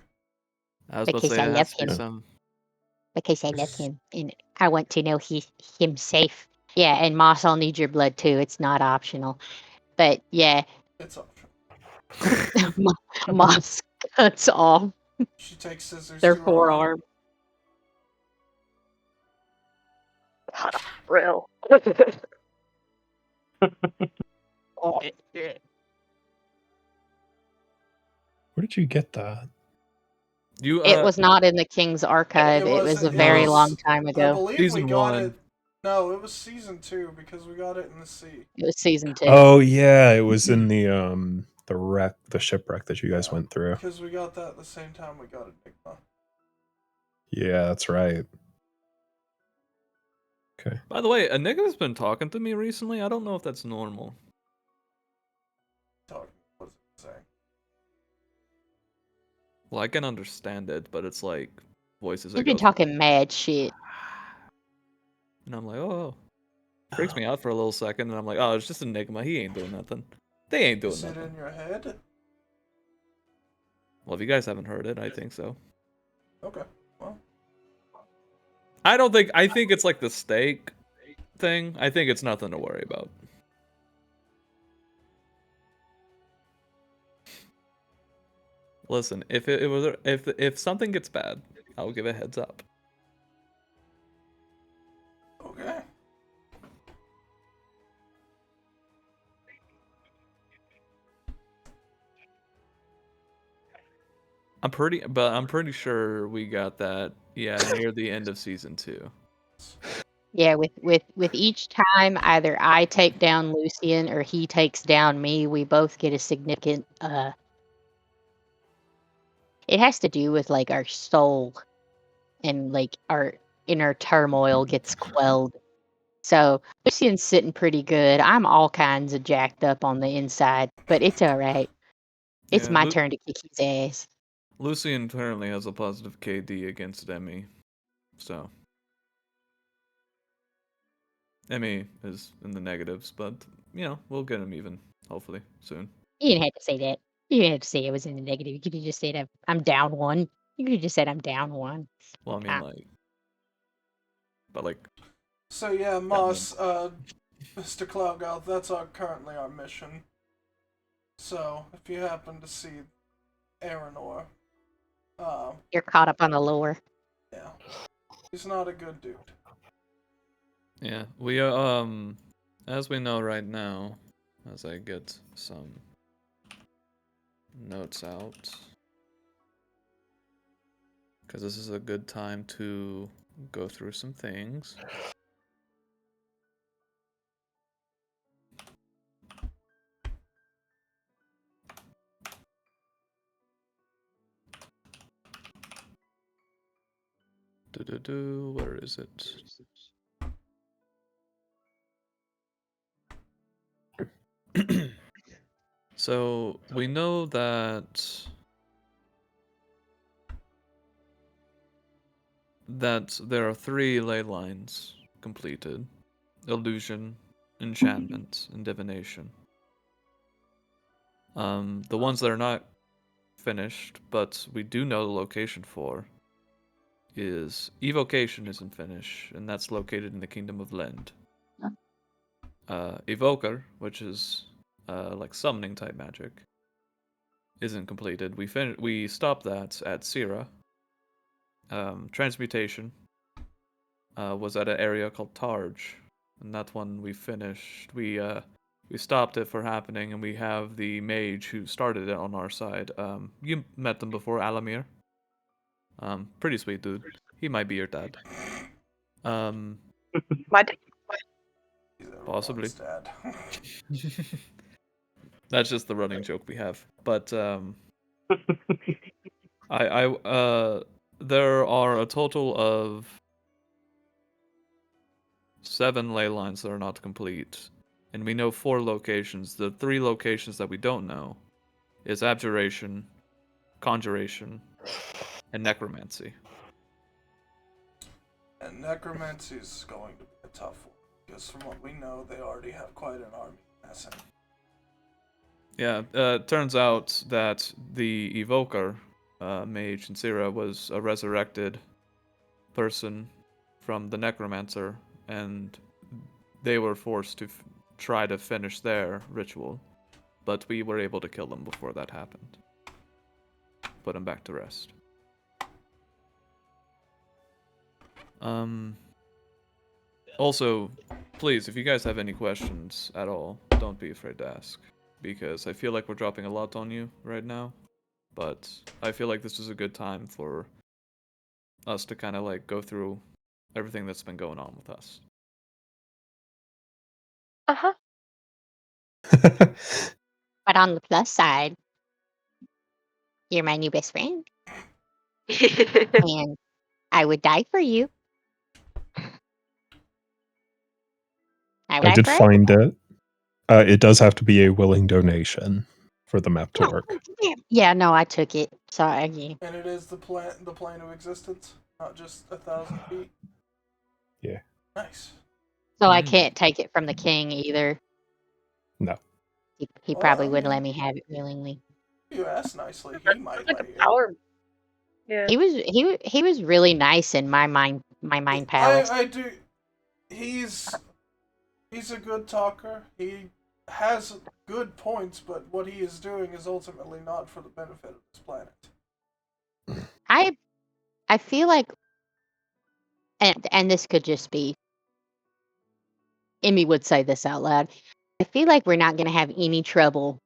I was about to say it has to be some. Because I love him, and I want to know him safe. Yeah, and Moss, I'll need your blood too. It's not optional, but yeah. It's optional. Moss cuts off She takes scissors their to her arm. forearm. Real. Oh, shit. Where did you get that? You It was not in the King's archive. It was a very long time I ago. believe Season we got 1. it. No, it was season 2 because we got it in the sea. It was season 2. Oh yeah, it was in the shipwreck that you guys Yeah. went through. Because we got that at the same time we got Enigma. Yeah, that's right. Okay. By the way, Enigma's been talking to me recently. I don't know if that's normal. What's it saying? Well, I can understand it, but it's like voices that You've been go, talking mad shit. and I'm like, oh, freaks me out for a little second, and I'm like, oh, it's just Enigma. He ain't doing nothing. They ain't doing Is it nothing. in your head? Well, if you guys haven't heard it, I think so. Okay. Well, I think it's like the steak thing. I think it's nothing to worry about. Listen, if something gets bad, I'll give a heads up. okay. I'm pretty sure we got that. Yeah, near the end of season 2. Yeah, with each time either I take down Lucian or he takes down me, we both get a significant it has to do with like our soul and like our inner turmoil gets quelled. So Lucian's sitting pretty good. I'm all kinds of jacked up on the inside, but it's all right. It's Yeah, my turn to kick his ass. Lucian currently has a positive KD against Emmy, so Emmy is in the negatives, but we'll get him even hopefully soon. You didn't have to say that. You didn't have to say I was in the negative. You could have just said I'm down 1. You could have just said I'm down 1. Well, I mean, but like. So yeah, Moss, Mr. Cloudgoth, that's currently our mission. So if you happen to see Aranor, You're caught up on the lore. yeah, he's not a good dude. Yeah, we as we know right now, as I get some notes out, because this is a good time to go through some things. Where is it? So we know that there are 3 ley lines completed: illusion, enchantment, and divination. The ones that are not finished, but we do know the location for, is evocation isn't finished, and that's located in the Kingdom of Lend. Evoker, which is like summoning type magic, isn't completed. We stopped that at Sira. Transmutation was at an area called Tarj, and that one we finished. We stopped it for happening, and we have the mage who started it on our side. You met them before, Alamir. Pretty sweet dude. He might be your dad. My d- Possibly. Dad. That's just the running joke we have. But there are a total of 7 ley lines that are not complete, and we know 4 locations. The 3 locations that we don't know is abjuration, conjuration, and necromancy. And necromancy is going to be a tough one, because from what we know, they already have quite an army messing. Yeah, turns out that the evoker, mage in Sira, was a resurrected person from the necromancer, and they were forced to try to finish their ritual. but we were able to kill them before that happened. Put them back to rest. Also, please, if you guys have any questions at all, don't be afraid to ask. Because I feel like we're dropping a lot on you right now. But I feel like this is a good time for us to kind of like go through everything that's been going on with us. Uh-huh. But on the plus side, you're my new best friend, and I would die for you. I would I die did for find it. It does have to be a willing donation for the map to No, work. Yeah, no, I took it. Sorry. And it is the plane of existence, not just 1,000 feet. Yeah. Nice. So I can't take it from the king either. No. He Well, probably I wouldn't let mean- me have it willingly. If you ask nicely, he That's might like let a you. power. Yeah. He was really nice in my mind palace. I do. He's a good talker. He has good points, but what he is doing is ultimately not for the benefit of this planet. I feel like, and this could just be, Emmy would say this out loud. I feel like we're not going to have any trouble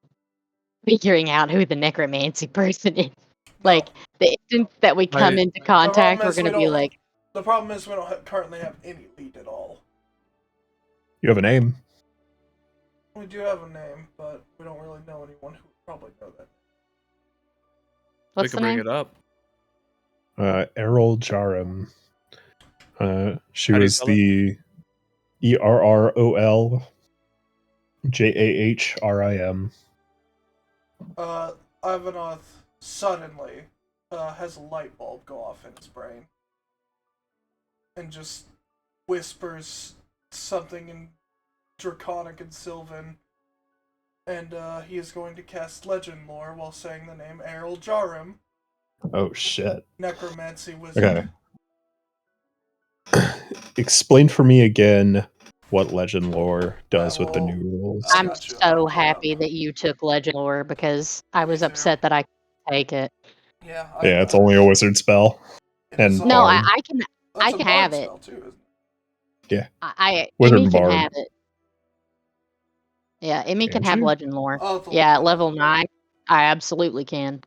figuring out who the necromancy person is. No. Like the instant that we come into contact, we're going to be like, The problem is we don't currently have any lead at all. You have a name. We do have a name, but we don't really know anyone who would probably know that. We what's can the bring name? it up. Errol Jarum. She How do you was spell it? the ERROLJAHRIM. Ivanoth suddenly has a light bulb go off in his brain and just whispers something in Draconic and Sylvan, and he is going to cast Legend Lore while saying the name Errol Jarum, Oh shit. Necromancy Wizard. Okay. Explain for me again what Legend Lore does with the new rules. I I'm got you. so happy that you took Legend Lore because I was too. upset that I couldn't take it. Yeah, Yeah, it's only a wizard spell. It And is a- No, bard. I can That's a can bard have it. spell too, isn't it? Yeah. Emmy Wizard and can bard. have it. Yeah, Emmy can Can't have you? Legend Lore. I'll have to Yeah, look at that level up. 9, I absolutely can.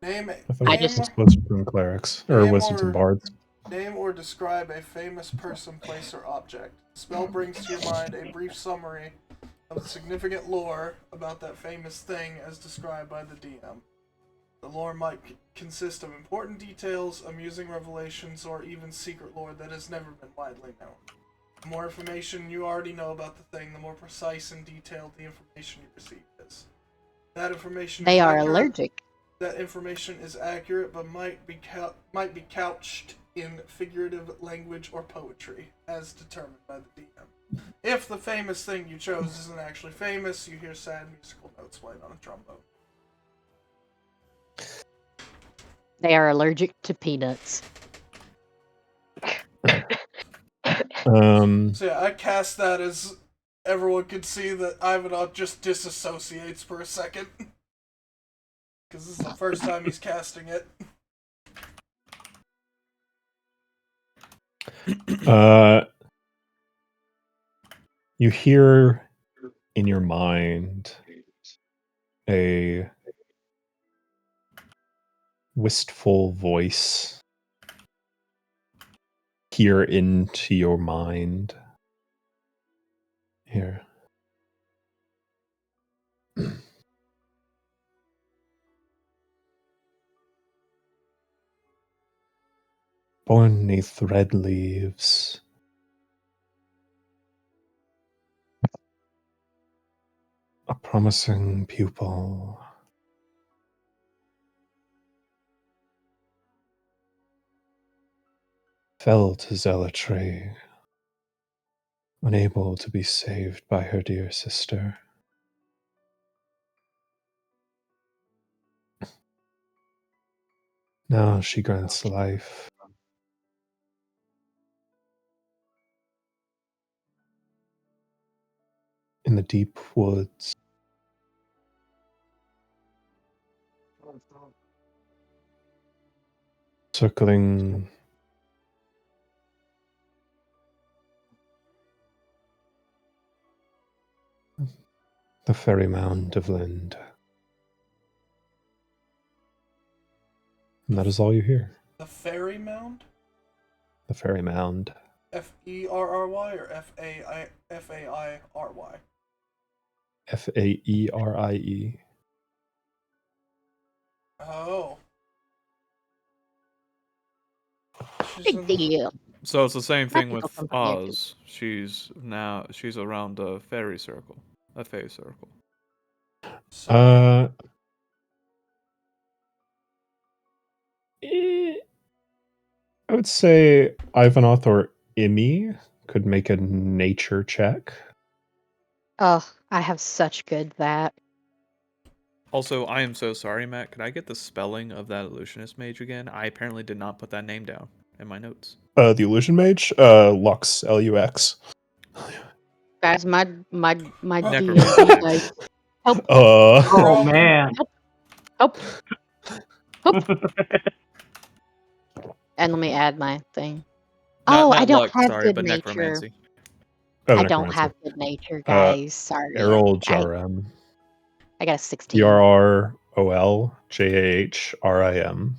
Name I thought I it just- was supposed to be clerics or Name wizards and bards. Name or describe a famous person, place, or object. The spell brings to your mind a brief summary of the significant lore about that famous thing as described by the DM. The lore might consist of important details, amusing revelations, or even secret lore that has never been widely known. The more information you already know about the thing, the more precise and detailed the information you receive is. That information They is are accurate. allergic. That information is accurate, but might be couched in figurative language or poetry, as determined by the DM. If the famous thing you chose isn't actually famous, you hear sad musical notes played on a trombone. They are allergic to peanuts. So yeah, I cast that as everyone could see that Ivanov just disassociates for a second. Because this is the first time he's casting it. You hear in your mind a wistful voice peer into your mind. Here. Born 'neath red leaves, a promising pupil. Fell to zealotry, unable to be saved by her dear sister. Now she grants life. In the deep woods Circling. The fairy mound of Lind. And that is all you hear. The fairy mound? The fairy mound. Ferry or Fairy? Faerie. Oh. Big deal. So it's the same thing Practical with comprehension. Oz. She's around a fairy circle. A fairy circle. So, I would say Ivanoth or Imi could make a nature check. Oh, I have such good that. Also, I am so sorry, Matt. Could I get the spelling of that illusionist mage again? I apparently did not put that name down in my notes. The illusion mage, Lux, Lux. Guys, my Necromancer. D&D dice. Help! Oh man. Help! Help! And let me add my thing. Not, Oh, not I don't luck, have sorry, good but nature. necromancy. Oh, I don't necromancer. have good nature, guys. Sorry. Errol I Jarem. got a 16. ERROLJAHRIM.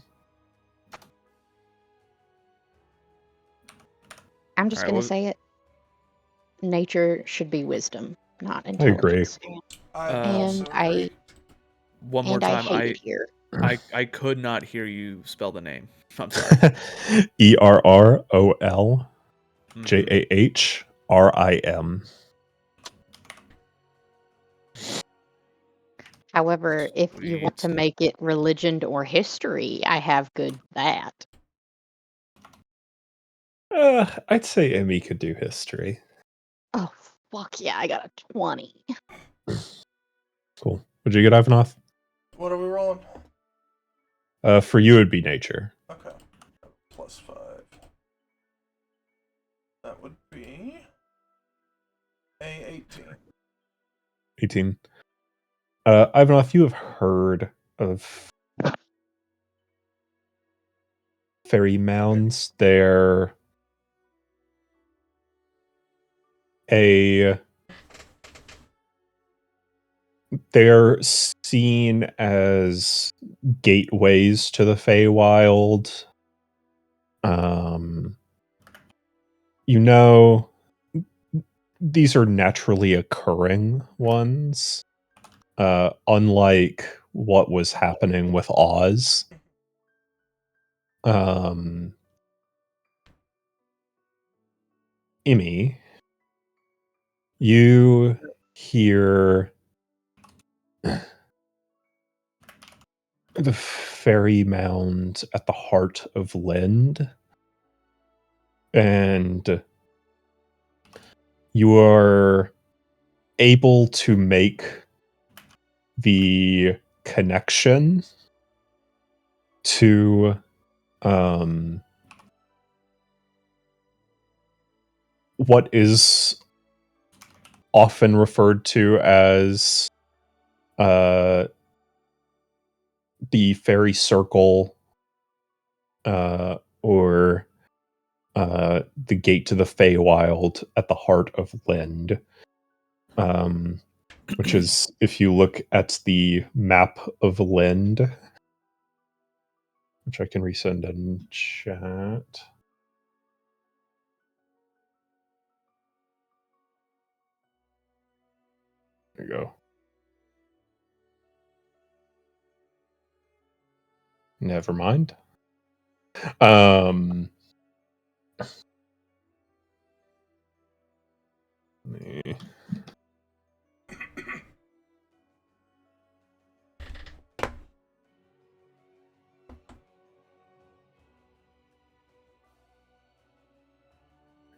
I'm just Alright, gonna well, say it. Nature should be wisdom, not I agree. intelligence. I And also agree. one more I time, hate it here. I could not hear you spell the name. I'm sorry. ERROLJAHRIM. However, if you want to Sweet. make it religion or history, I have good that. I'd say Emmy could do history. Oh, fuck yeah, I got a 20. Cool. Would you get Ivanoth? What are we rolling? For you, it'd be nature. Okay. +5. That would be a 18. 18. Ivanoth, you have heard of fairy mounds. They're they're seen as gateways to the Feywild. You know, these are naturally occurring ones, unlike what was happening with Oz. Imi, you hear the fairy mound at the heart of Lind, and you are able to make the connection to what is often referred to as the fairy circle, or the gate to the Feywild at the heart of Lind, which is, if you look at the map of Lind, which I can resend in chat. There you go. Never mind. Let me- There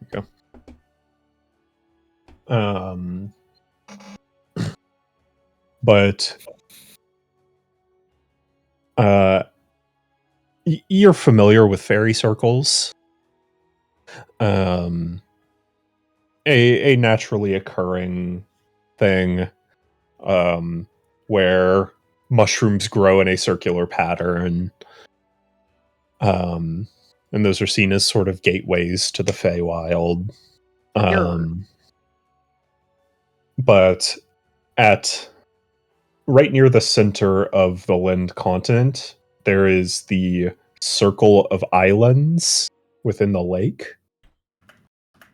you go. But you're familiar with fairy circles. A naturally occurring thing, where mushrooms grow in a circular pattern. And those are seen as sort of gateways to the Feywild. But at right near the center of the Lind continent, there is the circle of islands within the lake.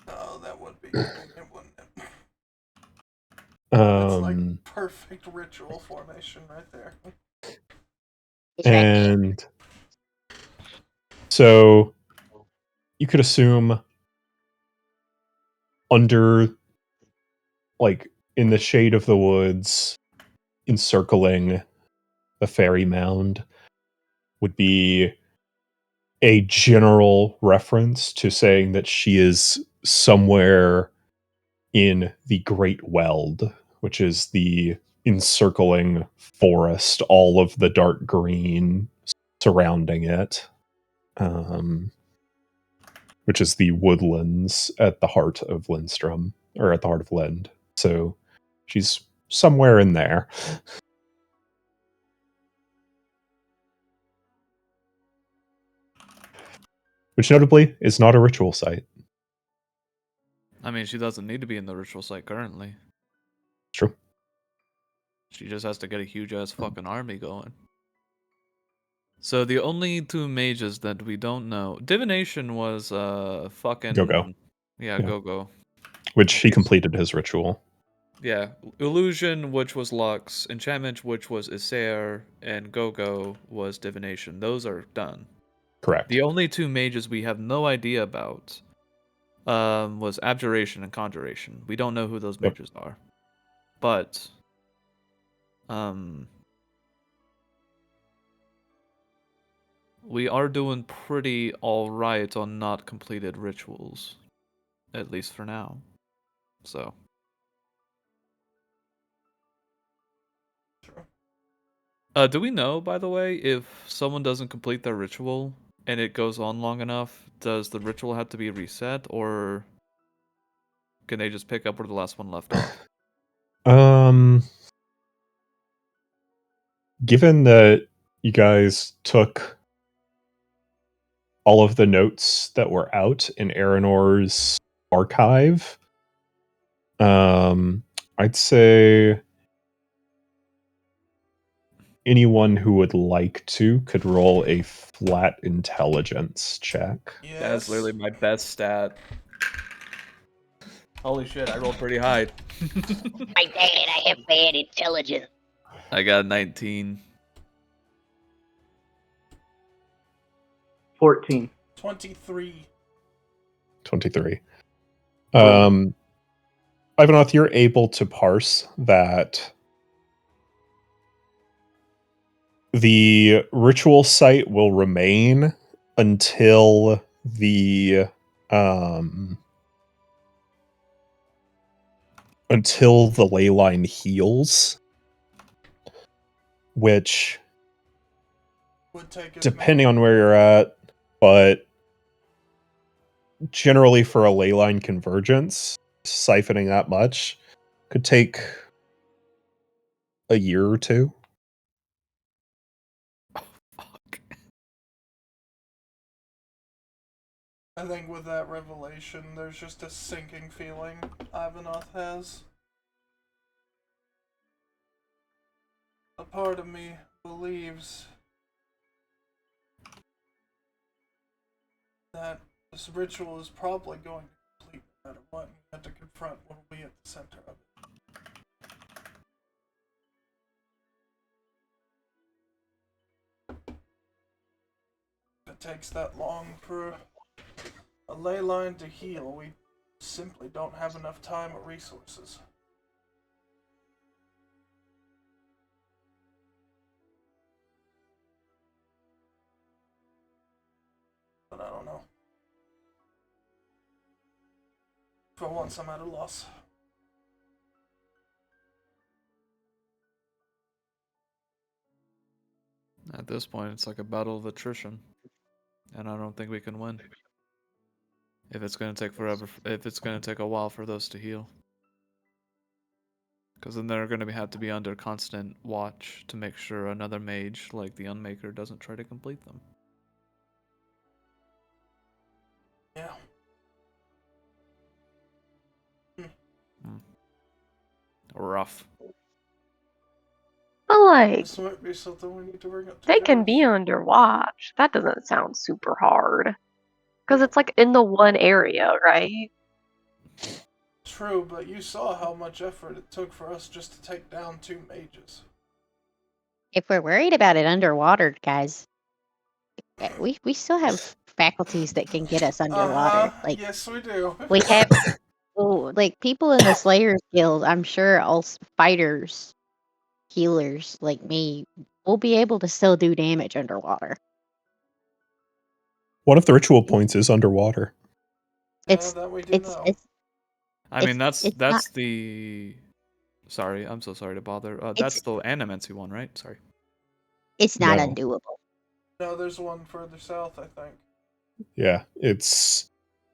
Oh, that would be convenient, wouldn't it? It's like perfect ritual formation right there. And so you could assume under, like, in the shade of the woods, encircling the fairy mound, would be a general reference to saying that she is somewhere in the Great Weld, which is the encircling forest, all of the dark green surrounding it, which is the woodlands at the heart of Lindstrom, or at the heart of Lind. So she's somewhere in there. Which notably is not a ritual site. I mean, she doesn't need to be in the ritual site currently. It's true. She just has to get a huge ass fucking army going. So the only two mages that we don't know, divination was fucking Go-Go. Yeah, Yeah. Go-Go. Which he completed his ritual. Yeah, illusion, which was Lux, enchantment, which was Issair, and Go-Go was divination. Those are done. Correct. The only two mages we have no idea about was abjuration and conjuration. We don't know who those mages are, but we are doing pretty all right on not completed rituals, at least for now. So. Do we know, by the way, if someone doesn't complete their ritual and it goes on long enough, does the ritual have to be reset, or can they just pick up where the last one left off? Given that you guys took all of the notes that were out in Aranor's archive, I'd say anyone who would like to could roll a flat intelligence check. Yes. That's literally my best stat. Holy shit, I rolled pretty high. My dad, I have bad intelligence. I got 19. 14. 23. 23. Ivanoth, you're able to parse that the ritual site will remain until the ley line heals, which Would take depending on where you're at, but generally for a ley line convergence, siphoning that much could take a year or two. Fuck. I think with that revelation, there's just a sinking feeling Ivanoth has. A part of me believes that this ritual is probably going to complete no matter what, and we have to confront what will be at the center of it. If it takes that long for a ley line to heal, we simply don't have enough time or resources. But I don't know. For once, I'm at a loss. At this point, it's like a battle of attrition, and I don't think we can win. If it's gonna take forever, if it's gonna take a while for those to heal. Because then they're going to have to be under constant watch to make sure another mage like the Unmaker doesn't try to complete them. Yeah. Rough. But like, This might be something we need to bring up to they can be Josh. under watch. That doesn't sound super hard. Because it's like in the one area, right? True, but you saw how much effort it took for us just to take down 2 mages. If we're worried about it underwater, guys, we still have faculties that can get us underwater. Like Yes, we do. we have, like people in the Slayers Guild. I'm sure all fighters, healers like me will be able to still do damage underwater. One of the ritual points is underwater. It's that we do it's know. it's I mean, it's that's not, the. Sorry, I'm so sorry to bother. it's That's the Animancy one, right? Sorry. it's not No. undoable. No, there's one further south, I think. Yeah, it's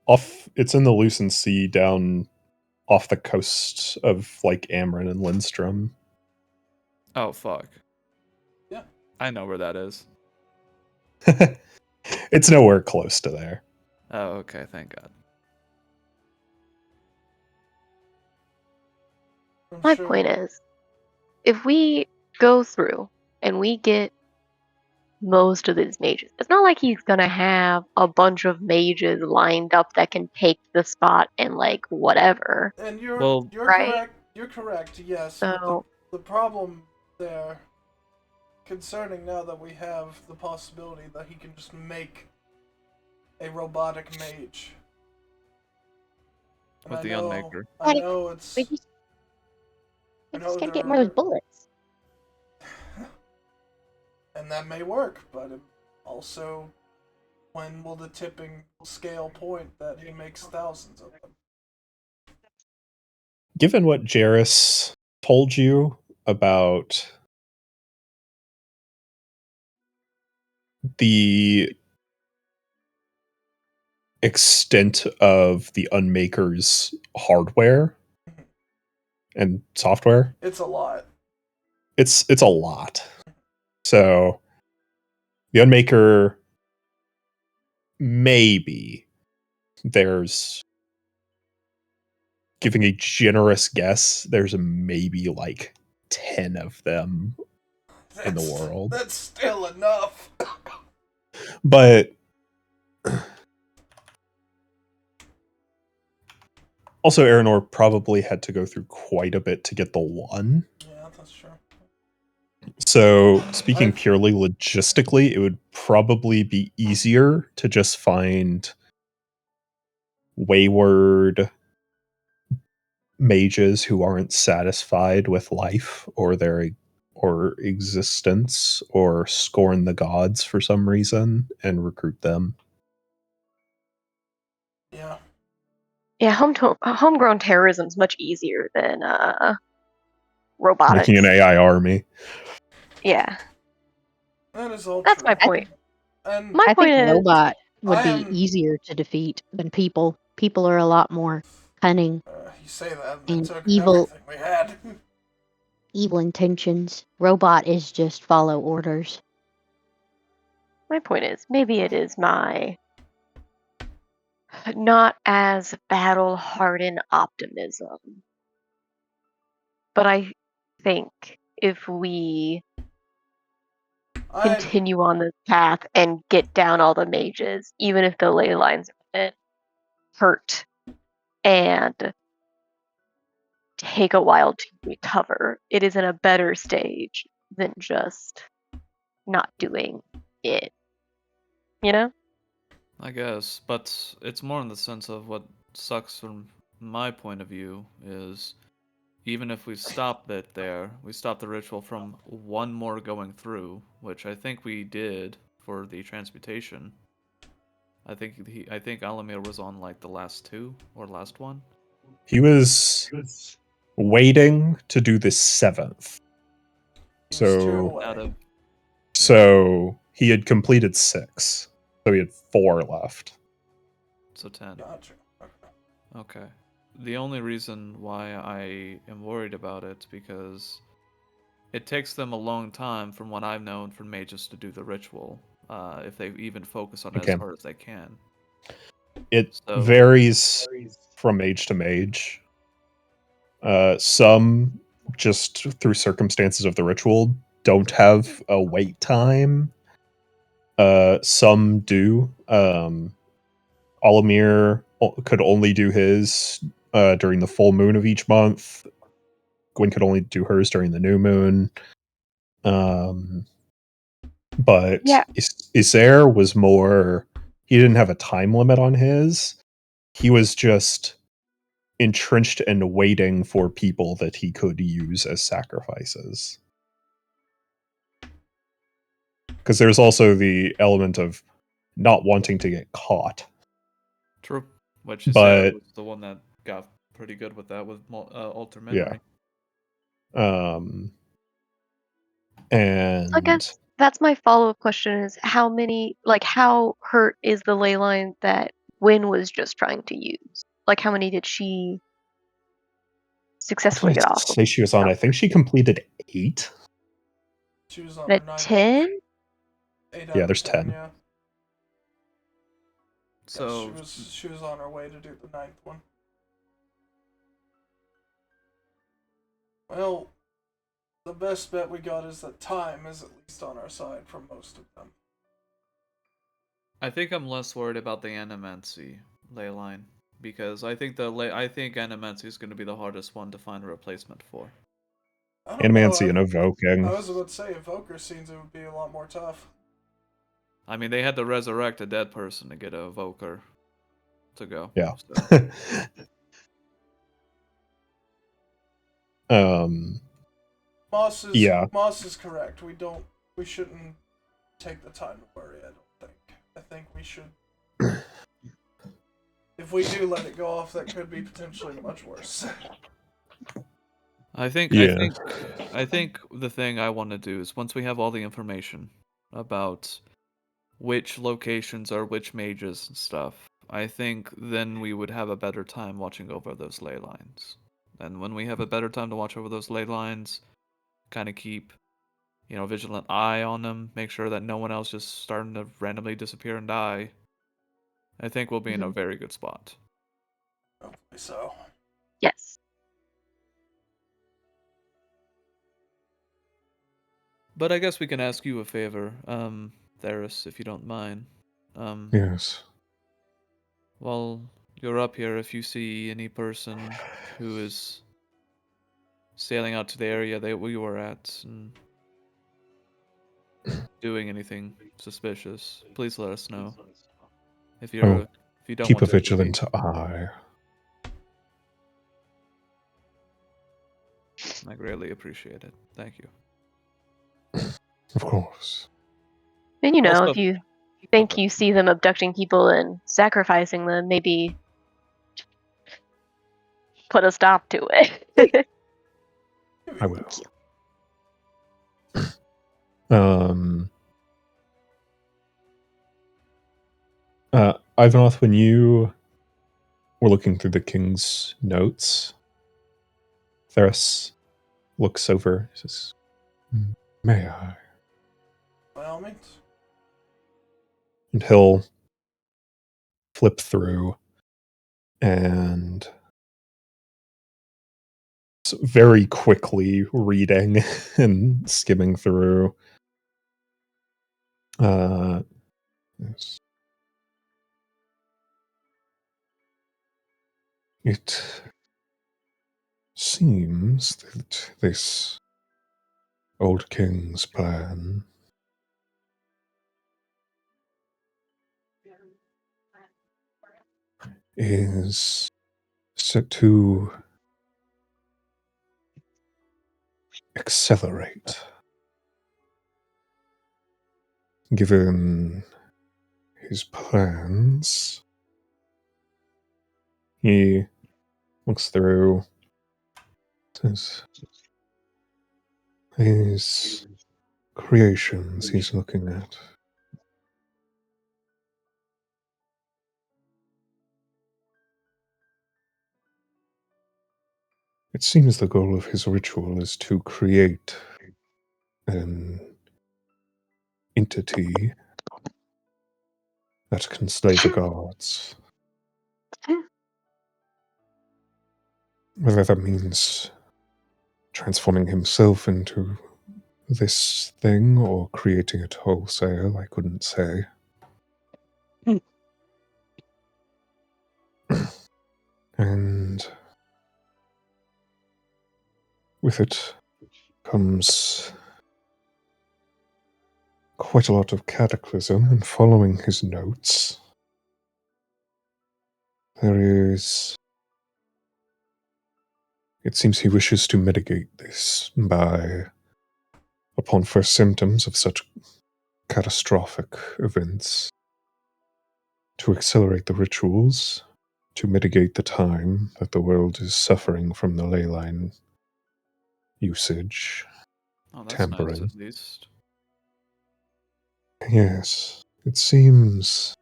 off. It's in the Lucent Sea, down off the coast of like Amryn and Lindstrom. Oh fuck. Yeah. I know where that is. It's nowhere close to there. Oh, okay. Thank God. I'm My sure. point is, if we go through and we get most of these mages, it's not like he's gonna have a bunch of mages lined up that can take the spot and like whatever. And you're Well, right? correct. You're correct. Yes, but So the problem there, concerning now that we have the possibility that he can just make a robotic mage. And with I the know, Unmaker. I know it's. We just, I we know just gotta get there more are- bullets. And that may work, but also, when will the tipping scale point that he makes thousands of them? Given what Jarrus told you about the extent of the Unmaker's hardware and software, It's a lot. it's a lot. So the Unmaker, maybe there's, giving a generous guess, there's maybe like 10 of them in the world. That's still enough. But also, Aranor probably had to go through quite a bit to get the one. Yeah, that's true. So, speaking purely logistically, it would probably be easier to just find wayward mages who aren't satisfied with life or their existence or scorn the gods for some reason and recruit them. Yeah. yeah, homegrown terrorism is much easier than robotics. Making an AI army. Yeah, That is all that's true. my point. And My I point think is, robot would I be am- easier to defeat than people. People are a lot more cunning you say that, and and they took evil. everything we had. Evil intentions. Robot is just follow orders. my point is, maybe it is my not as battle hardened optimism. But I think if we continue on this path and get down all the mages, even if the ley lines are a bit hurt and take a while to recover, it is in a better stage than just not doing it. You know? I guess, but it's more in the sense of what sucks from my point of view is even if we stop it there, we stop the ritual from one more going through, which I think we did for the transmutation. I think Alamir was on like the last two or last one. He was waiting to do the 7th. So he had completed 6. So he had 4 left. So 10. Gotcha. Okay. the only reason why I am worried about it because it takes them a long time, from what I've known, for mages to do the ritual. If they even focus on it Okay. as hard as they can. It So varies from mage to mage. Some, just through circumstances of the ritual, don't have a wait time. Some do. Olimir could only do his during the full moon of each month. Gwen could only do hers during the new moon. But Yeah. Isare was more. He didn't have a time limit on his. He was just entrenched and waiting for people that he could use as sacrifices. Because there's also the element of not wanting to get caught. true. Which is But was the one that got pretty good with that with Alter yeah. Memory. And I guess that's my follow-up question is how hurt is the ley line that Wynn was just trying to use? Like, how many did she successfully what did get I off of? say she was on? I think she completed 8. She was on The her 9th. 10? 8 Yeah, out there's of 10, 10. yeah. So Yes, she was on her way to do the 9th one. Well, the best bet we got is that time is at least on our side for most of them. I think I'm less worried about the Animancy ley line because I think Animancy is going to be the hardest one to find a replacement for. I don't Animancy know. and Evoking. I was about to say, Evoker seems it would be a lot more tough. I mean, they had to resurrect a dead person to get a Evoker to go. Yeah. So. Yeah. Moss is correct. We shouldn't take the time to worry, I don't think. I think we should. If we do let it go off, that could be potentially much worse. I think Yeah. the thing I want to do is once we have all the information about which locations are which mages and stuff, I think then we would have a better time watching over those ley lines. And when we have a better time to watch over those ley lines, kind of keep, vigilant eye on them, make sure that no one else just starting to randomly disappear and die. I think we'll be in a very good spot. Hopefully so. Yes. But I guess we can ask you a favor, Theris, if you don't mind. Yes. While you're up here, if you see any person who is sailing out to the area that we were at and doing anything suspicious, please let us know. If you don't Keep want a to vigilant eye. I greatly appreciate it. Thank you. Of course. And Also- if you think Okay. you see them abducting people and sacrificing them, maybe put a stop to it. I will. Ivanoth, when you were looking through the king's notes, Theris looks over. Says, "May I?" By all means. And he'll flip through and very quickly reading and skimming through. Yes. It seems that this old king's plan is set to accelerate. Given his plans, he looks through, says, his creations he's looking at. It seems the goal of his ritual is to create an entity that can slay the gods. Whether that means transforming himself into this thing or creating it wholesale, I couldn't say. And with it comes quite a lot of cataclysm, and following his notes, it seems he wishes to mitigate this by, upon first symptoms of such catastrophic events, to accelerate the rituals, to mitigate the time that the world is suffering from the ley line usage, Oh, that's nice tampering. at least. Yes, it seems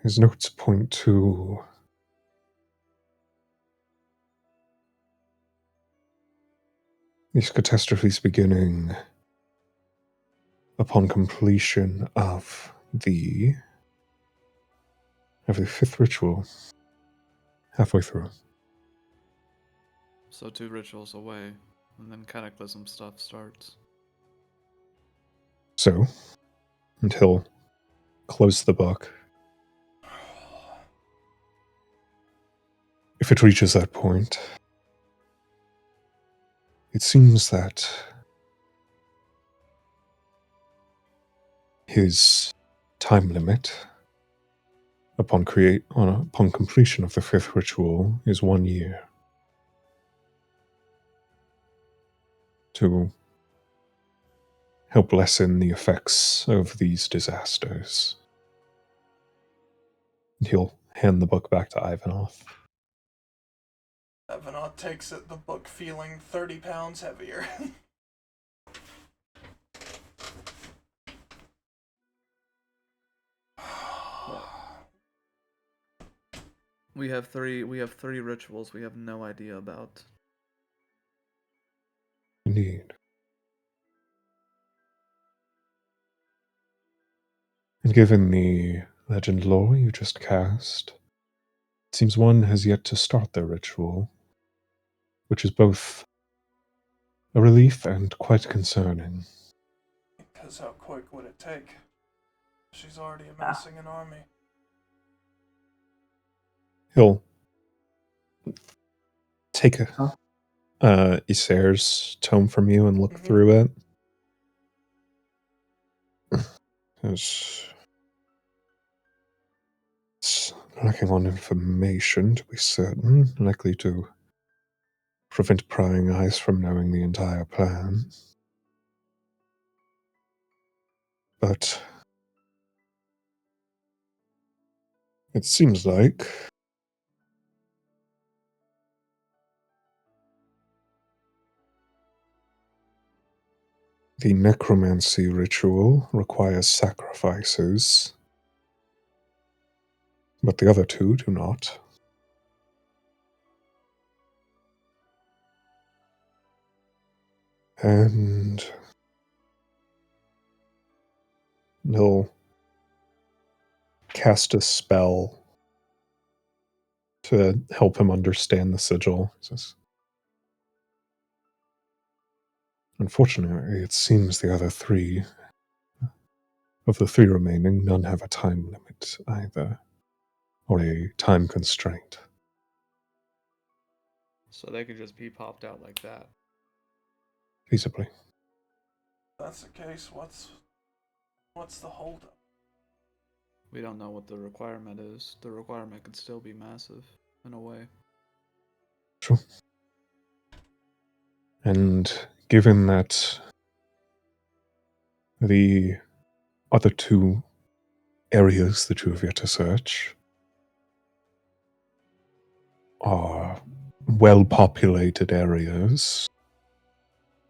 his notes point to these catastrophes beginning upon completion of the fifth ritual, halfway through. So 2 rituals away, and then cataclysm stuff starts. So, until close the book. If it reaches that point, it seems that his time limit upon completion of the fifth ritual is 1 year to help lessen the effects of these disasters. And he'll hand the book back to Ivanov. Evanot takes it, the book feeling 30 pounds heavier. We have three rituals we have no idea about. Indeed. And given the legend lore you just cast, it seems one has yet to start their ritual, which is both a relief and quite concerning. Because how quick would it take? She's already amassing an army. He'll take Isser's tome from you and look through it. It's lacking on information, to be certain, likely to prevent prying eyes from knowing the entire plan. But it seems like the necromancy ritual requires sacrifices, but the other 2 do not. And he'll cast a spell to help him understand the sigil. He says, unfortunately, it seems the other 3, of the 3 remaining, none have a time limit either, or a time constraint. So they could just be popped out like that. Feasibly. If that's the case, what's the holdup? We don't know what the requirement is. The requirement could still be massive, in a way. True. And given that the other 2 areas that you have yet to search are well-populated areas,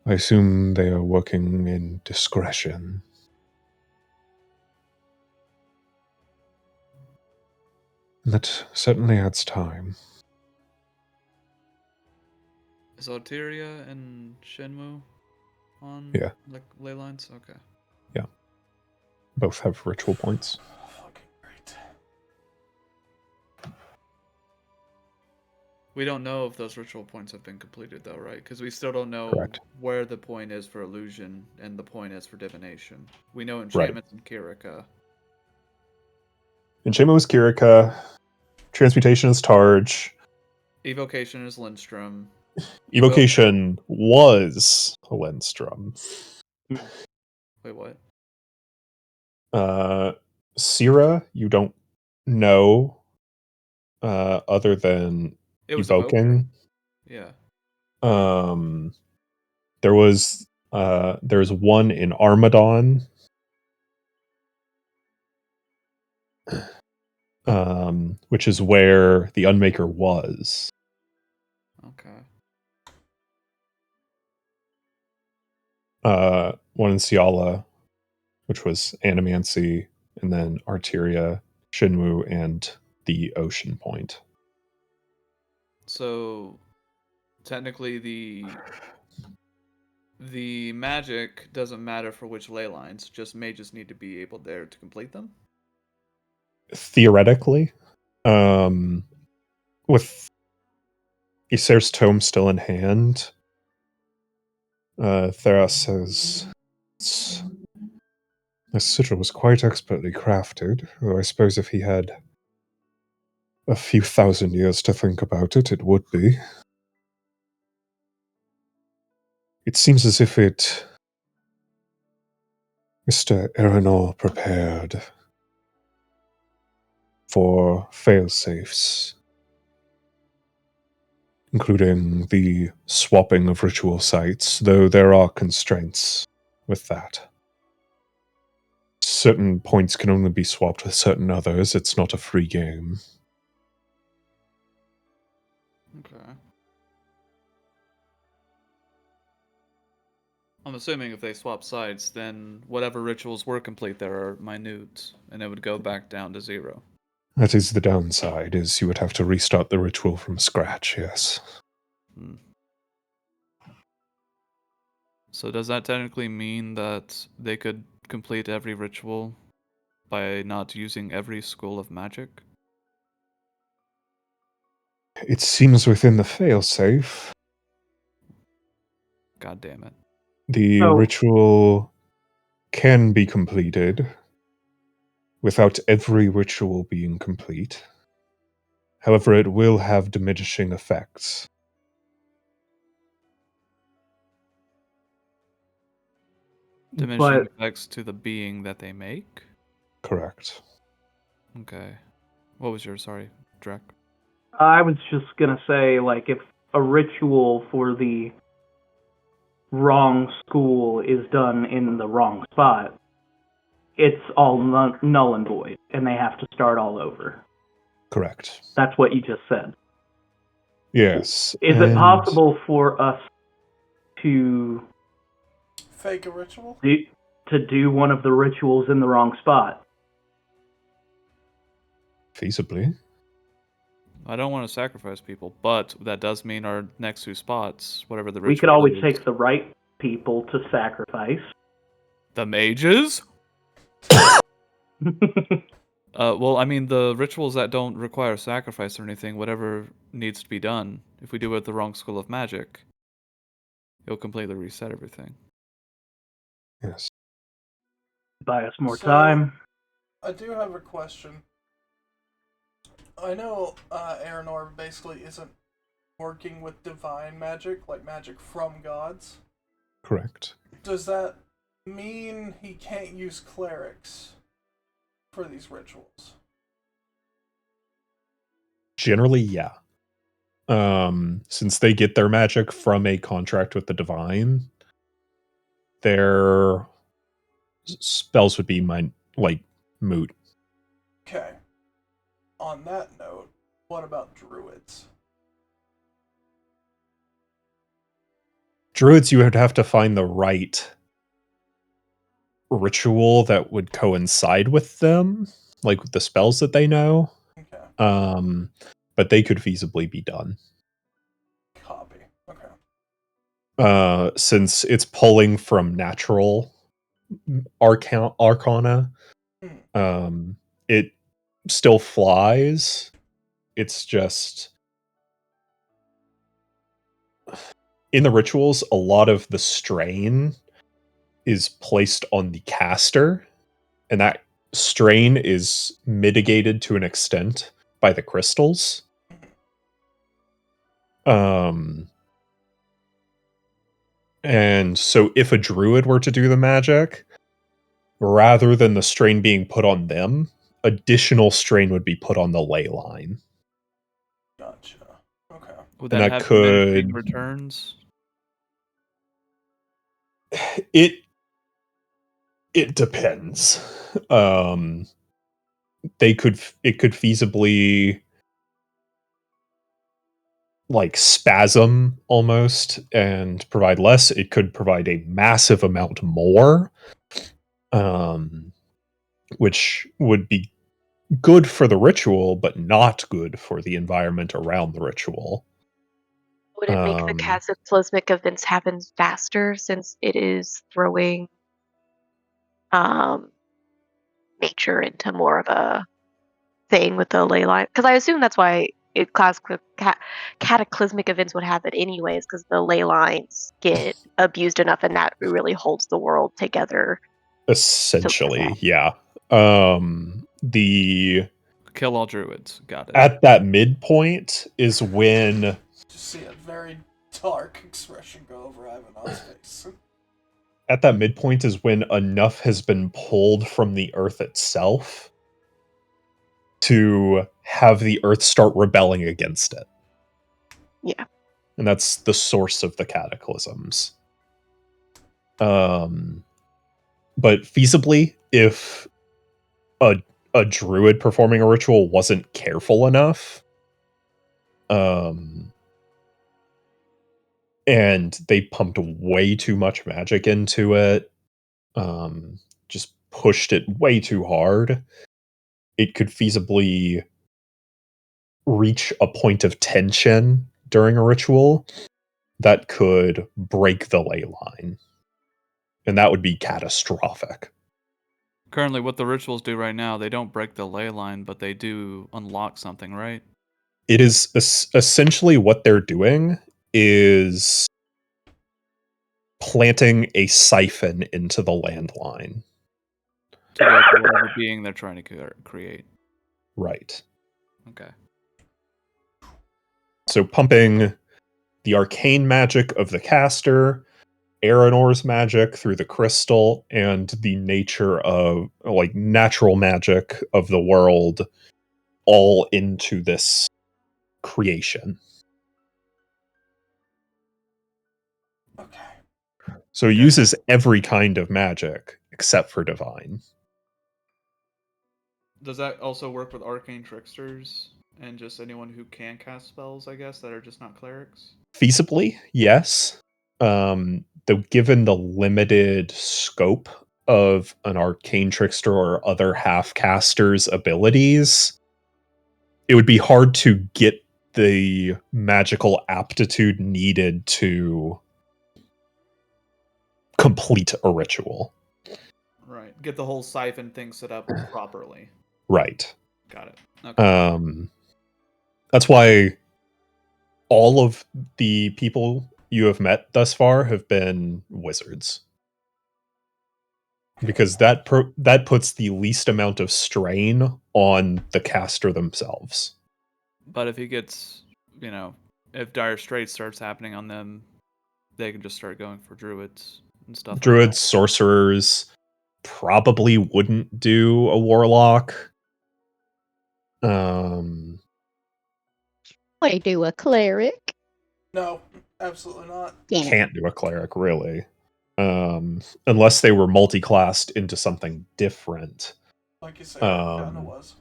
I assume they are working in discretion. That certainly adds time. Is Alteria and Shenmue on Yeah. like ley lines? Okay. Both have ritual points. Fucking great. We don't know if those ritual points have been completed though, right? Because we still don't know Correct. where the point is for illusion and the point is for divination. We know Right. enchantments and Kirika. Enchantment was Kirika. Transmutation is Targe. Evocation is Lindstrom. Evocation was Lindstrom. Wait, what? Syrah, you don't know other than It was evoking. Yeah. There's one in Armadon. Which is where the Unmaker was. Okay. One in Ciala, which was Animancy, and then Arteria, Shinwu, and the Ocean Point. So technically the magic doesn't matter for which ley lines, just mages need to be able there to complete them. Theoretically, with Isser's tome still in hand, Theras says, "This sigil was quite expertly crafted, though I suppose if he had a few thousand years to think about it, it would be. It seems as if Mr. Erenor prepared for fail-safes, including the swapping of ritual sites, though there are constraints with that. Certain points can only be swapped with certain others. It's not a free game." Okay. I'm assuming if they swap sites, then whatever rituals were complete there are minute, and it would go back down to 0. That is the downside, is you would have to restart the ritual from scratch, yes. Hmm. So does that technically mean that they could complete every ritual by not using every school of magic? It seems within the fail-safe. God damn it. The ritual can be completed without every ritual being complete. However, it will have diminishing effects. Diminishing effects to the being that they make? Correct. Okay. What was yours? Sorry, Drek. I was just gonna say, like, if a ritual for the wrong school is done in the wrong spot, it's all null and void, and they have to start all over. Correct. That's what you just said. Yes. Is it possible for us to Fake a ritual? do one of the rituals in the wrong spot? Feasibly. I don't want to sacrifice people, but that does mean our next 2 spots, whatever the ritual We could always is. take the right people to sacrifice. The mages? Well, I mean, the rituals that don't require sacrifice or anything, whatever needs to be done, if we do it with the wrong school of magic, it'll completely reset everything. Yes. Buy us more time. I do have a question. I know Aranor basically isn't working with divine magic, like magic from gods. Correct. Does that mean he can't use clerics for these rituals? Generally, yeah. Since they get their magic from a contract with the divine, their spells would be moot. Okay. On that note, what about druids? Druids, you would have to find the right ritual that would coincide with them, like the spells that they know. Okay. But they could feasibly be done. Copy. Okay. Since it's pulling from natural arcana, it still flies. It's just in the rituals, a lot of the strain is placed on the caster, and that strain is mitigated to an extent by the crystals. And so if a druid were to do the magic, rather than the strain being put on them, additional strain would be put on the ley line. Gotcha. Okay. Would And that that have diminishing could- returns? It depends. It could feasibly like spasm almost and provide less. It could provide a massive amount more, which would be good for the ritual, but not good for the environment around the ritual. Would it make the cataclysmic events happen faster since it is throwing nature into more of a thing with the ley line? Because I assume that's why cataclysmic events would happen anyways, because the ley lines get abused enough, and that really holds the world together. Essentially, yeah. The Kill all druids. Got it. at that midpoint is when Just see a very dark expression go over Ivanhoe's face. at that midpoint is when enough has been pulled from the earth itself to have the earth start rebelling against it. Yeah. And that's the source of the cataclysms. But feasibly, if a druid performing a ritual wasn't careful enough, and they pumped way too much magic into it, just pushed it way too hard, it could feasibly reach a point of tension during a ritual that could break the ley line. And that would be catastrophic. Currently, what the rituals do right now, they don't break the ley line, but they do unlock something, right? It is essentially what they're doing is planting a siphon into the landline. To go to whatever being they're trying to create. Right. Okay. So pumping the arcane magic of the caster, Aranor's magic through the crystal, and the nature of like natural magic of the world all into this creation. Okay. So it uses every kind of magic except for divine. Does that also work with arcane tricksters and just anyone who can cast spells, I guess, that are just not clerics? Feasibly, yes. Though given the limited scope of an arcane trickster or other half caster's abilities, it would be hard to get the magical aptitude needed to complete a ritual. Right. Get the whole siphon thing set up properly. Right. Got it. Okay. That's why all of the people you have met thus far have been wizards. Because that puts the least amount of strain on the caster themselves. But if he gets, if dire straits starts happening on them, they can just start going for druids and stuff. Druids, sorcerers probably wouldn't do a warlock. They do a cleric. No, absolutely not. Can't do a cleric, really. Unless they were multi-classed into something different. Like you said, Dana was.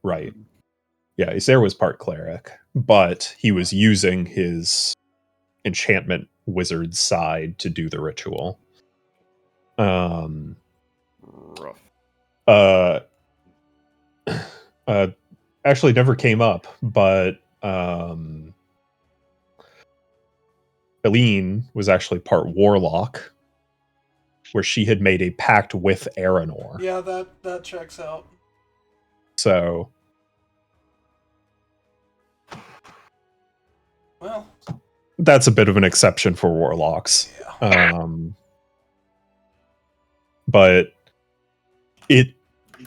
Right. Yeah, Isare was part cleric, but he was using his enchantment wizard side to do the ritual. Rough. actually never came up, but Eileen was actually part warlock, where she had made a pact with Aranor. Yeah, that checks out. So, Well, that's a bit of an exception for warlocks. yeah. But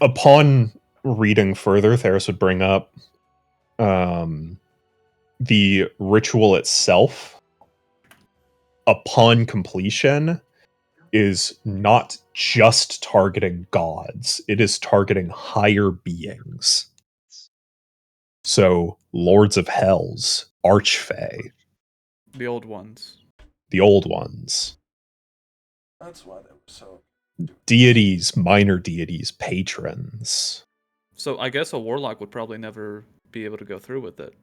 upon reading further, Theros would bring up the ritual itself, upon completion, is not just targeting gods, it is targeting higher beings. So, lords of hells, archfey, The old ones. the old ones, That's why they were so. deities, minor deities, patrons. So I guess a warlock would probably never be able to go through with it.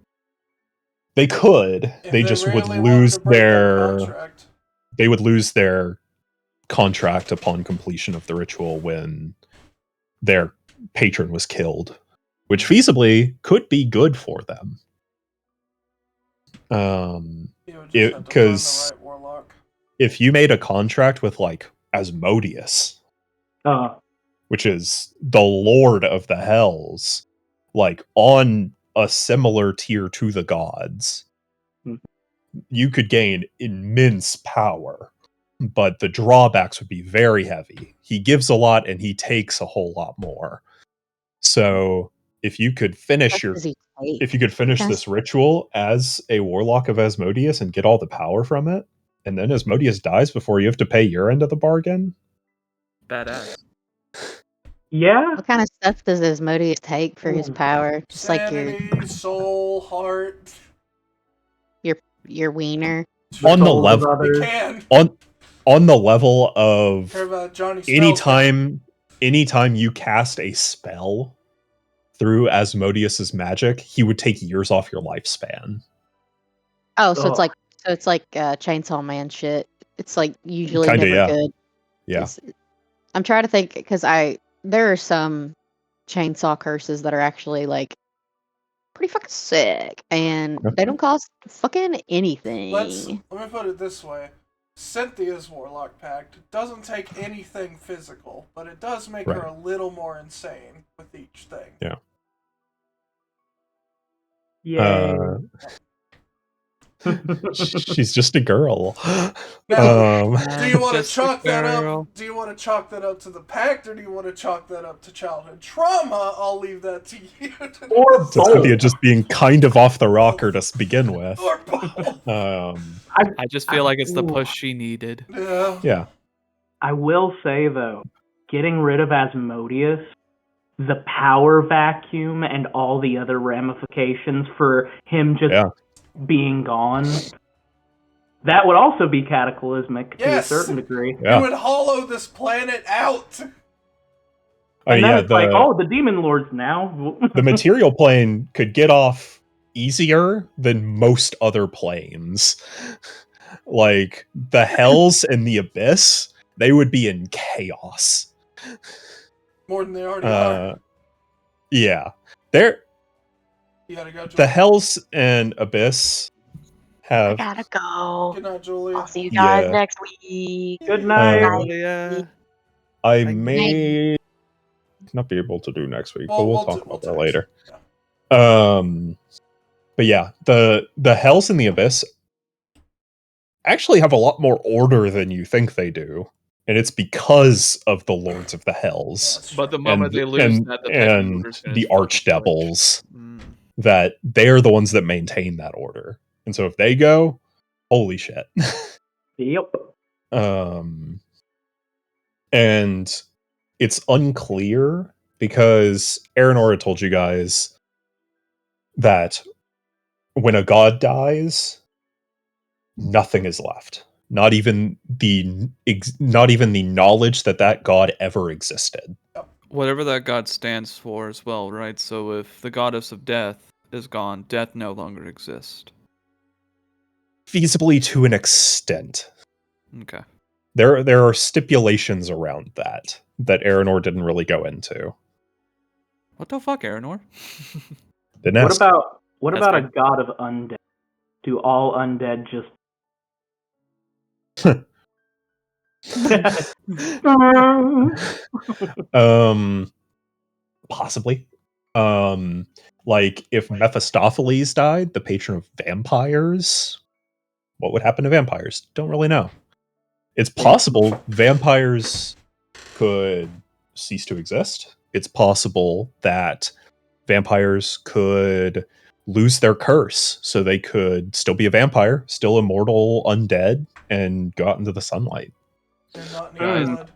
They could. If They just would really wanted lose to break that their. contract. They would lose their contract upon completion of the ritual when their patron was killed, which feasibly could be good for them. You would just have to find Because the right warlock. if you made a contract with like Asmodeus, which is the lord of the hells, like on a similar tier to the gods, you could gain immense power, but the drawbacks would be very heavy. He gives a lot and he takes a whole lot more. So if you could finish What does he take? if you could finish Yes. this ritual as a warlock of Asmodeus and get all the power from it, and then Asmodeus dies before you have to pay your end of the bargain. Badass. Yeah. What kind of stuff does Asmodeus take for his power? Just like Sanity, soul, heart. your wiener. On the souls of level He others. can. on the level of Hear about Johnny Snell. anytime you cast a spell through Asmodeus's magic, he would take years off your lifespan. Oh, so Ugh. it's like Chainsaw Man shit. It's like usually Kinda, never yeah. good. Yeah. I'm trying to think because there are some chainsaw curses that are actually like pretty fucking sick, and Yeah. they don't cost fucking anything. Let me put it this way. Cynthia's Warlock Pact doesn't take anything physical, but it does make her Right. a little more insane with each thing. Yeah. Yay. She's just a girl. Now, do you want to Just a chalk that girl. up? Do you want to chalk that up to the pact, or do you want to chalk that up to childhood trauma? I'll leave that to you. Or So Cynthia both. just being kind of off the rocker to begin with. Or both. I just feel like it's the Ooh. push she needed. Yeah. Yeah. I will say though, getting rid of Asmodeus, the power vacuum and all the other ramifications for him just Yeah. being gone, that would also be cataclysmic to a Yes. certain degree. Yeah. It would hollow this planet out. And then yeah, it's like, oh, the demon lords now. the material plane could get off easier than most other planes. Like the hells and the abyss, they would be in chaos. More than they already are. Yeah. They're You gotta go, Julie. the hells and abyss I have gotta go. Good night, Julia. I'll see you guys Yeah. next week. Good night. Yeah. I Thank may not be able to do next week, but we'll talk about that text. later. Yeah. But yeah, the hells and the abyss actually have a lot more order than you think they do, and it's because of the lords of the hells That's But the true. moment they lose that, the and Technomovers gonna the just fucking archdevils, Mm. that they're the ones that maintain that order. And so if they go, holy shit. Yep. And it's unclear because Aranor had told you guys that when a god dies, nothing is left. Not even the knowledge that that god ever existed. Whatever that god stands for as well, right? So if the goddess of death is gone, death no longer exists. Feasibly to an extent. Okay. There are stipulations around that Aranor didn't really go into. What the fuck, Aranor? Didn't What ask. That's about a fair. god of undead? Do all undead just Possibly. Like if Mephistopheles died, the patron of vampires, what would happen to vampires? Don't really know. It's possible vampires could cease to exist. It's possible that vampires could lose their curse, so they could still be a vampire, still immortal, undead, and go out into the sunlight. And not need Guys, blood.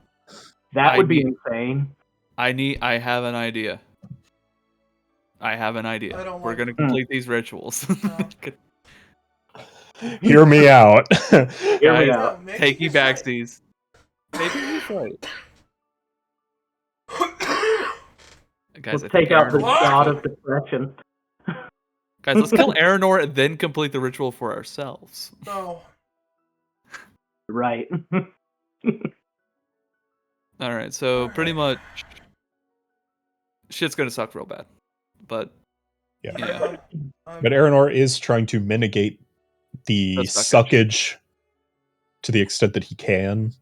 that would be need- insane. I have an idea. I don't We're like gonna it. complete these rituals. No. Hear me out. Hear me Guys, out. Making take you it fight. backsies. Making you fight. Guys, Let's I think take out the Aranor- god of depression. Guys, let's kill Aranor and then complete the ritual for ourselves. No. Right. Alright, so pretty much shit's gonna suck real bad. But Yeah. yeah. But Aranor is trying to mitigate the The suckage. suckage to the extent that he can.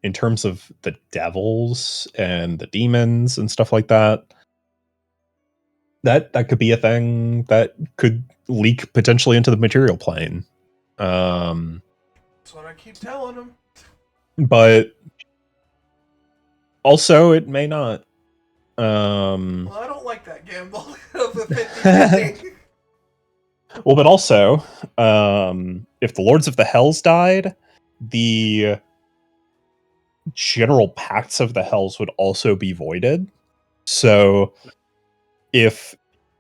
In terms of the devils and the demons and stuff like that, that could be a thing that could leak potentially into the material plane. That's what I keep telling him. But also it may not. Well, I don't like that gamble of the 50-50. Well, but also, if the Lords of the Hells died, the general pacts of the Hells would also be voided. So, if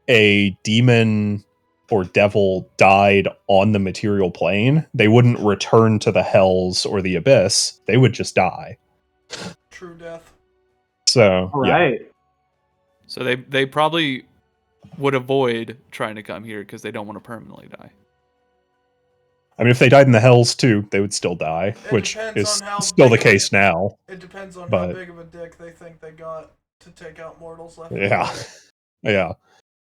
a demon or devil died on the material plane, they wouldn't return to the Hells or the Abyss. They would just die. True death. So, yeah. Right. So they probably would avoid trying to come here because they don't want to permanently die. I mean, if they died in the Hells too, they would still die, It which depends is on how still the big of a- case now. It depends on But- how big of a dick they think they got to take out mortals left. Yeah. Yeah.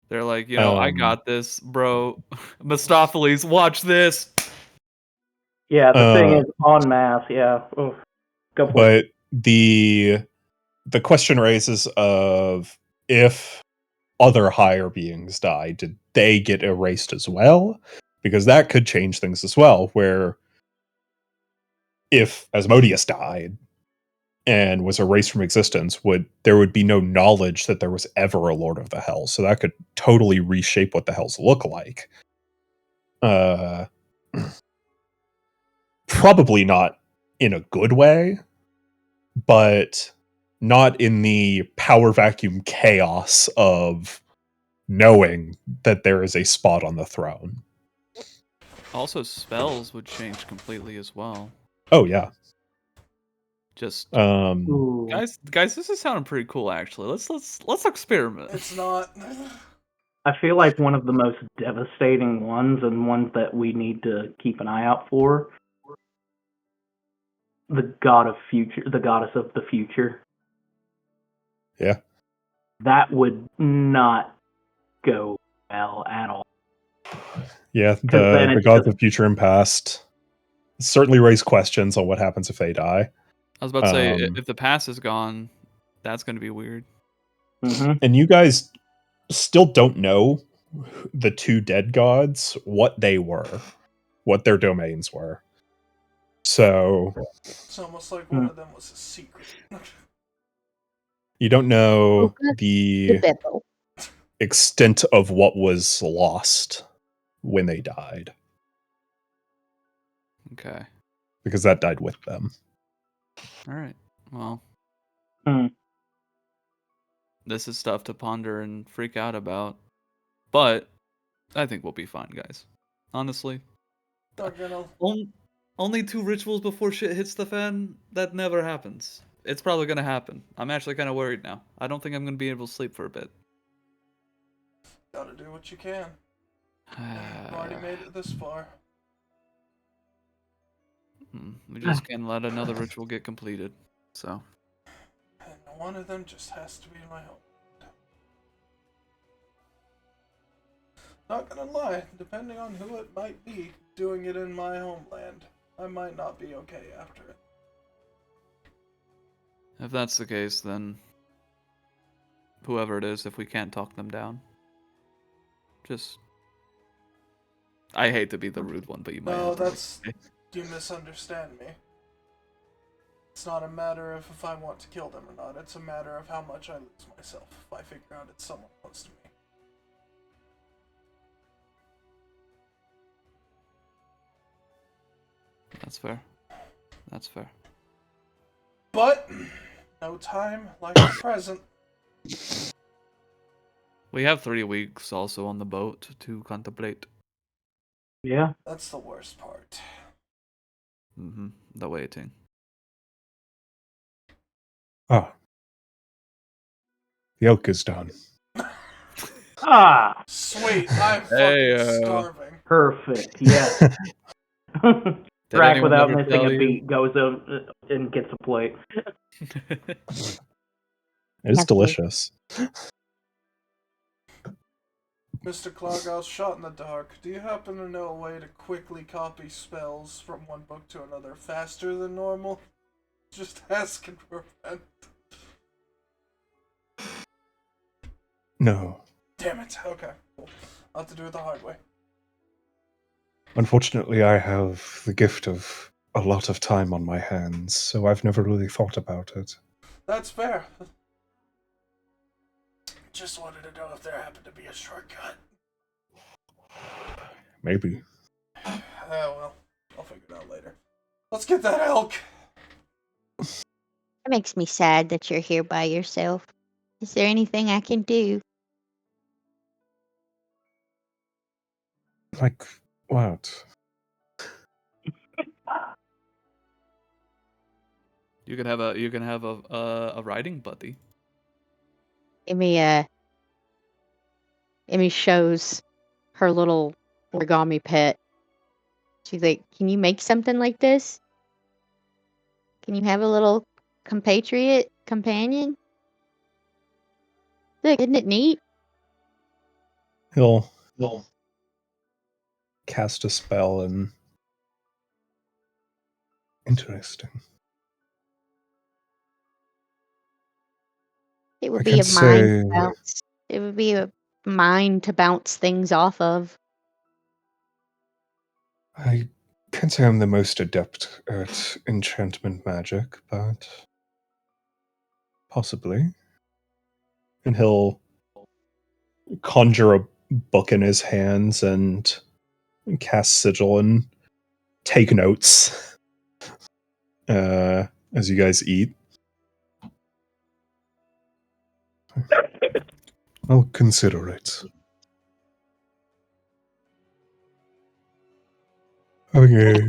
They're like, I Um, got this, bro. Mephistopheles, watch this. Yeah, the thing is en masse, yeah. Oof. Go for it. But the question raises of if other higher beings died, did they get erased as well? Because that could change things as well, where if Asmodeus died and was erased from existence, there would be no knowledge that there was ever a Lord of the Hells. So that could totally reshape what the Hells look like. Probably not in a good way, but not in the power vacuum chaos of knowing that there is a spot on the throne. Also, spells would change completely as well. Oh yeah. Just Ooh. guys, this is sounding pretty cool. Actually, let's experiment. It's not. I feel like one of the most devastating ones and ones that we need to keep an eye out for, the goddess of the future. Yeah. That would not go well at all. Yeah, 'Cause then the it's gods just- of future and past certainly raise questions on what happens if they die. I was about to say, Um, if the past is gone, that's going to be weird. Mhm. And you guys still don't know the two dead gods, what they were, what their domains were. So It's almost like one of them was a secret. you don't know Okay. the Good devil. extent of what was lost when they died, Okay. because that died with them. All right. Well, Hmm. this is stuff to ponder and freak out about, but I think we'll be fine, guys. Honestly, Not gonna. only 2 rituals before shit hits the fan. That never happens. It's probably gonna happen. I'm actually kind of worried now. I don't think I'm gonna be able to sleep for a bit. Gotta do what you can. You've already made it this far. We just can't let another ritual get completed. So And one of them just has to be my own. Not gonna lie, depending on who it might be doing it in my homeland, I might not be okay after it. If that's the case, then whoever it is, if we can't talk them down, just... I hate to be the rude one, but you might No, have to... that's... You misunderstand me. It's not a matter of if I want to kill them or not, it's a matter of how much I lose myself if I figure out it's someone close to me. That's fair. That's fair. But, no time like the present. We have 3 weeks also on the boat to contemplate. Yeah. That's the worst part. The waiting. Ah. The elk is done. Ah, Sweet, I'm Hey, fucking starving. perfect. Yes. Did Rack anyone without ever missing tell a you? beat goes and gets a plate. It's Lovely. delicious. Mr. Cloghouse, shot in the dark, do you happen to know a way to quickly copy spells from one book to another faster than normal? Just asking for a friend. No. Damn it, okay. Cool. I'll have to do it the hard way. Unfortunately, I have the gift of a lot of time on my hands, so I've never really thought about it. That's fair. Just wanted to know if there happened to be a shortcut. Maybe. Well, I'll figure it out later. Let's get that elk! It makes me sad that you're here by yourself. Is there anything I can do? Like, what? You can have a riding buddy. Emmy shows her little origami pet. She's like, "Can you make something like this? Can you have a little compatriot companion? Look, isn't it neat?" He'll cast a spell and... Interesting. It would I be a can mind say... to bounce. It would be a mind to bounce things off of. I can't say I'm the most adept at enchantment magic, but... possibly. And he'll conjure a book in his hands and cast sigil and take notes as you guys eat. I'll consider it. Okay.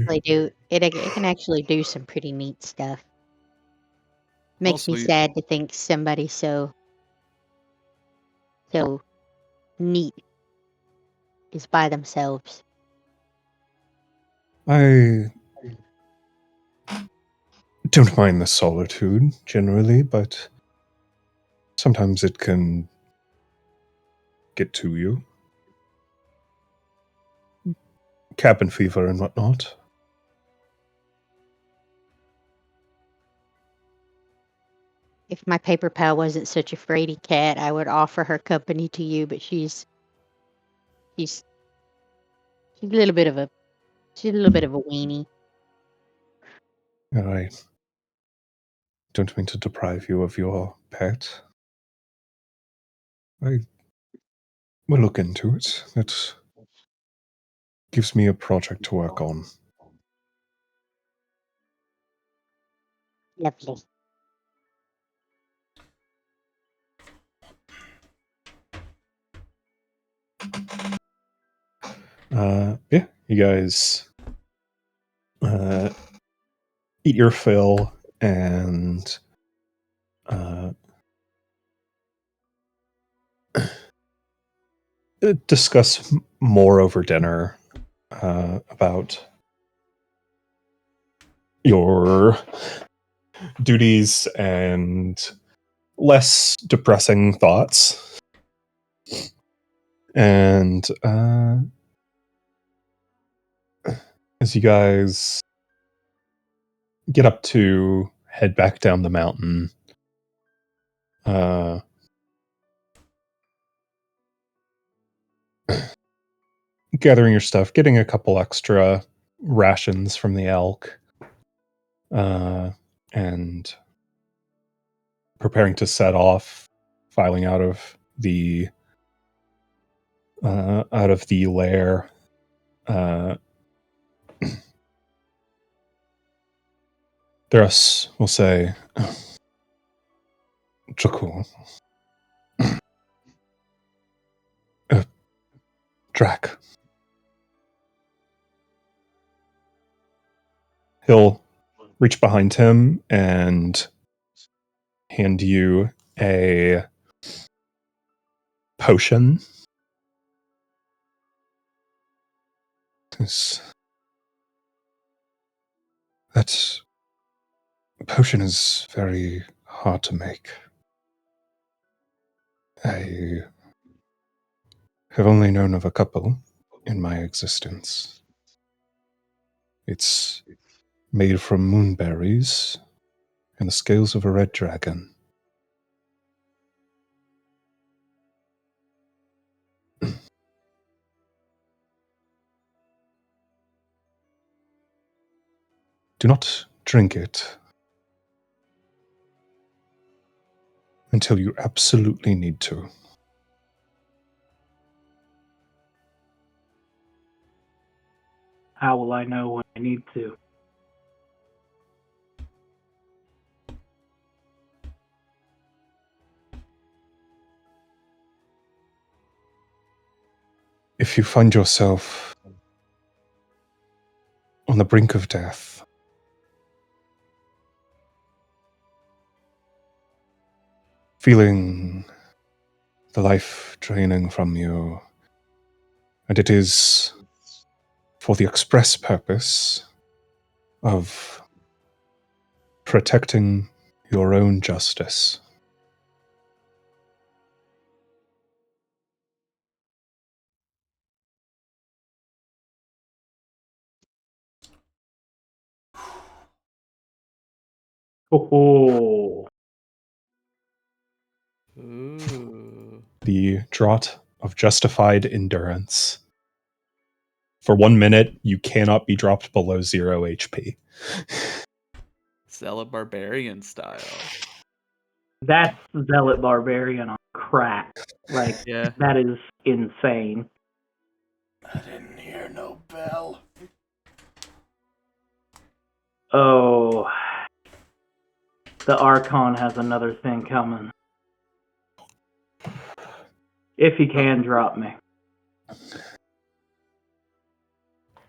It can actually do some pretty neat stuff. Makes me Also, sad to think somebody so neat is by themselves. I don't mind the solitude, generally, but sometimes it can get to you. Cabin fever and whatnot. If my paper pal wasn't such a fraidy cat, I would offer her company to you, but she's a little bit of a weenie. I don't mean to deprive you of your pet. I will look into it. That gives me a project to work on. Lovely. Yeah, you guys eat your fill and discuss more over dinner about your duties and less depressing thoughts. And as you guys get up to head back down the mountain, gathering your stuff, getting a couple extra rations from the elk, and preparing to set off, filing out of the lair. Theras will say, Jakul, Drac. He'll reach behind him and hand you a potion. That potion is very hard to make. I have only known of a couple in my existence. It's made from moonberries and the scales of a red dragon. Do not drink it until you absolutely need to. How will I know when I need to? If you find yourself on the brink of death, feeling the life draining from you, and it is for the express purpose of protecting your own justice. Oh. Ooh. The draught of justified endurance. For 1 minute, you cannot be dropped below 0 HP. Zealot barbarian style. That's Zealot Barbarian on crack. Like, Yeah. that is insane. I didn't hear no bell. Oh. The Archon has another thing coming. If he can drop me.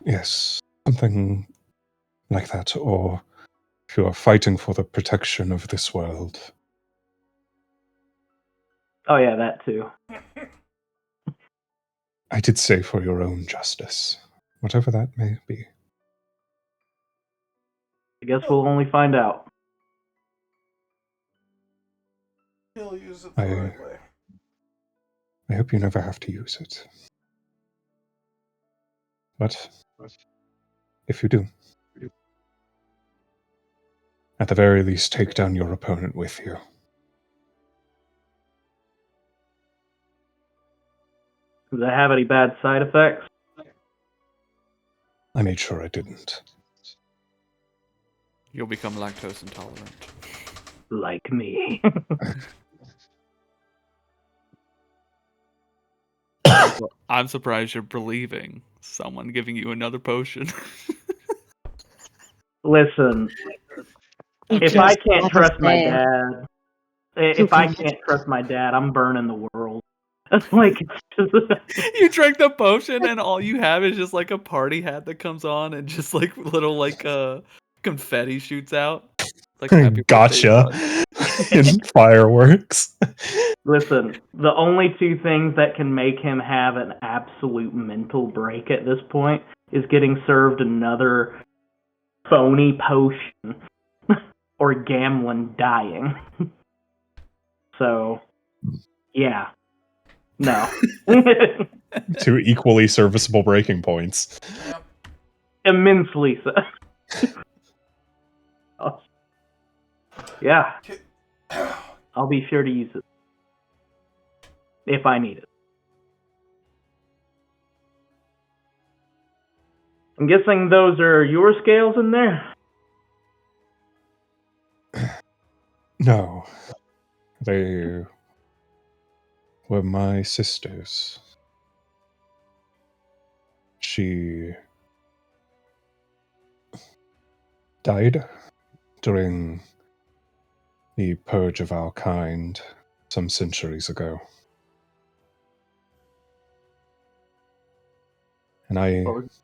Yes, something like that, or if you are fighting for the protection of this world. Oh yeah, that too. I did say for your own justice, whatever that may be. I guess we'll only find out. He'll use it the right way. I hope you never have to use it. But if you do, at the very least, take down your opponent with you. Does it have any bad side effects? I made sure I didn't. You'll become lactose intolerant. Like me. I'm surprised you're believing someone giving you another potion. Listen, if I can't trust my dad, I'm burning the world. Like, it's just... You drink the potion and all you have is just like a party hat that comes on and just like little like confetti shoots out. Like happy Gotcha. birthday, In fireworks. Listen, the only two things that can make him have an absolute mental break at this point is getting served another phony potion or Gamlin dying. So, yeah. No. Two equally serviceable breaking points. Yeah. Immensely so. Oh. Yeah, I'll be sure to use it. If I need it. I'm guessing those are your scales in there? No. They were my sister's. She died during the purge of our kind some centuries ago. And I What was-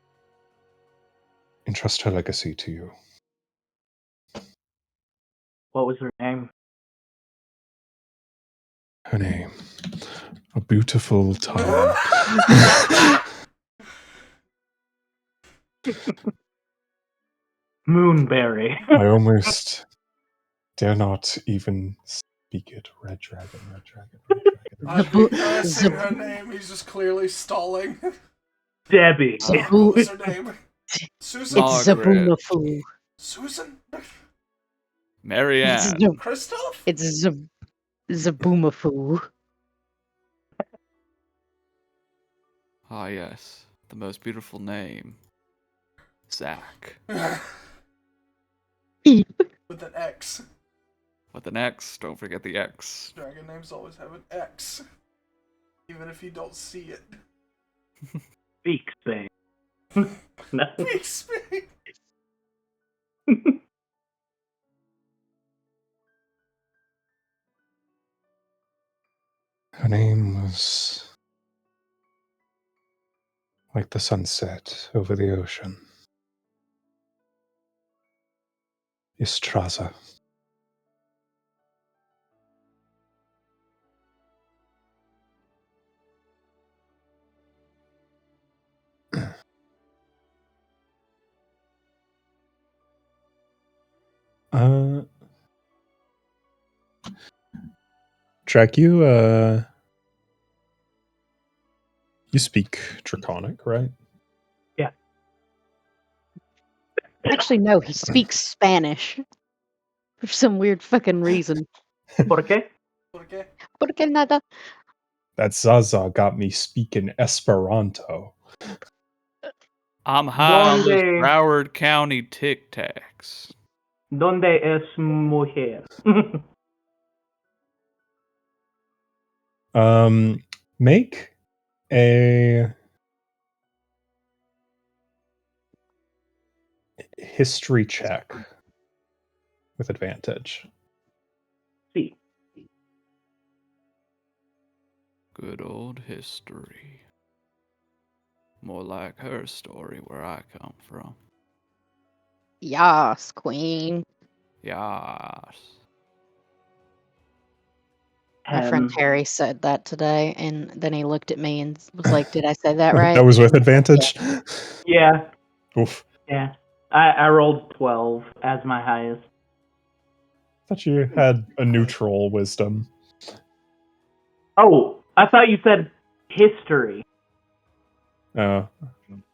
entrust her legacy to you. What was her name? Her name. A beautiful time. Moonberry. I almost dare not even speak it. Red dragon, red dragon, red dragon. Zabu- I've seen her Zab- name. He's just clearly stalling. Debbie. Zabu- What was her name? Susan? It's Margaret. Zaboomafoo. Susan? Marianne. Christoph? It's Zaboomafoo. Ah, yes. The most beautiful name. Zach. With an X. With an X. Don't forget the X. Dragon names always have an X. Even if you don't see it. Beak Spain. No. Big Spain. Her name was like the sunset over the ocean. Istraza. Track, you speak Draconic, right? Yeah. Actually, no, he speaks Spanish. For some weird fucking reason. ¿Por qué? Okay. Porque nada. That Zaza got me speaking Esperanto. I'm high on those Donde- Broward County Tic Tacs. ¿Dónde es mujer? Make a history check with advantage. Sí. Good old history. More like her story where I come from. Yas, queen. Yas. My friend Terry said that today, and then he looked at me and was like, "Did I say that right?" That was with advantage? Yeah. Oof. Yeah. I rolled 12 as my highest. Thought you had a neutral wisdom. Oh, I thought you said history.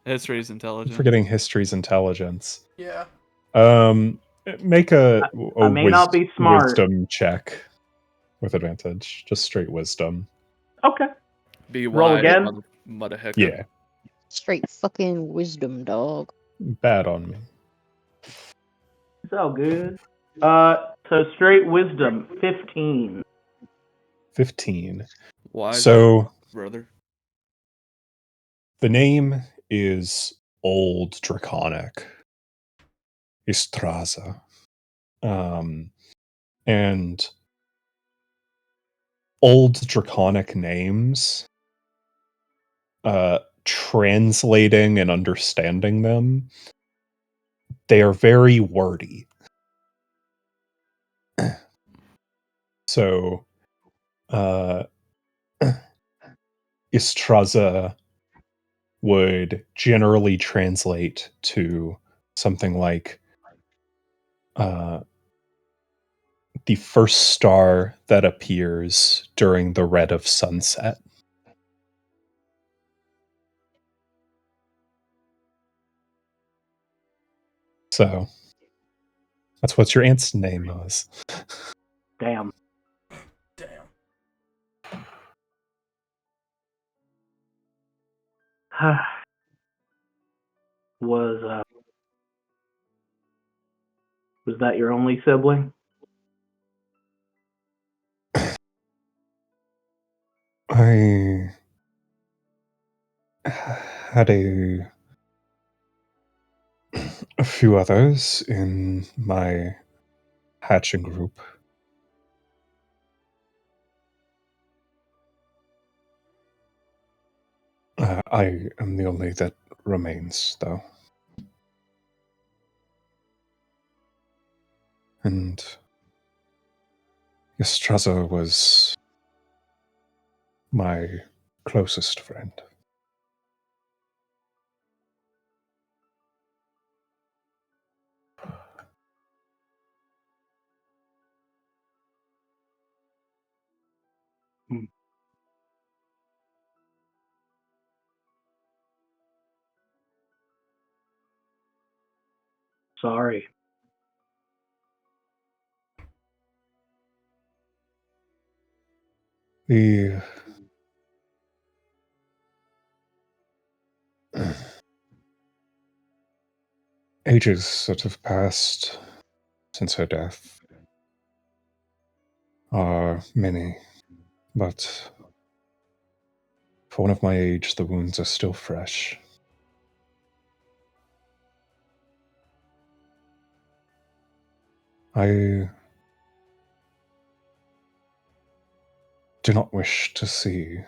History's I'm intelligent. forgetting history's intelligence. Yeah. Make a I may not be smart. wisdom check with advantage. Just straight wisdom. Okay. Be Roll wise, again? motherfucker. Yeah, Straight fucking wisdom, dog. bad on me. It's all good. So straight wisdom, 15. 15. Wise, So brother. the name is Old Draconic. Istraza. And Old Draconic names, translating and understanding them, they are very wordy. So, Istraza would generally translate to something like the first star that appears during the red of sunset. So that's what your aunt's name was. Damn. Damn. Was that your only sibling? I had a few others in my hatching group. I am the only that remains, though. And Yastraza was my closest friend. Sorry. The ages that have passed since her death are many, but for one of my age, the wounds are still fresh. I do not wish to see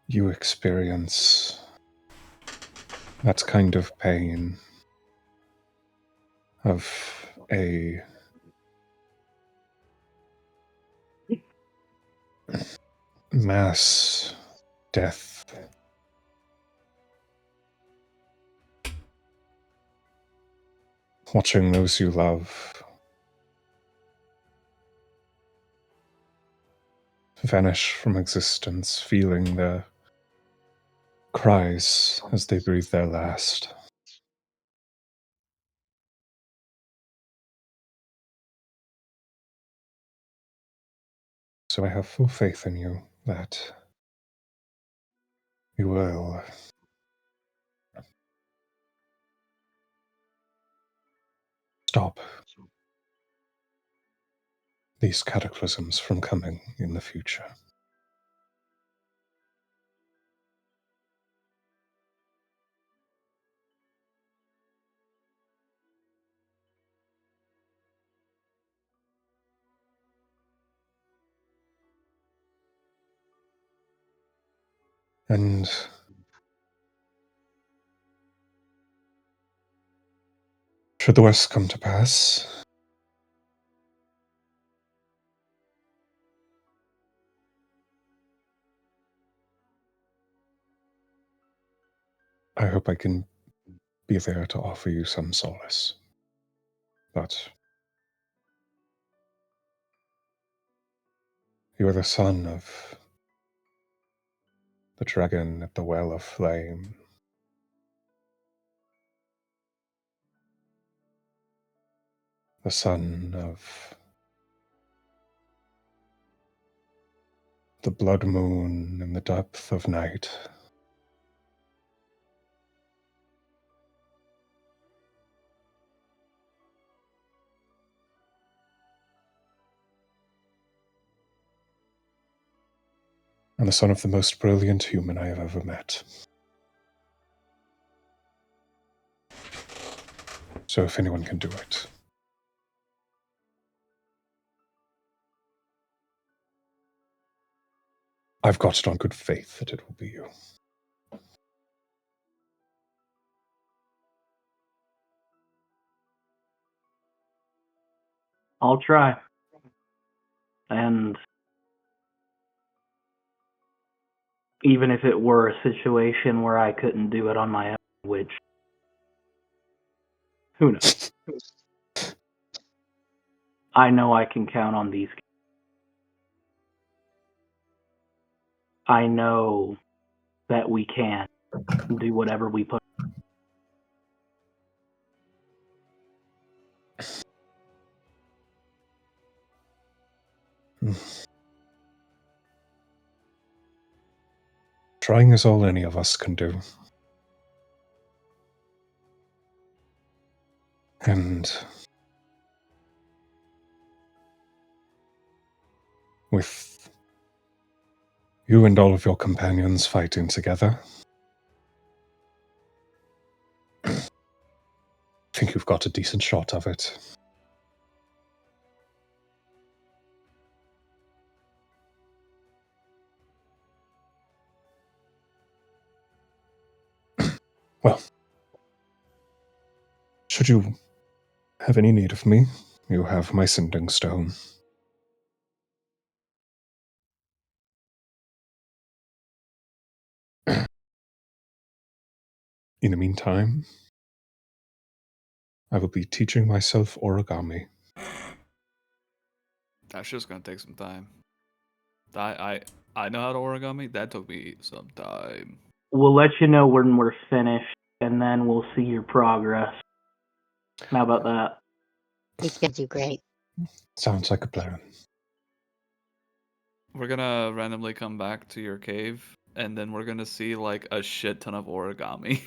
you experience that kind of pain of a mass death. Watching those you love vanish from existence, feeling their cries as they breathe their last. So I have full faith in you that you will stop these cataclysms from coming in the future. And should the worst come to pass, I hope I can be there to offer you some solace. But you are the son of the dragon at the Well of Flame. The son of the blood moon in the depth of night. And the son of the most brilliant human I have ever met. So if anyone can do it, I've got it on good faith that it will be you. I'll try. And even if it were a situation where I couldn't do it on my own, which, who knows? I know I can count on these. I know that we can do whatever we put. trying is all any of us can do. And with you and all of your companions fighting together, I think you've got a decent shot of it. Well, should you have any need of me, you have my sending stone. In the meantime, I will be teaching myself origami. That's just gonna take some time. I know how to origami. That took me some time. We'll let you know when we're finished, and then we'll see your progress. How about that? He's gonna do great. Sounds like a plan. We're gonna randomly come back to your cave, and then we're gonna see like a shit ton of origami.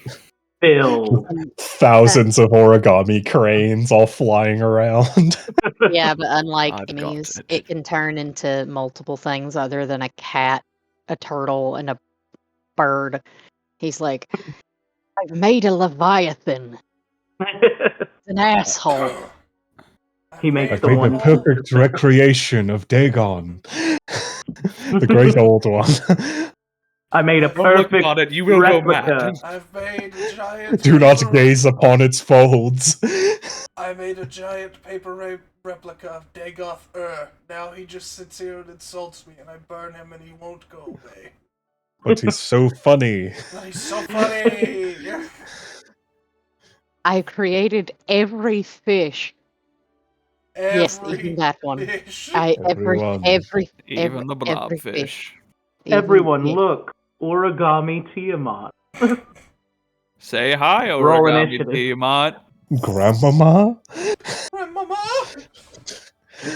Phil. Thousands of origami cranes all flying around. Yeah, but unlike I've got Emmy's, it. it can turn into multiple things other than a cat, a turtle, and a bird. He's like, I've made a leviathan. An asshole. He makes I've the made one. the perfect recreation of Dagon. The great old one. I made a Don't look perfect on it, you will go replica. mad. I've made a giant. Do not paper- gaze upon its folds. I made a giant paper replica of Dagoth Now he just sits here and insults me, and I burn him, and he won't go away. But he's so funny. But he's so funny. I created every fish. Yes, even Every that one. fish. Everyone. Even the every blobfish. Even- Everyone, yeah. look. Origami Tiamat. Say hi, Roll origami initiative. Tiamat. Grandmama? Grandmama.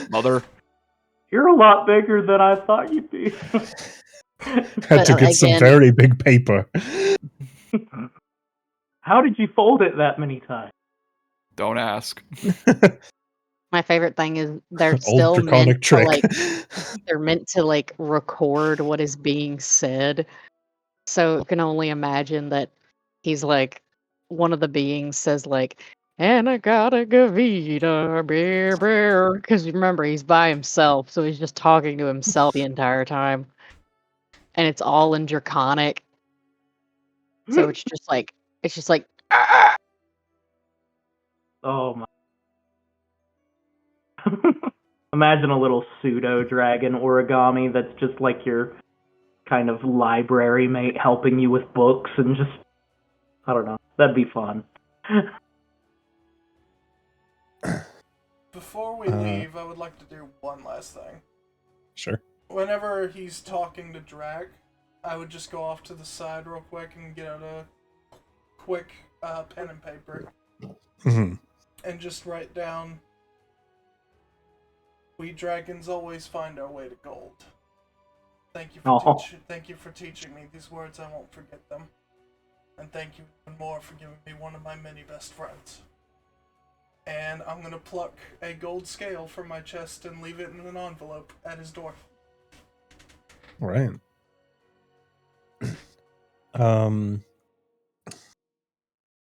Mother. You're a lot bigger than I thought you'd be. Had to But, get some again- very big paper. How did you fold it that many times? Don't ask. My favorite thing is they're Old still draconic meant trick. to like they're meant to like record what is being said. So you can only imagine that he's like one of the beings says like Anagata Gavita bear bear because remember he's by himself, so he's just talking to himself the entire time. And it's all in draconic. So it's just like "Ah!" Oh my. Imagine a little pseudo dragon origami that's just like your kind of library mate helping you with books and just, I don't know. That'd be fun. Before we leave, I would like to do one last thing. Sure. Whenever he's talking to Drac, I would just go off to the side real quick and get out a quick pen and paper Mhm. and just write down, "We dragons always find our way to gold. Thank you for thank you for teaching me these words. I won't forget them. And thank you even more for giving me one of my many best friends." And I'm gonna pluck a gold scale from my chest and leave it in an envelope at his door. Right.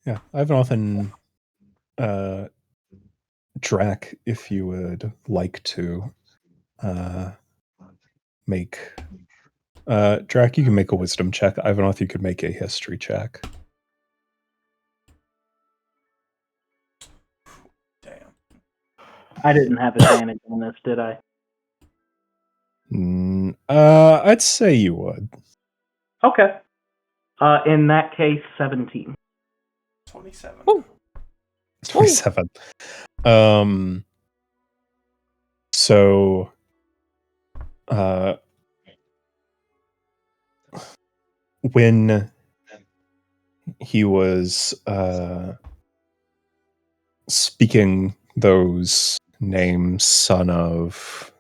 Yeah, Ivanov and Drac, if you would like to make Drac, you can make a wisdom check. Ivanov, you could make a history check. Damn. I didn't have advantage on this, did I? I'd say you would. Okay. In that case, 17. 27. Ooh. 27. So when he was speaking those names, son of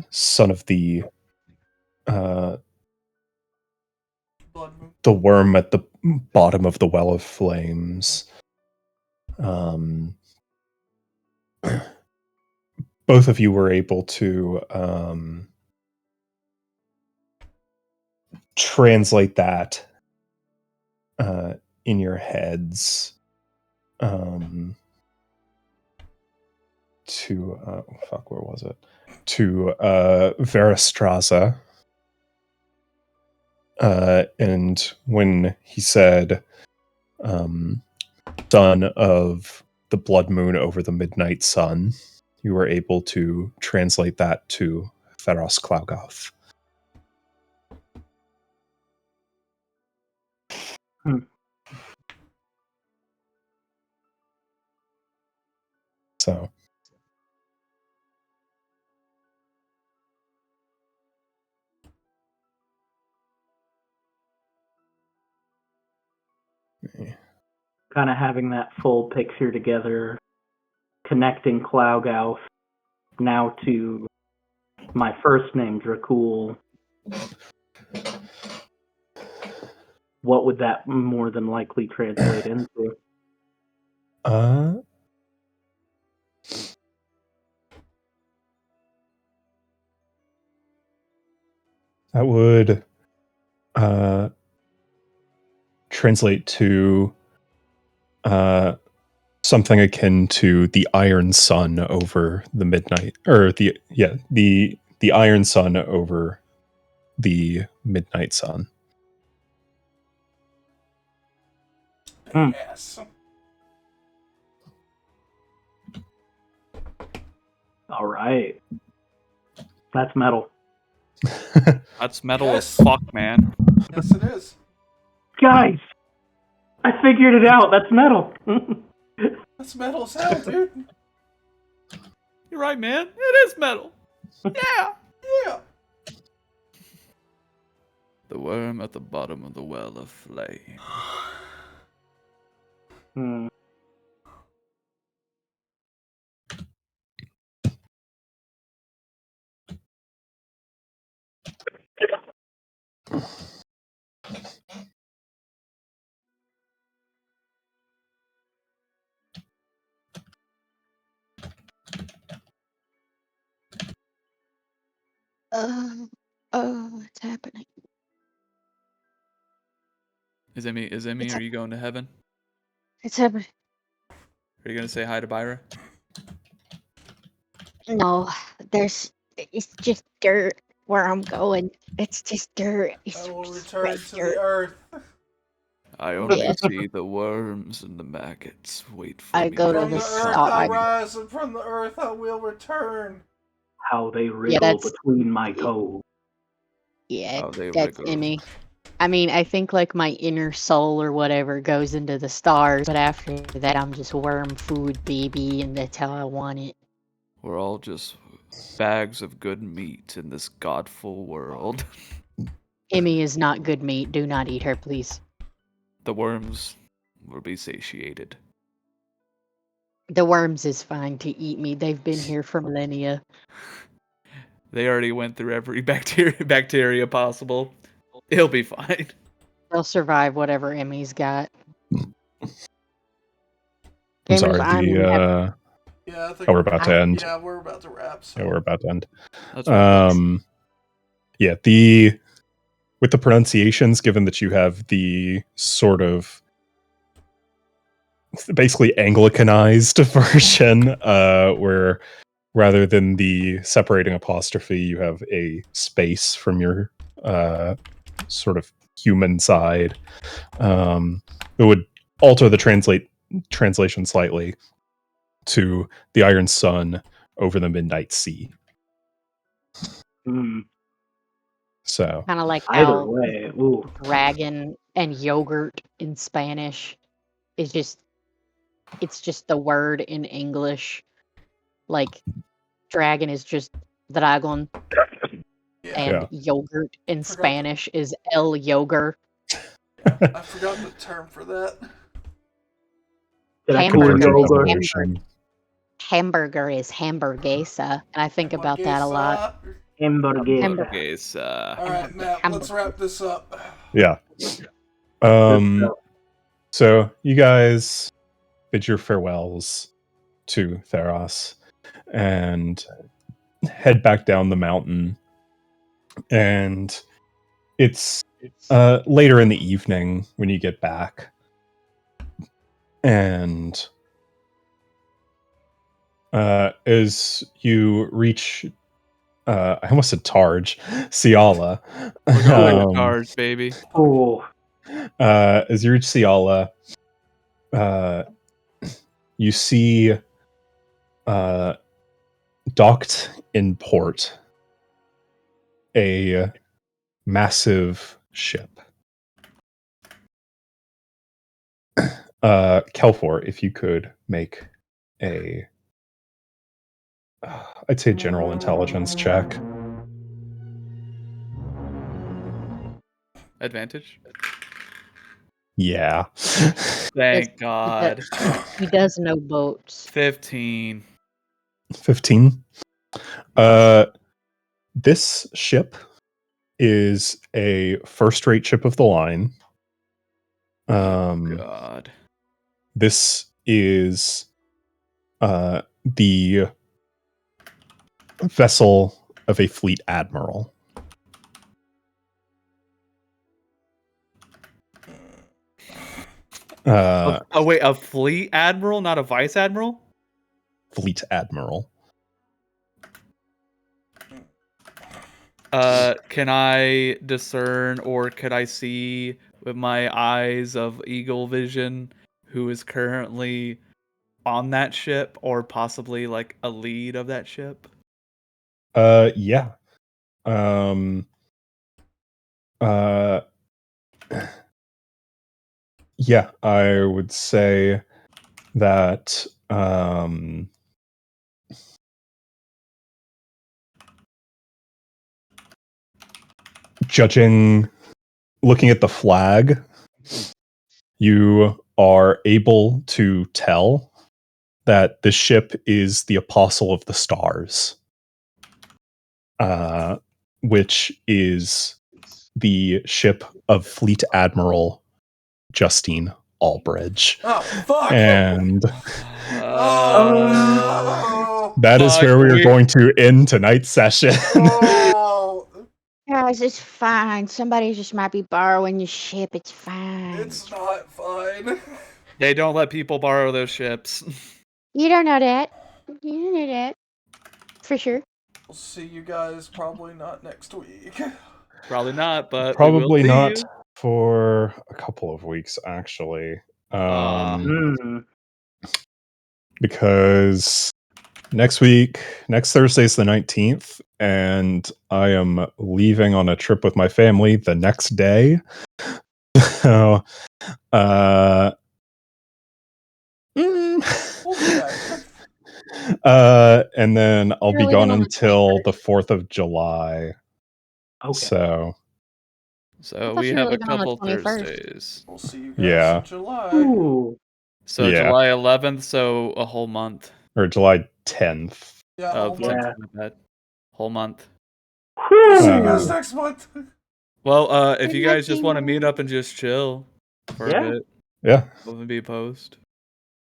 son of the Blood moon. the worm at the bottom of the well of flames. Both of you were able to translate that in your heads to where was it? To Verastraza. And when he said son of the blood moon over the midnight sun, you were able to translate that to Feros Klaugoth. So Kind of having that full picture together, connecting Klaugauth now to my first name, Dracul. What would that more than likely translate into? That would translate to something akin to the Iron Sun over the midnight, or the Iron Sun over the midnight sun. Yes. All right. That's metal. That's metal Yes. as fuck, man. Yes, it is. Guys, I figured it out. That's metal. That's metal as hell, dude. You're right, man. It is metal. Yeah. Yeah. The worm at the bottom of the well of flame. What's happening? Is Emmy, are you going to heaven? It's happening. Are you gonna say hi to Byra? No, it's just dirt where I'm going. It's just dirt. It's I will just return red to dirt. the earth. I only Yeah. see the worms and the maggots. Wait for I me. go to From the the earth start. I rise, and from the earth I will return. How they wriggle that's- between my toes. Yeah, How they that's wriggle. Emmy. I mean, I think like my inner soul or whatever goes into the stars, but after that, I'm just worm food, baby, and that's how I want it. We're all just bags of good meat in this godful world. Emmy is not good meat. Do not eat her, please. The worms will be satiated. The worms is fine to eat me. They've been here for millennia. They already went through every bacteria possible. He'll be fine. They'll survive whatever Emmy's got. I'm sorry. Yeah, I think We're about to end. Yeah, we're about to wrap. So. Yeah, we're about to end. That's right. Yeah, with the pronunciations, given that you have the sort of basically Anglicanized version, where rather than the separating apostrophe, you have a space from your sort of human side. It would alter the translation slightly to the Iron Sun over the Midnight Sea. So Kind of like Either how way, ooh. dragon and yogurt in Spanish is it's just the word in English. Like dragon is just dragon, and yogurt in Spanish is el yogur. I forgot the term for that. Did I call it yogurt? hamburger is hamburguesa, and I think about that a lot. Hamburger. Hamburguesa. All right, Matt. Let's wrap this up. Yeah. Good So you guys bid your farewells to Theros and head back down the mountain. And it's later in the evening when you get back. And as you reach, I almost said Targe, Ciala. We're going to charge, baby. Oh, As you reach Ciala, you see docked in port a massive ship. Kelfor, if you could make a, I'd say general intelligence check. Advantage. Yeah. Thank God. He does know boats. 15. 15. This ship is a first-rate ship of the line. God. This is the vessel of a fleet admiral. Oh wait, a fleet admiral, not a vice admiral? Fleet admiral. Can I discern or could I see with my eyes of eagle vision who is currently on that ship or possibly like a lead of that ship? Yeah. Yeah, I would say that looking at the flag, you are able to tell that the ship is the Apostle of the Stars, which is the ship of Fleet Admiral Justine Albridge. Oh, fuck! And Oh! that is where we are going to end tonight's session. Oh! Guys, it's fine. Somebody just might be borrowing your ship. It's fine. It's not fine. They don't let people borrow those ships. You don't know that. You don't know that. For sure. We'll see you guys probably not next week. Probably not, but Probably we will see not you. for a couple of weeks, actually. Because next Thursday is the 19th, and I am leaving on a trip with my family the next day. So, and then I'll be You're gone leaving on the until the 4th of July. Okay. So we you were have a leaving on the couple 21st. Thursdays. We'll see you guys Yeah. in July. Ooh. So Yeah. July 11th, so a whole month. Or July 10th. Yeah, Oh, whole month. my bad. Whole month. We'll see you Whew. guys next month. Well, if you guys just want to meet up and just chill for Yeah. a bit, Yeah. wouldn't be opposed.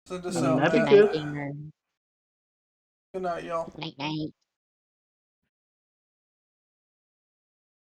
Send us I mean, out. that'd be Matt. good. Good night, y'all. Night night.